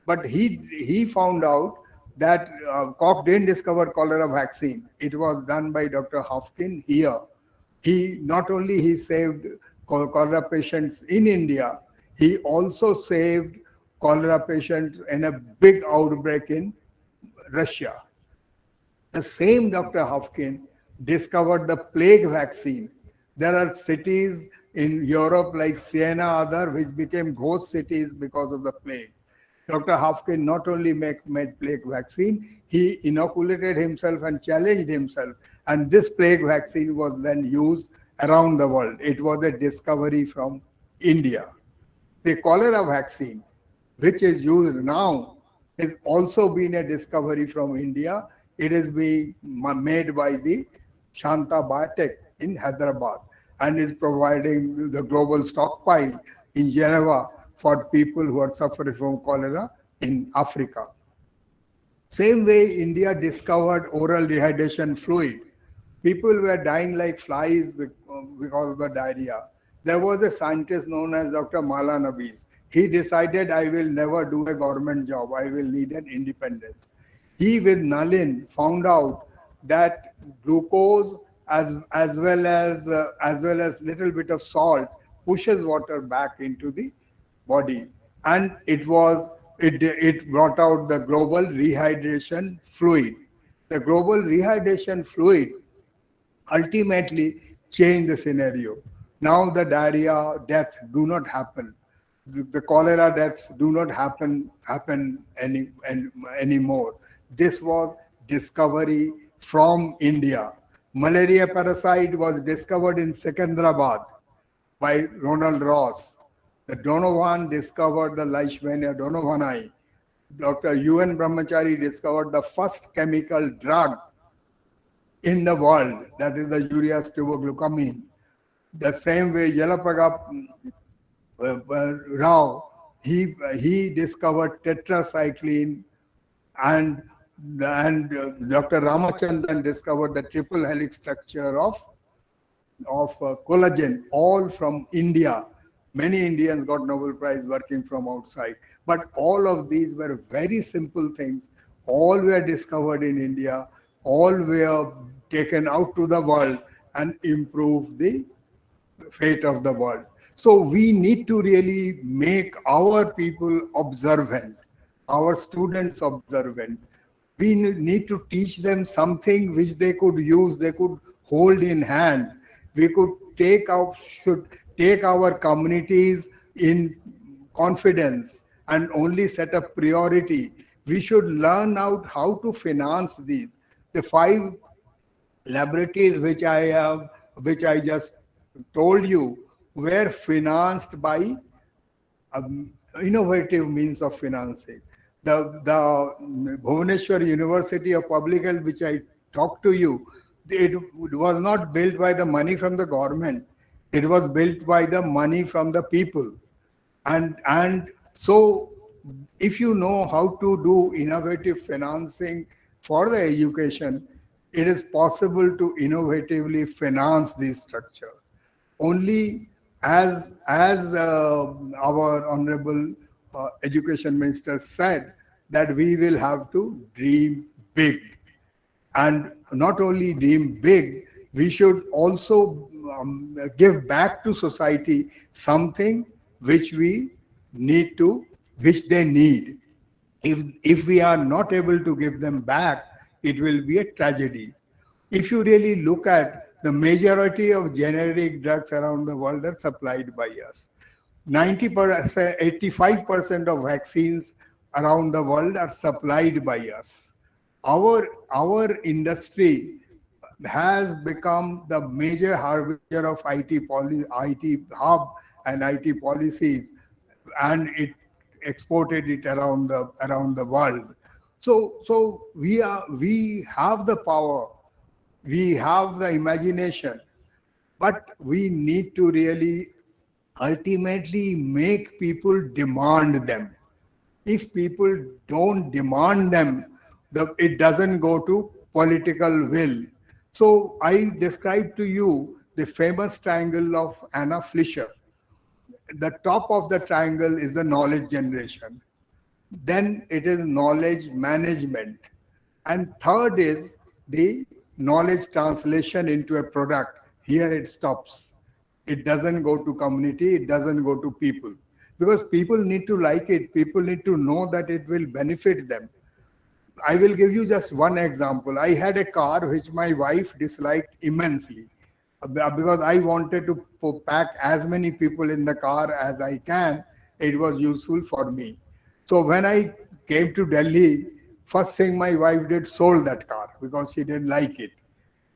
but he found out that Koch didn't discover cholera vaccine. It was done by Dr. Hofkin here. He not only he saved cholera patients in India, he also saved cholera patients in a big outbreak in Russia. The same Dr. Hofkin discovered the plague vaccine. There are cities in Europe like Siena, other which became ghost cities because of the plague. Dr. Hofkin not only made plague vaccine, he inoculated himself and challenged himself. And this plague vaccine was then used around the world. It was a discovery from India. The cholera vaccine, which is used now, has also been a discovery from India. It is being made by the Shanta Biotech in Hyderabad and is providing the global stockpile in Geneva for people who are suffering from cholera in Africa. Same way India discovered oral rehydration fluid. People were dying like flies because of the diarrhea. There was a scientist known as Dr. Mala Nabiz. He decided, I will never do a government job. I will need an independence. He with Nalin found out that glucose as well as little bit of salt pushes water back into the body, and it brought out the global rehydration fluid. The global rehydration fluid ultimately changed the scenario. Now the diarrhea deaths do not happen. The cholera deaths do not happen anymore. This was discovery from India. Malaria parasite was discovered in Secunderabad by Ronald Ross. The Donovan discovered the Leishmania donovani. Dr. UN Brahmachari discovered the first chemical drug in the world, that is the urea stuvoglucamine. The same way Yalapraga Rao, he discovered tetracycline, and Dr. Ramachandran discovered the triple helix structure of collagen, all from India. Many Indians got Nobel Prize working from outside. But all of these were very simple things. All were discovered in India. All were taken out to the world and improved the fate of the world. So we need to really make our people observant, our students observant. We need to teach them something which they could use, they could hold in hand. We should take our communities in confidence and only set a priority. We should learn out how to finance these. The 5 laboratories which I just told you were financed by innovative means of financing. The Bhubaneswar University of Public Health, which I talked to you, it was not built by the money from the government. It was built by the money from the people. And so if you know how to do innovative financing for the education, it is possible to innovatively finance this structure. Only as our Honorable Education Minister said, that we will have to dream big. And not only dream big, we should also give back to society something which they need. If we are not able to give them back, it will be a tragedy. If you really look at the majority of generic drugs around the world are supplied by us. 90%, 85% of vaccines around the world are supplied by us. Our industry has become the major harbinger of IT hub and IT policies, and it exported it around the world. So we have the power, we have the imagination, but we need to really ultimately make people demand them. If people don't demand them, it doesn't go to political will. So I described to you the famous triangle of Anna Flischer. The top of the triangle is the knowledge generation. Then it is knowledge management. And third is the knowledge translation into a product. Here it stops. It doesn't go to community, it doesn't go to people. Because people need to like it, people need to know that it will benefit them. I will give you just one example. I had a car which my wife disliked immensely because I wanted to pack as many people in the car as I can. It was useful for me. So when I came to Delhi, first thing my wife did, sold that car because she didn't like it.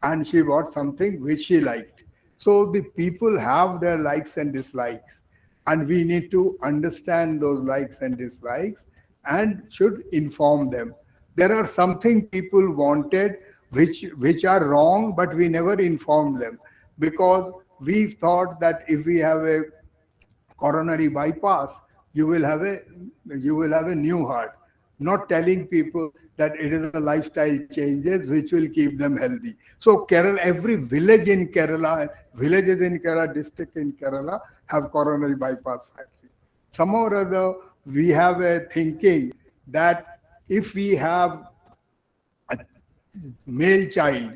And she bought something which she liked. So the people have their likes and dislikes. And we need to understand those likes and dislikes and should inform them. There are something people wanted which are wrong, but we never informed them because we thought that if we have a coronary bypass, you will have a new heart. Not telling people that it is a lifestyle changes which will keep them healthy. So Kerala, every villages in Kerala, district in Kerala have coronary bypass factory. Somehow or other, we have a thinking that if we have a male child,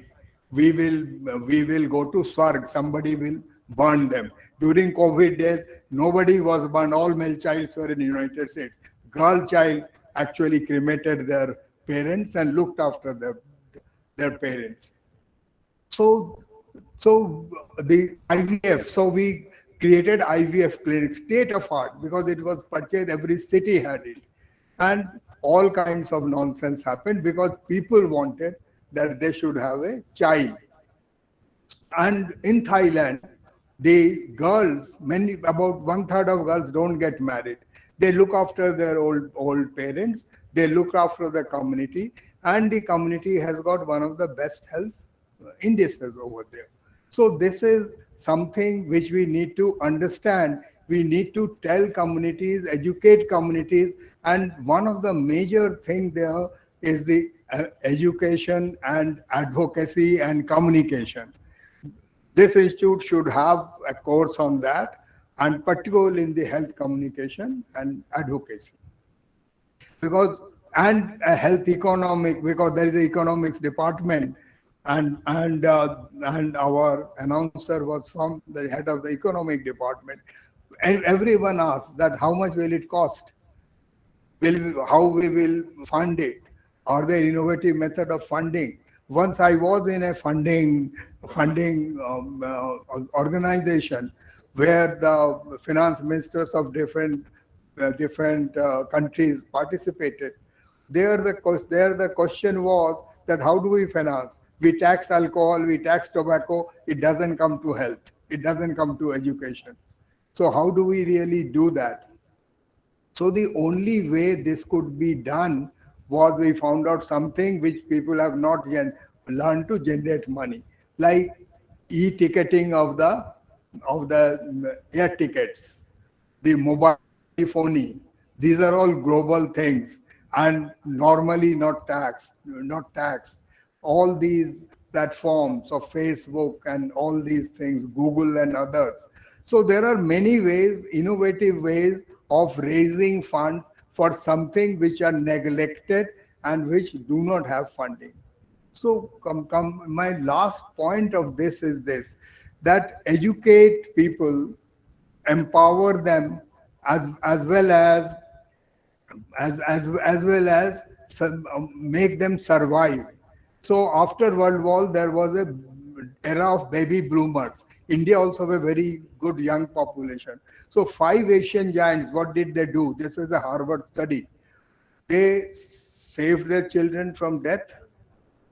we will go to Swarg, somebody will burn them. During COVID days, nobody was burned, all male childs were in the United States. Girl child actually cremated their parents and looked after their parents. So the IVF, so we created IVF clinic, state of art, because it was purchased, every city had it. And all kinds of nonsense happened because people wanted that they should have a child. And in Thailand, the girls, about 1/3 of girls don't get married. They look after their old parents, they look after the community, and the community has got one of the best health indices over there. So this is something which we need to understand. We need to tell communities, educate communities, and one of the major things there is the education and advocacy and communication. This institute should have a course on that, and particularly in the health communication and advocacy. And a health economic, because there is an economics department, and our announcer was from the head of the economic department. And everyone asked that how much will it cost? How we will fund it? Are there innovative method of funding? Once I was in a funding organization where the finance ministers of different countries participated. There the question was that how do we finance? We tax alcohol, we tax tobacco, it doesn't come to health, it doesn't come to education. So how do we really do that? So the only way this could be done was we found out something which people have not yet learned to generate money, like e-ticketing of the air tickets, the mobile telephony. These are all global things and normally not taxed. All these platforms of Facebook and all these things, Google and others. So there are many ways, innovative ways of raising funds for something which are neglected and which do not have funding. So my last point of this is this, that educate people, empower them, as well as make them survive. So after World War, there was a era of baby bloomers. India also have a very good young population. So 5 Asian giants, what did they do? This is a Harvard study. They saved their children from death,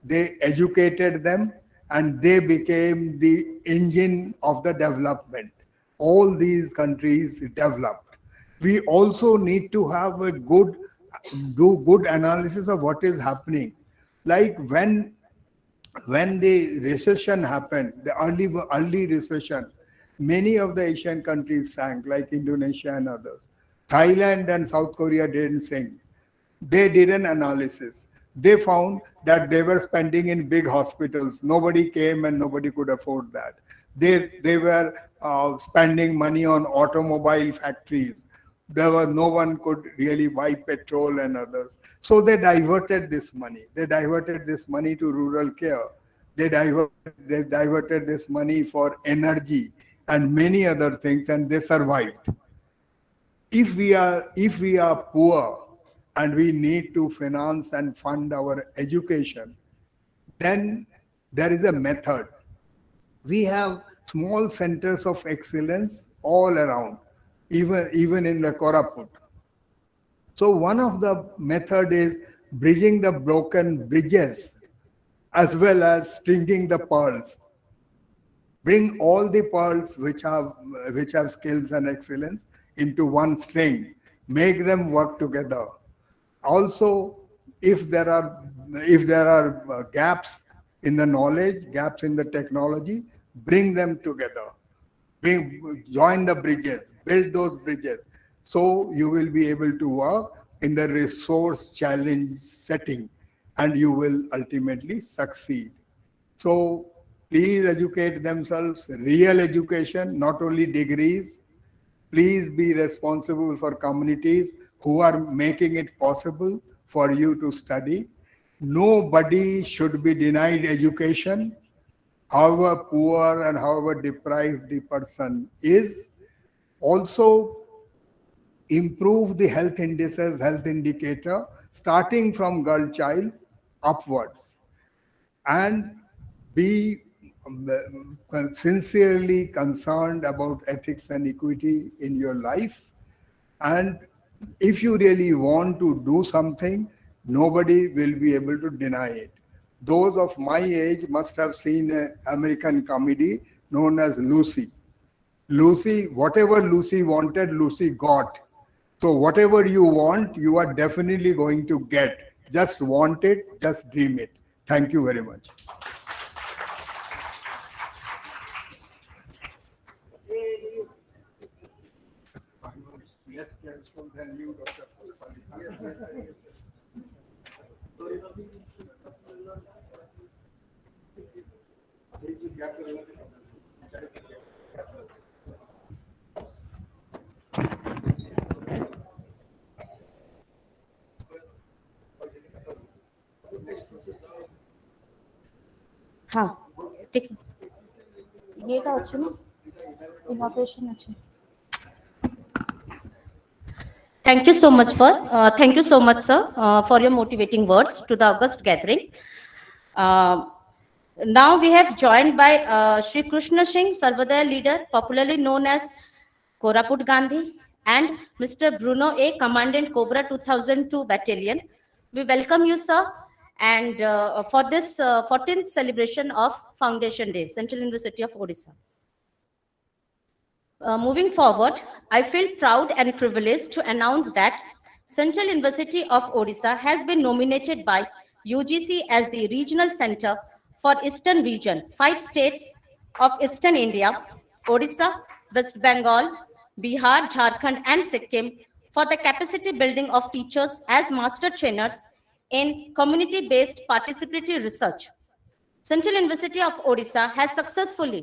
they educated them, and they became the engine of the development. All these countries developed. We also need to have do good analysis of what is happening. Like when when the recession happened, the early recession, many of the Asian countries sank, like Indonesia and others. Thailand and South Korea didn't sink. They did an analysis. They found that they were spending in big hospitals. Nobody came and nobody could afford that. They were spending money on automobile factories. There was no one could really buy petrol and others. So they diverted this money. They diverted this money to rural care. They diverted this money for energy and many other things, and they survived. If we are poor and we need to finance and fund our education, then there is a method. We have small centers of excellence all around, even in the Koraput. So one of the method is bridging the broken bridges as well as stringing the pearls. Bring all the pearls which have skills and excellence into one string. Make them work together. Also, if there are gaps in the knowledge, gaps in the technology, bring them together. Join the bridges, build those bridges. So you will be able to work in the resource challenge setting and you will ultimately succeed. So please educate themselves, real education, not only degrees. Please be responsible for communities who are making it possible for you to study. Nobody should be denied education, however poor and however deprived the person is. Also, improve the health indices, health indicator, starting from girl child upwards, and be sincerely concerned about ethics and equity in your life. And if you really want to do something, nobody will be able to deny it. Those of my age must have seen an American comedy known as Lucy. Lucy, whatever Lucy wanted, Lucy got. So whatever you want, you are definitely going to get. Just want it, just dream it. Thank you very much. हाँ ठीक এটা হচ্ছে না ইনঅপারেশন আছে thank you so much sir for your motivating words to the august gathering. Now we have joined by Shri Krishna Singh, Sarvodaya leader, popularly known as Koraput Gandhi, and Mr. Bruno A, Commandant Cobra 2002 Battalion. We welcome you, sir, and for this 14th celebration of Foundation Day, Central University of Odisha. Moving forward, I feel proud and privileged to announce that Central University of Odisha has been nominated by UGC as the regional center for Eastern region, 5 states of Eastern India, Odisha, West Bengal, Bihar, Jharkhand, and Sikkim for the capacity building of teachers as master trainers in community-based participatory research. Central University of Odisha has successfully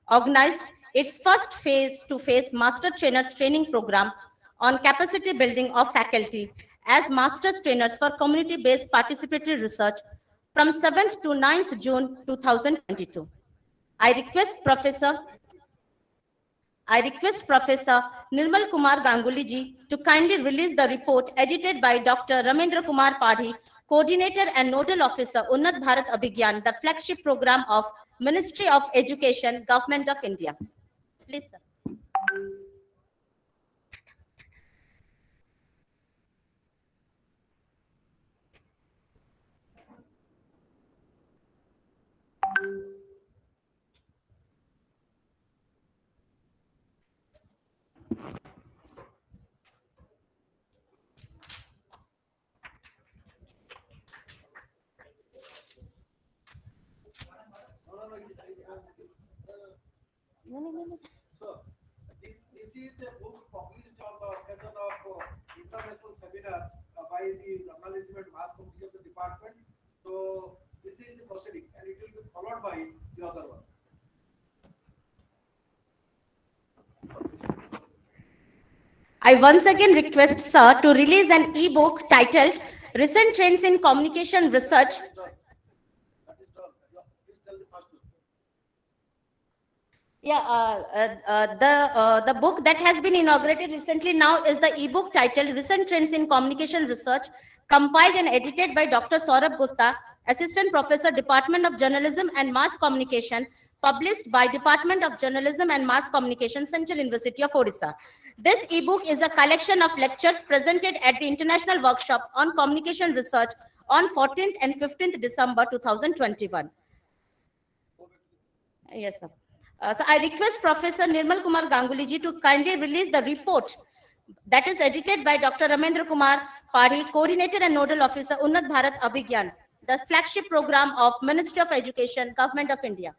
organized its first face-to-face master trainers training program on capacity building of faculty as master's trainers for community-based participatory research from 7th to 9th June 2022. I request Professor Nirmal Kumar Ganguly ji to kindly release the report edited by Dr. Ramendra Kumar Padhi, Coordinator and Nodal Officer, Unnat Bharat Abhigyan, the flagship program of Ministry of Education, Government of India. Please, sir. So, this is a book published on the occasion of international seminar by the Journalism and Mass Communication Department. So, this is the proceeding and it will be followed by the other one. I once again request Sir to release an e-book titled Recent Trends in Communication Research. That is done. Yeah, please tell the first one. Yeah, the book that has been inaugurated recently now is the e-book titled Recent Trends in Communication Research, compiled and edited by Dr. Saurabh Gupta, Assistant Professor, Department of Journalism and Mass Communication, published by Department of Journalism and Mass Communication, Central University of Odisha. This e-book is a collection of lectures presented at the International Workshop on Communication Research on 14th and 15th December 2021. Yes, sir. So I request Professor Nirmal Kumar Ganguly ji to kindly release the report that is edited by Dr. Ramendra Kumar Padhi, Coordinator and Nodal Officer, Unnat Bharat Abhigyan, the flagship program of Ministry of Education, Government of India.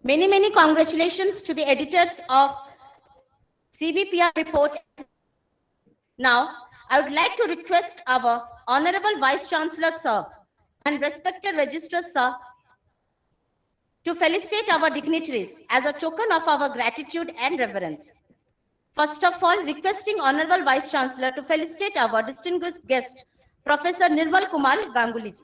Many congratulations to the editors of CBPR report. Now, I would like to request our Honorable Vice Chancellor, Sir, and respected Registrar, Sir, to felicitate our dignitaries as a token of our gratitude and reverence. First of all, requesting Honorable Vice Chancellor to felicitate our distinguished guest, Professor Nirmal Kumar Ganguly ji.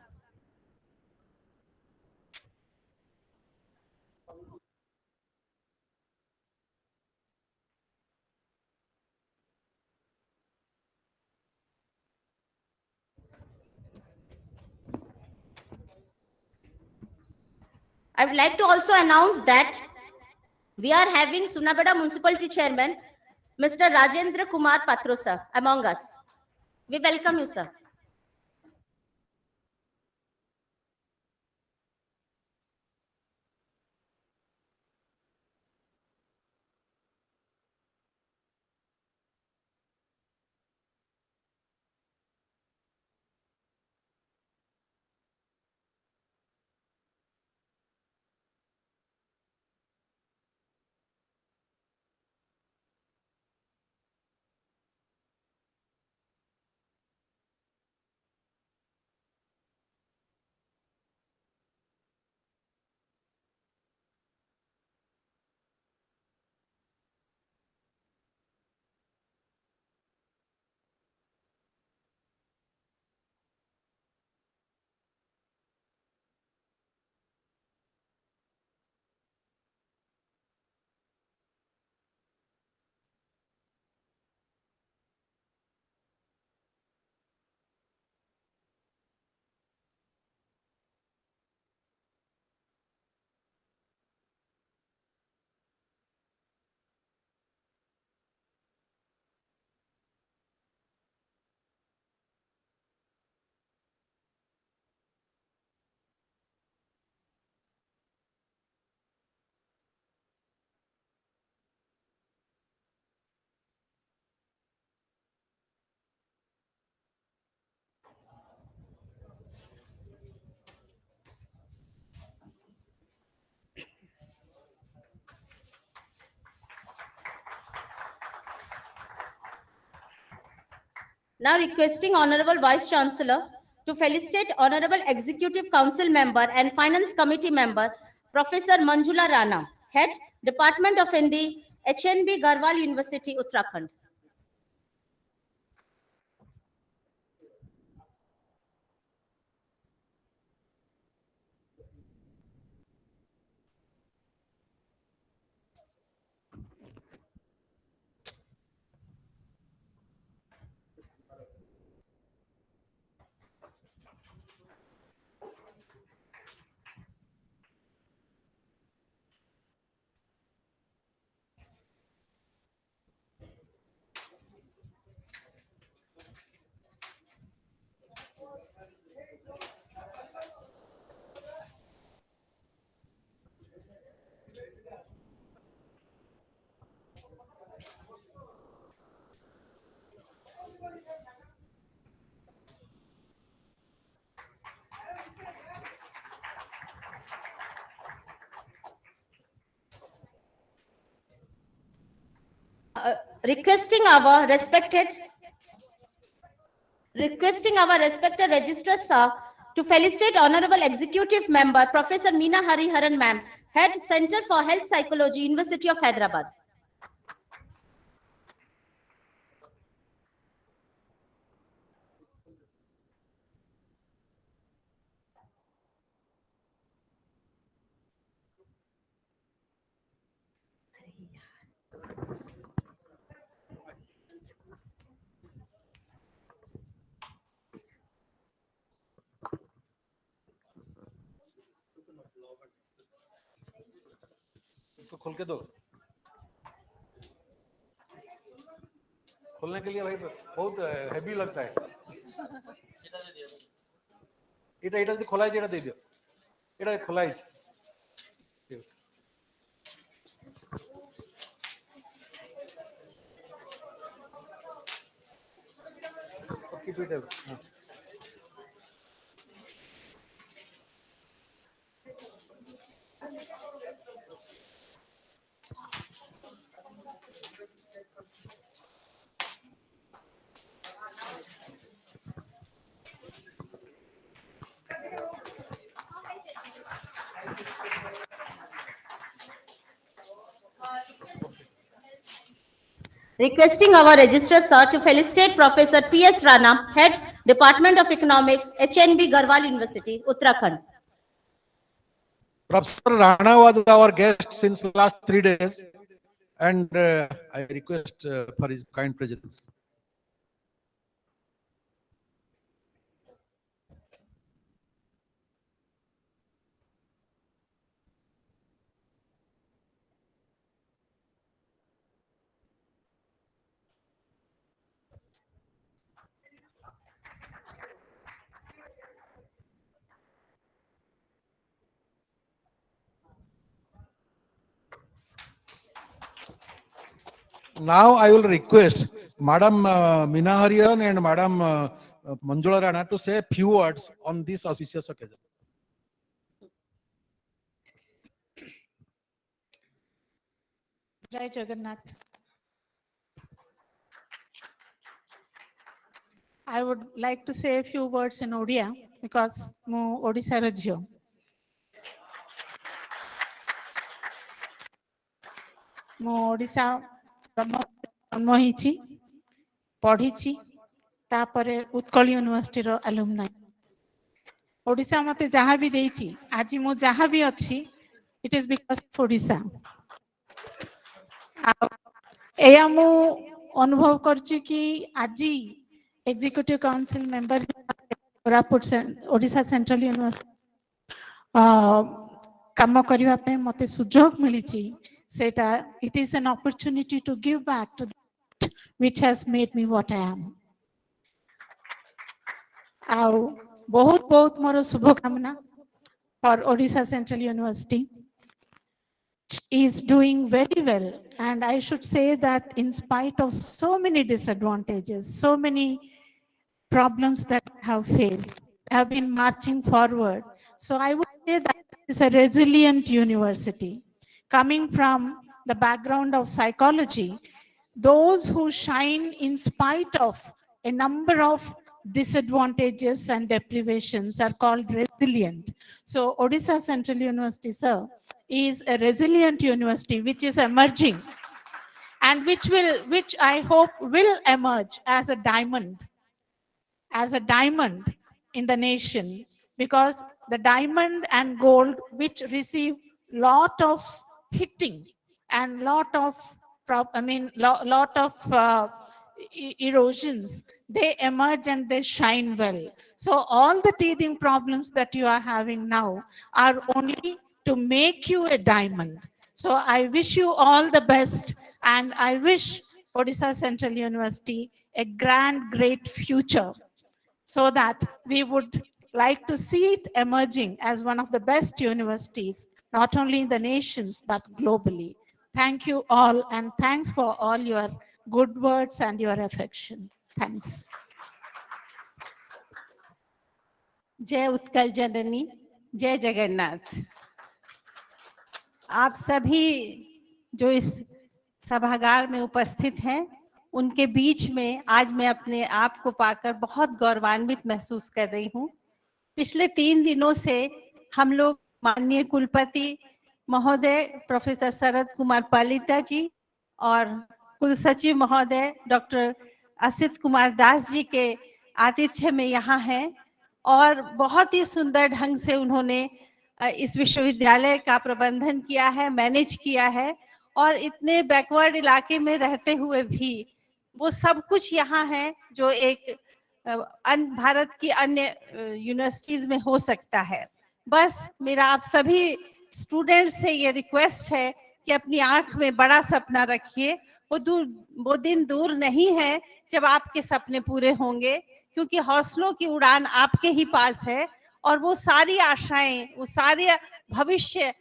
I would like to also announce that we are having Sunabada Municipality Chairman, Mr. Rajendra Kumar Patro, sir, among us. We welcome you, sir. Now requesting Honorable Vice Chancellor to felicitate Honorable Executive Council Member and Finance Committee Member, Professor Manjula Rana, Head, Department of Hindi, HNB Garhwal University, Uttarakhand. requesting our respected registrar sir to felicitate Honorable Executive Member Professor Meena Hariharan Ma'am, Head Center for Health Psychology, University of Hyderabad. इसको खोल के दो। खोलने के लिए भाई बहुत heavy लगता है। এটা যদি খোলা আছে এটা দিয়ে দিও। এটা খোলা আছে। ওকে পিট দাও। Requesting our registrar sir to felicitate Professor P.S. Rana, Head Department of Economics, HNB Garhwal University, Uttarakhand. Professor Rana was our guest since last 3 days, and I request for his kind presence. Now I will request Madam Meena Hariharan and Madam Manjula Rana to say a few words on this auspicious occasion. Jai Jagannath. I would like to say a few words in Odia because mu Odisha ra jio. Mu Odisha जन्म होइछि पढ़िछि तापरे Utkal university रो alumni Odisha मते जहाँ भी देइछि आज मु जहाँ भी अछि it is because of Odisha एया मु अनुभव करछि कि आज executive council member Koraput Odisha central university काम करबा पे मते सुजोग मिलिछि सेटा it is an opportunity to give back to that which has made me what I am. आउ बहुत बहुत मोर शुभकामना for Odisha Central University is doing very well, and I should say that in spite of so many disadvantages, so many problems that I have faced, have been marching forward. So I would say that it's a resilient university. Coming from the background of psychology, those who shine in spite of a number of disadvantages and deprivations are called resilient. So Odisha Central University, sir, is a resilient university which is emerging and which I hope will emerge as a diamond in the nation, because the diamond and gold which receive lot of hitting and lot of erosions, they emerge and they shine well. So all the teething problems that you are having now are only to make you a diamond. So I wish you all the best, and I wish Odisha Central University a great future, so that we would like to see it emerging as one of the best universities, not only in the nations, but globally. Thank you all, and thanks for all your good words and your affection. Thanks. जय उत्कल जननी, जय जगन्नाथ। आप सभी जो इस सभागार में उपस्थित हैं, उनके बीच में आज मैं अपने आप को पाकर बहुत गौरवान्वित महसूस कर रही हूँ। पिछले 3 दिनों से हम लोग माननीय कुलपति महोदय प्रोफेसर शरद कुमार पालिता जी और कुल सचिव महोदय डॉक्टर असित कुमार दास जी के आतिथ्य में यहाँ हैं और बहुत ही सुंदर ढंग से उन्होंने इस विश्वविद्यालय का प्रबंधन किया है, मैनेज किया है और इतने बैकवर्ड इलाके में रहते हुए भी वो सब कुछ यहाँ है जो एक भारत की अन्य यूनिवर्सिटीज में हो सकता है। बस मेरा आप सभी स्टूडेंट्स से ये रिक्वेस्ट है कि अपनी आंख में बड़ा सपना रखिए। वो दिन दूर नहीं है जब आपके सपने पूरे होंगे, क्योंकि हौसलों की उड़ान आपके ही पास है और वो सारी आशाएं, वो सारे भविष्य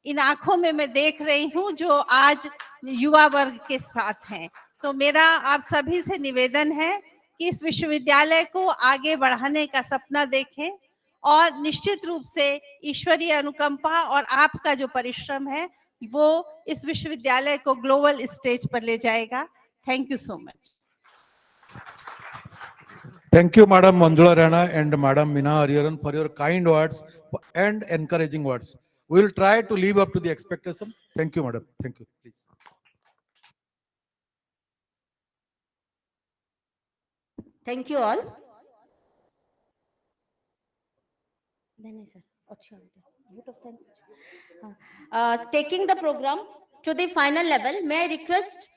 इन आंखों में मैं देख रही हूँ जो आज युवा वर्ग के साथ हैं। तो मेरा आप सभी से निवेदन है कि इस विश्वविद्यालय को आगे बढ़ाने का सपना देखें और निश्चित रूप से ईश्वरीय अनुकंपा और आपका जो परिश्रम है वो इस विश्वविद्यालय को ग्लोबल स्टेज पर ले जाएगा। Thank you so much. Thank you, Madam Manjula Rana and Madam Meena Hariharan, for your kind words and encouraging words. We will try to live up to the expectation. Thank you, Madam. Thank you. Please. Thank you all. Taking the program to the final level, may I request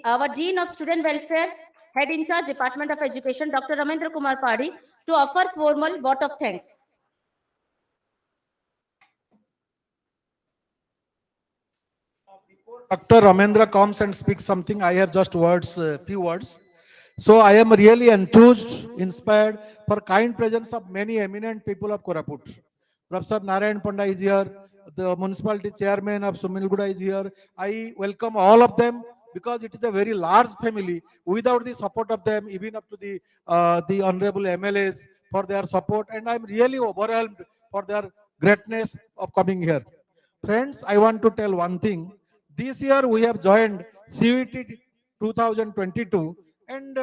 our Dean of Student Welfare, Head in Charge, Department of Education, Dr. Ramendra Kumar Padi, to offer formal vote of thanks. Dr. Ramendra comes and speaks something. I have just few words. So I am really enthused, inspired for kind presence of many eminent people of Koraput. Professor Narayan Panda is here. The municipality chairman of Sumilguda is here. I welcome all of them because it is a very large family. Without the support of them, even up to the honorable MLAs for their support, and I am really overwhelmed for their greatness of coming here. Friends, I want to tell one thing. This year we have joined CUET 2022, and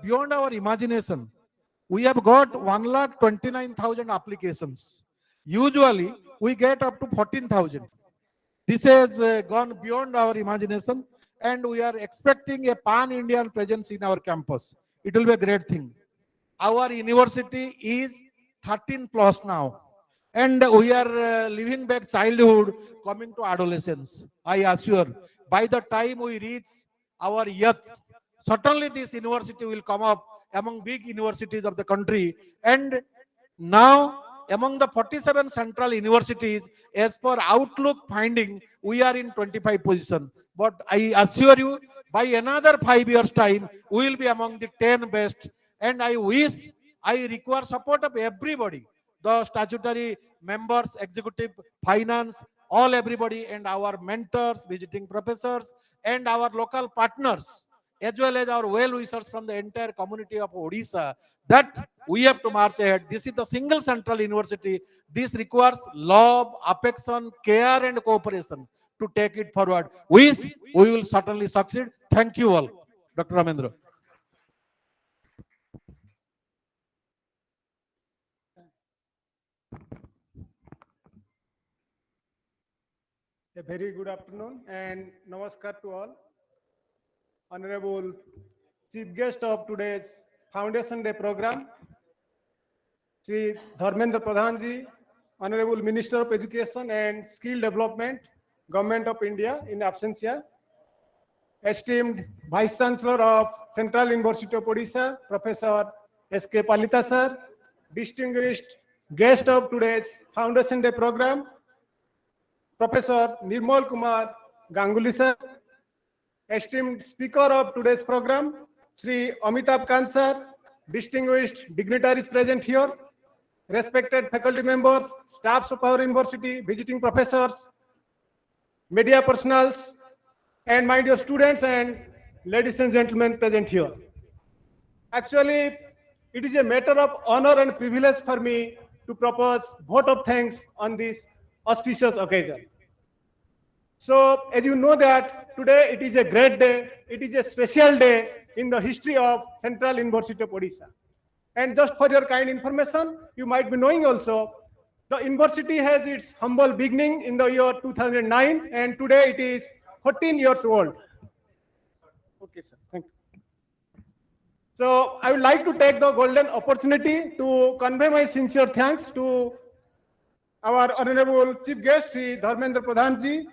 beyond our imagination, we have got 1,29,000 applications. Usually we get up to 14,000. This has gone beyond our imagination, and we are expecting a pan-Indian presence in our campus. It will be a great thing. Our university is 13 plus now, and we are living back childhood, coming to adolescence. I assure, by the time we reach our youth, certainly this university will come up among big universities of the country. And now, among the 47 central universities, as per Outlook finding, we are in 25 position. But I assure you, by another 5 years time, we will be among the 10 best. And I require support of everybody, the statutory members, executive, finance, everybody, and our mentors, visiting professors, and our local partners, as well as our well-wishers from the entire community of Odisha, that we have to march ahead. This is the single central university. This requires love, affection, care, and cooperation to take it forward. We will certainly succeed. Thank you all. Dr. Ramendra. A very good afternoon and namaskar to all. Honorable Chief Guest of today's Foundation Day program, Sri Dharmendra Pradhan ji, Honorable Minister of Education and Skill Development, Government of India in absentia, esteemed Vice Chancellor of Central University of Odisha, Professor S.K. Palita sir, distinguished guest of today's Foundation Day program, Professor Nirmal Kumar Ganguly sir, esteemed speaker of today's program, Sri Amitabh Kant sir, distinguished dignitaries present here, respected faculty members, staffs of our university, visiting professors, media personals, and my dear students and ladies and gentlemen present here. Actually, it is a matter of honor and privilege for me to propose vote of thanks on this auspicious occasion. So as you know that today it is a great day, it is a special day in the history of Central University of Odisha. And just for your kind information, you might be knowing also, the university has its humble beginning in the year 2009 and today it is 14 years old. Okay, sir, thank you. So I would like to take the golden opportunity to convey my sincere thanks to our Honorable Chief Guest, Sri Dharmendra Pradhan ji,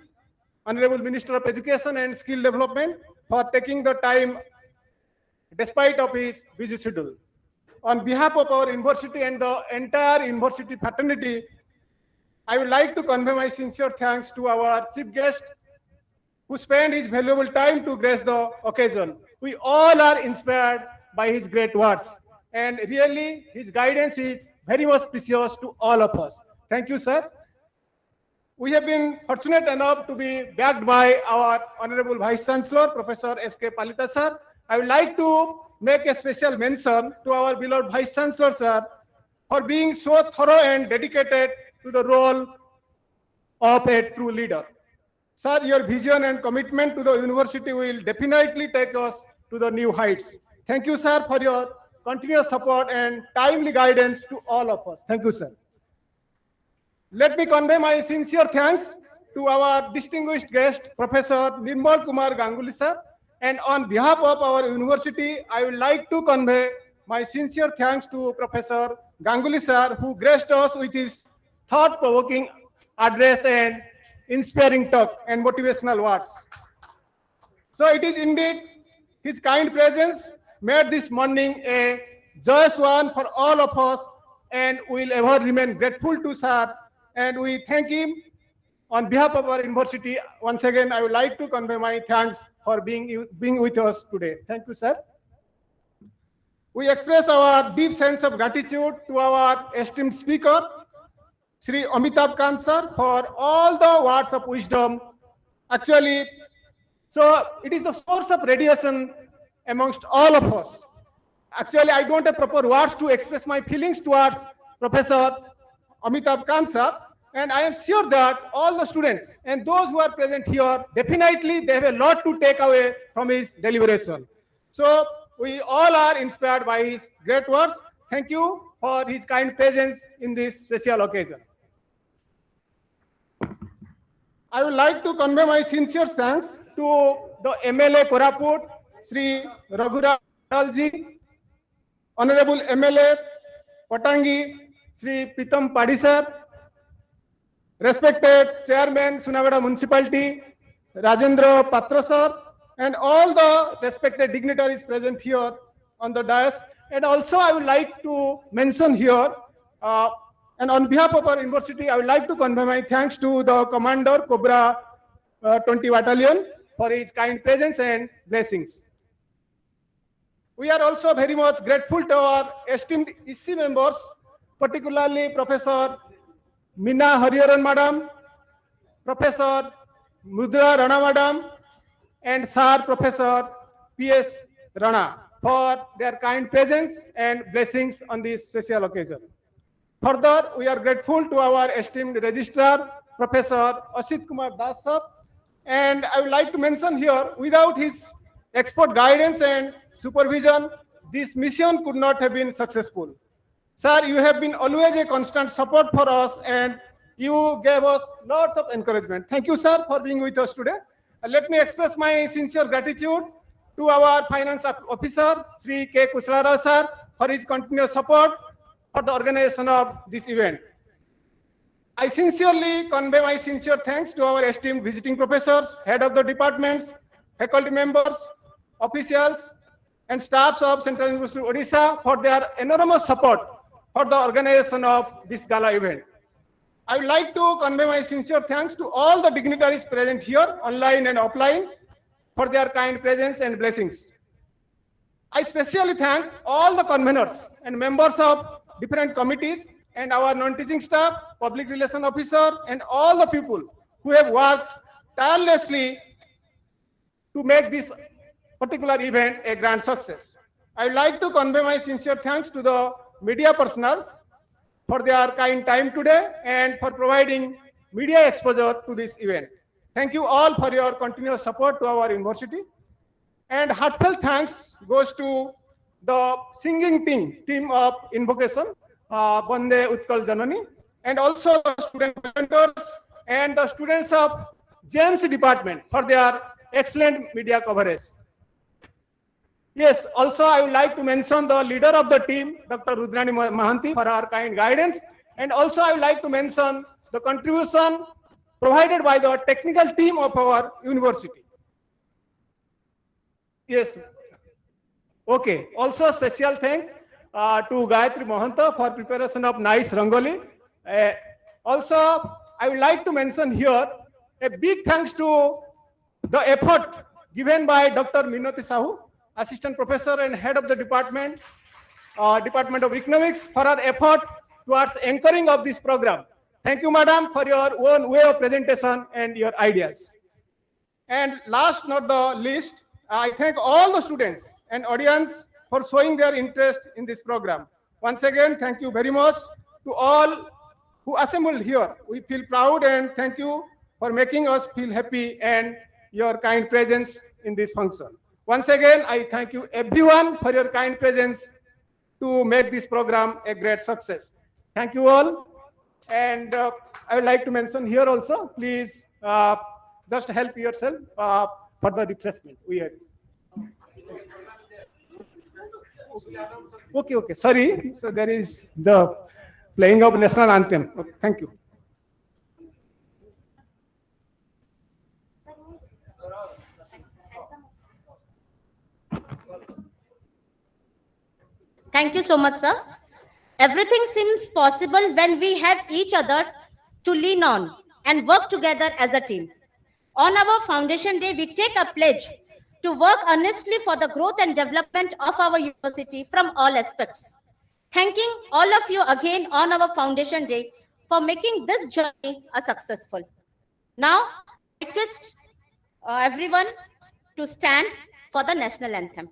Honorable Minister of Education and Skill Development, for taking the time despite of his busy schedule. On behalf of our university and the entire university fraternity, I would like to convey my sincere thanks to our chief guest who spent his valuable time to grace the occasion. We all are inspired by his great words and really his guidance is very much precious to all of us. Thank you, sir. We have been fortunate enough to be backed by our Honorable Vice Chancellor, Professor S.K. Palita, sir. I would like to make a special mention to our beloved Vice Chancellor, sir, for being so thorough and dedicated to the role of a true leader. Sir, your vision and commitment to the university will definitely take us to the new heights. Thank you, sir, for your continuous support and timely guidance to all of us. Thank you, sir. Let me convey my sincere thanks to our distinguished guest, Professor Nirmal Kumar Ganguly, sir. And on behalf of our university, I would like to convey my sincere thanks to Professor Ganguly, sir, who graced us with his thought-provoking address and inspiring talk and motivational words. So it is indeed his kind presence made this morning a joyous one for all of us, and we will ever remain grateful to sir. And we thank him on behalf of our university. Once again, I would like to convey my thanks for being with us today. Thank you, sir. We express our deep sense of gratitude to our esteemed speaker, Sri Amitabh Kant, sir, for all the words of wisdom. Actually, so it is the source of radiation amongst all of us. Actually, I don't have proper words to express my feelings towards Professor Amitabh Kant, sir. And I am sure that all the students and those who are present here, definitely they have a lot to take away from his deliberation. So we all are inspired by his great words. Thank you for his kind presence in this special occasion. I would like to convey my sincere thanks to the MLA Koraput, Sri Raghuram ji, Honorable MLA Patangi, Sri Pritam Padi, sir, respected Chairman, Sunagada Municipality, Rajendra Patra, sir, and all the respected dignitaries present here on the dais. And also I would like to mention here, and on behalf of our university, I would like to convey my thanks to the Commander, Cobra 20 Battalion, for his kind presence and blessings. We are also very much grateful to our esteemed EC members, particularly Professor Meena Hariharan Madam, Professor Mudra Rana Madam, and Sir Professor P.S. Rana for their kind presence and blessings on this special occasion. Further, we are grateful to our esteemed Registrar, Professor Asit Kumar Das, sir. And I would like to mention here, without his expert guidance and supervision, this mission could not have been successful. Sir, you have been always a constant support for us and you gave us lots of encouragement. Thank you, sir, for being with us today. Let me express my sincere gratitude to our finance officer, Sri K. Kusrara, sir, for his continuous support for the organization of this event. I sincerely convey my sincere thanks to our esteemed visiting professors, head of the departments, faculty members, officials, and staffs of Central University of Odisha for their enormous support for the organization of this gala event. I would like to convey my sincere thanks to all the dignitaries present here, online and offline, for their kind presence and blessings. I especially thank all the conveners and members of different committees and our non-teaching staff, public relation officer, and all the people who have worked tirelessly to make this particular event a grand success. I would like to convey my sincere thanks to the media personals for their kind time today and for providing media exposure to this event. Thank you all for your continuous support to our university. And heartfelt thanks goes to the singing team of invocation, Bande Utkal Janani, and also the student mentors and the students of James department for their excellent media coverage. Yes, also I would like to mention the leader of the team, Dr. Rudrani Mahanti, for her kind guidance. And also I would like to mention the contribution provided by the technical team of our university. Yes. Okay. Also special thanks to Gayatri Mohanta for preparation of nice Rangoli. Also, I would like to mention here a big thanks to the effort given by Dr. Minoti Sahu, Assistant Professor and Head of the Department of Economics, for her effort towards anchoring of this program. Thank you, Madam, for your own way of presentation and your ideas. And last not the least, I thank all the students and audience for showing their interest in this program. Once again, thank you very much to all who assembled here. We feel proud and thank you for making us feel happy and your kind presence in this function. Once again, I thank you everyone for your kind presence to make this program a great success. Thank you all. And I would like to mention here also, please just help yourself for the refreshment. We have. Okay. Sorry. So there is the playing of national anthem. Okay, thank you. Thank you so much, sir. Everything seems possible when we have each other to lean on and work together as a team. On our Foundation Day, we take a pledge to work earnestly for the growth and development of our university from all aspects. Thanking all of you again on our Foundation Day for making this journey a successful. Now, I request everyone to stand for the national anthem.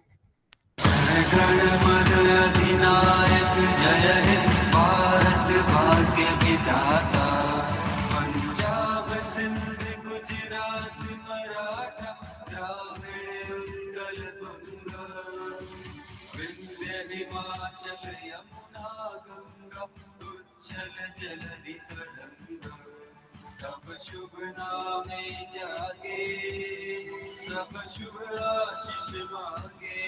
तब शुभ नामे जागे, तब शुभ आशीष मांगे,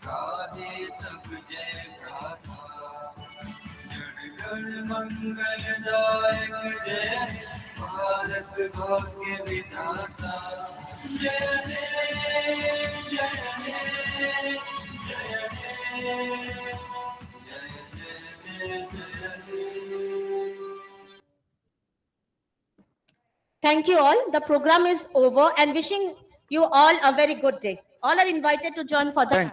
गाहे तब जय गाथा, जनगण मंगलदायक जय भारत भाग्य विधाता। जय हे जय हे जय हे Thank you all. The program is over and wishing you all a very good day. All are invited to join for the...